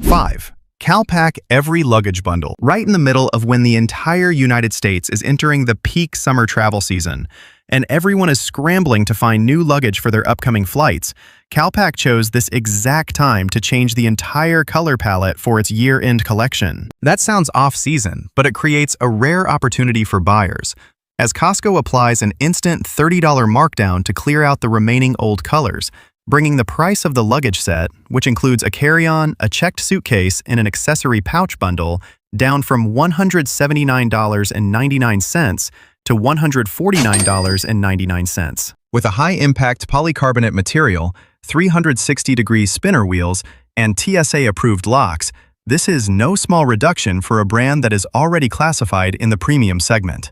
Speaker 2: 5. CalPack Every Luggage Bundle. Right in the middle of when the entire United States is entering the peak summer travel season, and everyone is scrambling to find new luggage for their upcoming flights, CalPack chose this exact time to change the entire color palette for its year-end collection. That sounds off-season, but it creates a rare opportunity for buyers, as Costco applies an instant $30 markdown to clear out the remaining old colors, bringing the price of the luggage set, which includes a carry-on, a checked suitcase, and an accessory pouch bundle, down from $179.99 to $149.99. With a high-impact polycarbonate material, 360-degree spinner wheels, and TSA-approved locks, this is no small reduction for a brand that is already classified in the premium segment.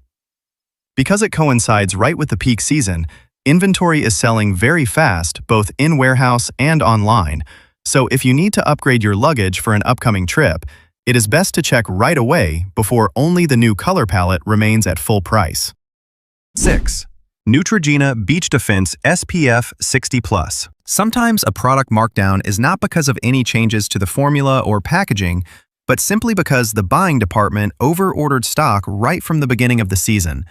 Speaker 2: Because it coincides right with the peak season, inventory is selling very fast both in warehouse and online, so if you need to upgrade your luggage for an upcoming trip, it is best to check right away before only the new color palette remains at full price. 6. Neutrogena Beach Defense SPF 60+. Sometimes a product markdown is not because of any changes to the formula or packaging, but simply because the buying department over-ordered stock right from the beginning of the season.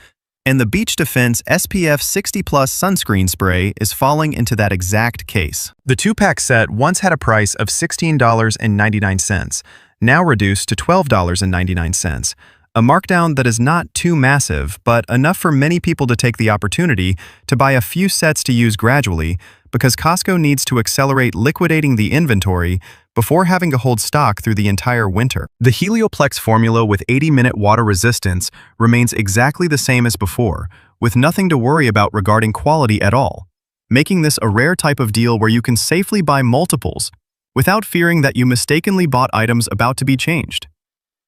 Speaker 2: And the Beach Defense SPF 60+ sunscreen spray is falling into that exact case. The 2-pack set once had a price of $16.99, now reduced to $12.99. A markdown that is not too massive, but enough for many people to take the opportunity to buy a few sets to use gradually, because Costco needs to accelerate liquidating the inventory before having to hold stock through the entire winter. The Helioplex formula with 80-minute water resistance remains exactly the same as before, with nothing to worry about regarding quality at all, making this a rare type of deal where you can safely buy multiples without fearing that you mistakenly bought items about to be changed.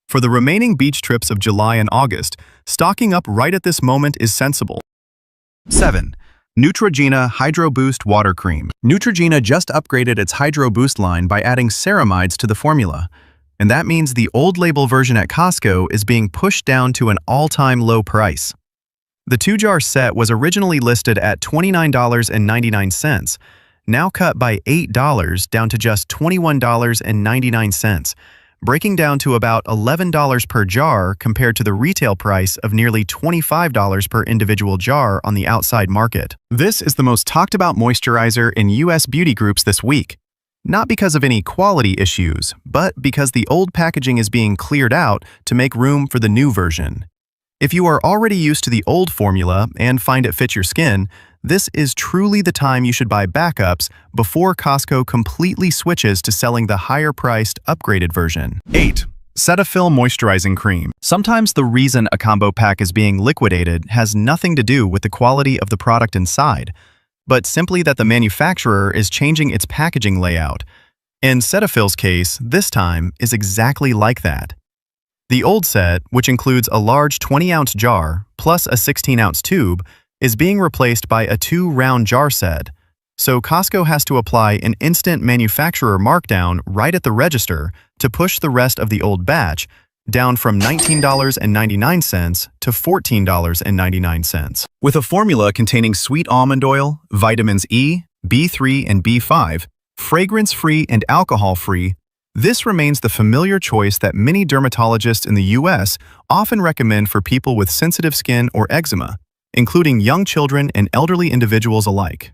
Speaker 2: For the remaining beach trips of July and August, stocking up right at this moment is sensible. 7. Neutrogena Hydro Boost Water Cream. Neutrogena just upgraded its Hydro Boost line by adding ceramides to the formula, and that means the old label version at Costco is being pushed down to an all-time low price. The 2-jar set was originally listed at $29.99, now cut by $8 down to just $21.99, breaking down to about $11 per jar compared to the retail price of nearly $25 per individual jar on the outside market. This is the most talked about moisturizer in US beauty groups this week, not because of any quality issues, but because the old packaging is being cleared out to make room for the new version. If you are already used to the old formula and find it fits your skin, this is truly the time you should buy backups before Costco completely switches to selling the higher-priced, upgraded version. 8. Cetaphil Moisturizing Cream. Sometimes the reason a combo pack is being liquidated has nothing to do with the quality of the product inside, but simply that the manufacturer is changing its packaging layout. In Cetaphil's case, this time is exactly like that. The old set, which includes a large 20-ounce jar plus a 16-ounce tube, is being replaced by a 2-round jar set, so Costco has to apply an instant manufacturer markdown right at the register to push the rest of the old batch down from $19.99 to $14.99. With a formula containing sweet almond oil, vitamins E, B3, and B5, fragrance-free and alcohol-free, This remains the familiar choice that many dermatologists in the US often recommend for people with sensitive skin or eczema, including young children and elderly individuals alike.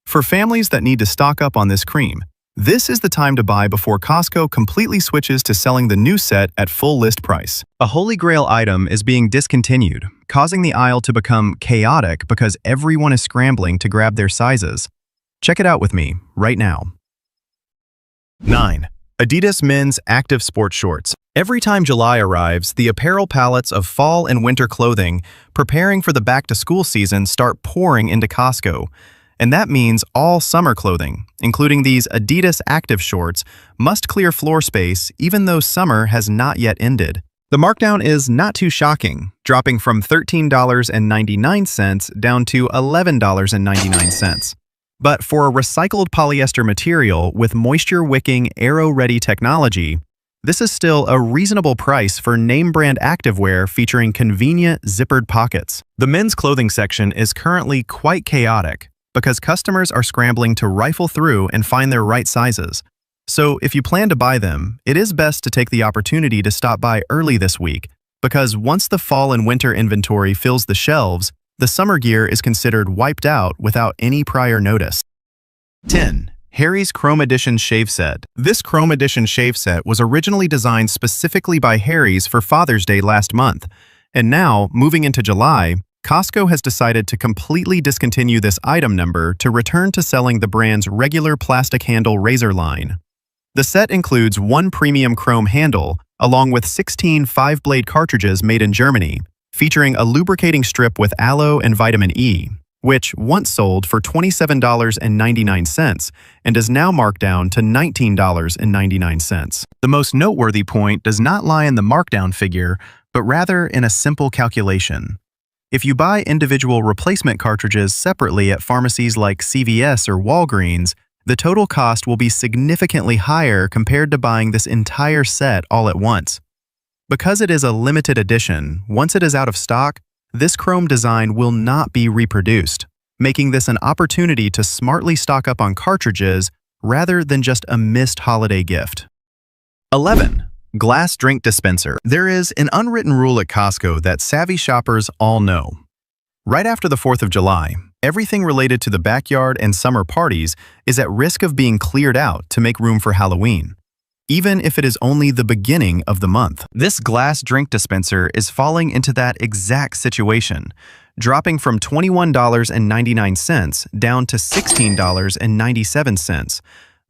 Speaker 2: For families that need to stock up on this cream, this is the time to buy before Costco completely switches to selling the new set at full list price. A holy grail item is being discontinued, causing the aisle to become chaotic because everyone is scrambling to grab their sizes. Check it out with me right now. 9. Adidas Men's Active Sports Shorts. Every time July arrives, the apparel pallets of fall and winter clothing preparing for the back-to-school season start pouring into Costco. And that means all summer clothing, including these Adidas Active Shorts, must clear floor space even though summer has not yet ended. The markdown is not too shocking, dropping from $13.99 down to $11.99. But for a recycled polyester material with moisture-wicking aero-ready technology, this is still a reasonable price for name-brand activewear featuring convenient zippered pockets. The men's clothing section is currently quite chaotic because customers are scrambling to rifle through and find their right sizes. So if you plan to buy them, it is best to take the opportunity to stop by early this week, because once the fall and winter inventory fills the shelves, the summer gear is considered wiped out without any prior notice. 10. Harry's Chrome Edition Shave Set. This Chrome Edition shave set was originally designed specifically by Harry's for Father's Day last month, and now, moving into July, Costco has decided to completely discontinue this item number to return to selling the brand's regular plastic handle razor line. The set includes one premium chrome handle, along with 16 5-blade cartridges made in Germany, featuring a lubricating strip with aloe and vitamin E, which once sold for $27.99 and is now marked down to $19.99. The most noteworthy point does not lie in the markdown figure, but rather in a simple calculation. If you buy individual replacement cartridges separately at pharmacies like CVS or Walgreens, the total cost will be significantly higher compared to buying this entire set all at once. Because it is a limited edition, once it is out of stock, this chrome design will not be reproduced, making this an opportunity to smartly stock up on cartridges rather than just a missed holiday gift. 11. Glass drink dispenser. There is an unwritten rule at Costco that savvy shoppers all know. Right after the 4th of July, everything related to the backyard and summer parties is at risk of being cleared out to make room for Halloween, even if it is only the beginning of the month. This glass drink dispenser is falling into that exact situation, dropping from $21.99 down to $16.97.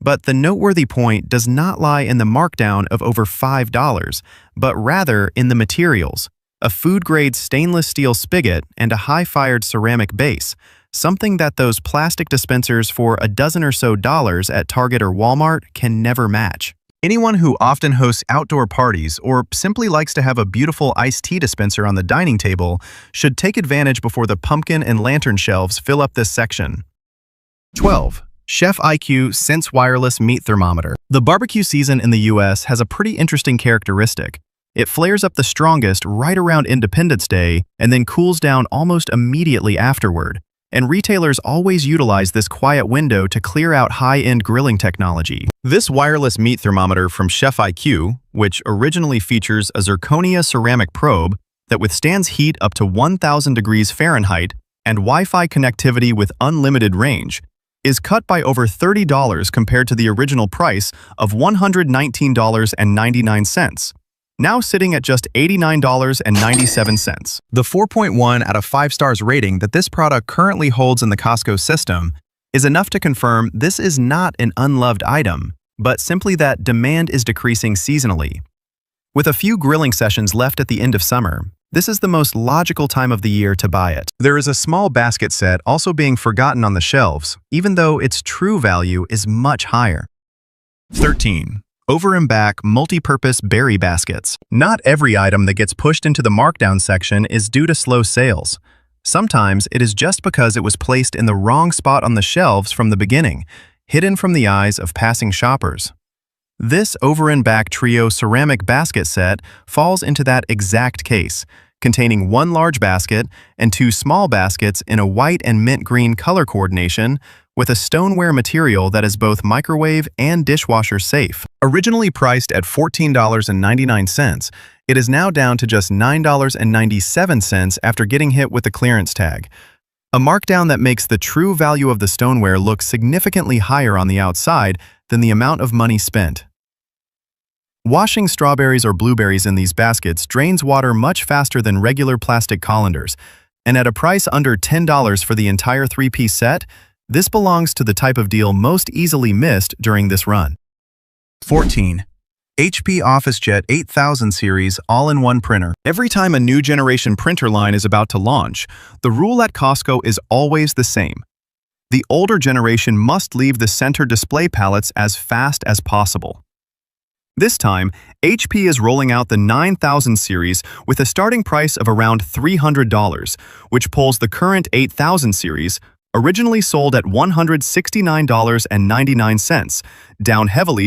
Speaker 2: But the noteworthy point does not lie in the markdown of over $5, but rather in the materials: a food-grade stainless steel spigot and a high-fired ceramic base, something that those plastic dispensers for a dozen or so dollars at Target or Walmart can never match. Anyone who often hosts outdoor parties or simply likes to have a beautiful iced tea dispenser on the dining table should take advantage before the pumpkin and lantern shelves fill up this section. 12. Chef IQ Sense Wireless Meat Thermometer. The barbecue season in the US has a pretty interesting characteristic. It flares up the strongest right around Independence Day and then cools down almost immediately afterward. And retailers always utilize this quiet window to clear out high-end grilling technology. This wireless meat thermometer from Chef IQ, which originally features a zirconia ceramic probe that withstands heat up to 1,000 degrees Fahrenheit and Wi-Fi connectivity with unlimited range, is cut by over $30 compared to the original price of $119.99. Now sitting at just $89.97. The 4.1 out of 5 stars rating that this product currently holds in the Costco system is enough to confirm this is not an unloved item, but simply that demand is decreasing seasonally. With a few grilling sessions left at the end of summer, this is the most logical time of the year to buy it. There is a small basket set also being forgotten on the shelves, even though its true value is much higher. 13. Over and back multi-purpose berry baskets. Not every item that gets pushed into the markdown section is due to slow sales. Sometimes it is just because it was placed in the wrong spot on the shelves from the beginning, hidden from the eyes of passing shoppers. This over and back trio ceramic basket set falls into that exact case, containing 1 large basket and 2 small baskets in a white and mint green color coordination with a stoneware material that is both microwave and dishwasher safe. Originally priced at $14.99, it is now down to just $9.97 after getting hit with the clearance tag. A markdown that makes the true value of the stoneware look significantly higher on the outside than the amount of money spent. Washing strawberries or blueberries in these baskets drains water much faster than regular plastic colanders, and at a price under $10 for the entire 3-piece set, this belongs to the type of deal most easily missed during this run. 14. HP OfficeJet 8000 Series All-in-One Printer. Every time a new generation printer line is about to launch, the rule at Costco is always the same. The older generation must leave the center display palettes as fast as possible. This time, HP is rolling out the 9000 series with a starting price of around $300, which pulls the current 8000 series, originally sold at $169.99, down heavily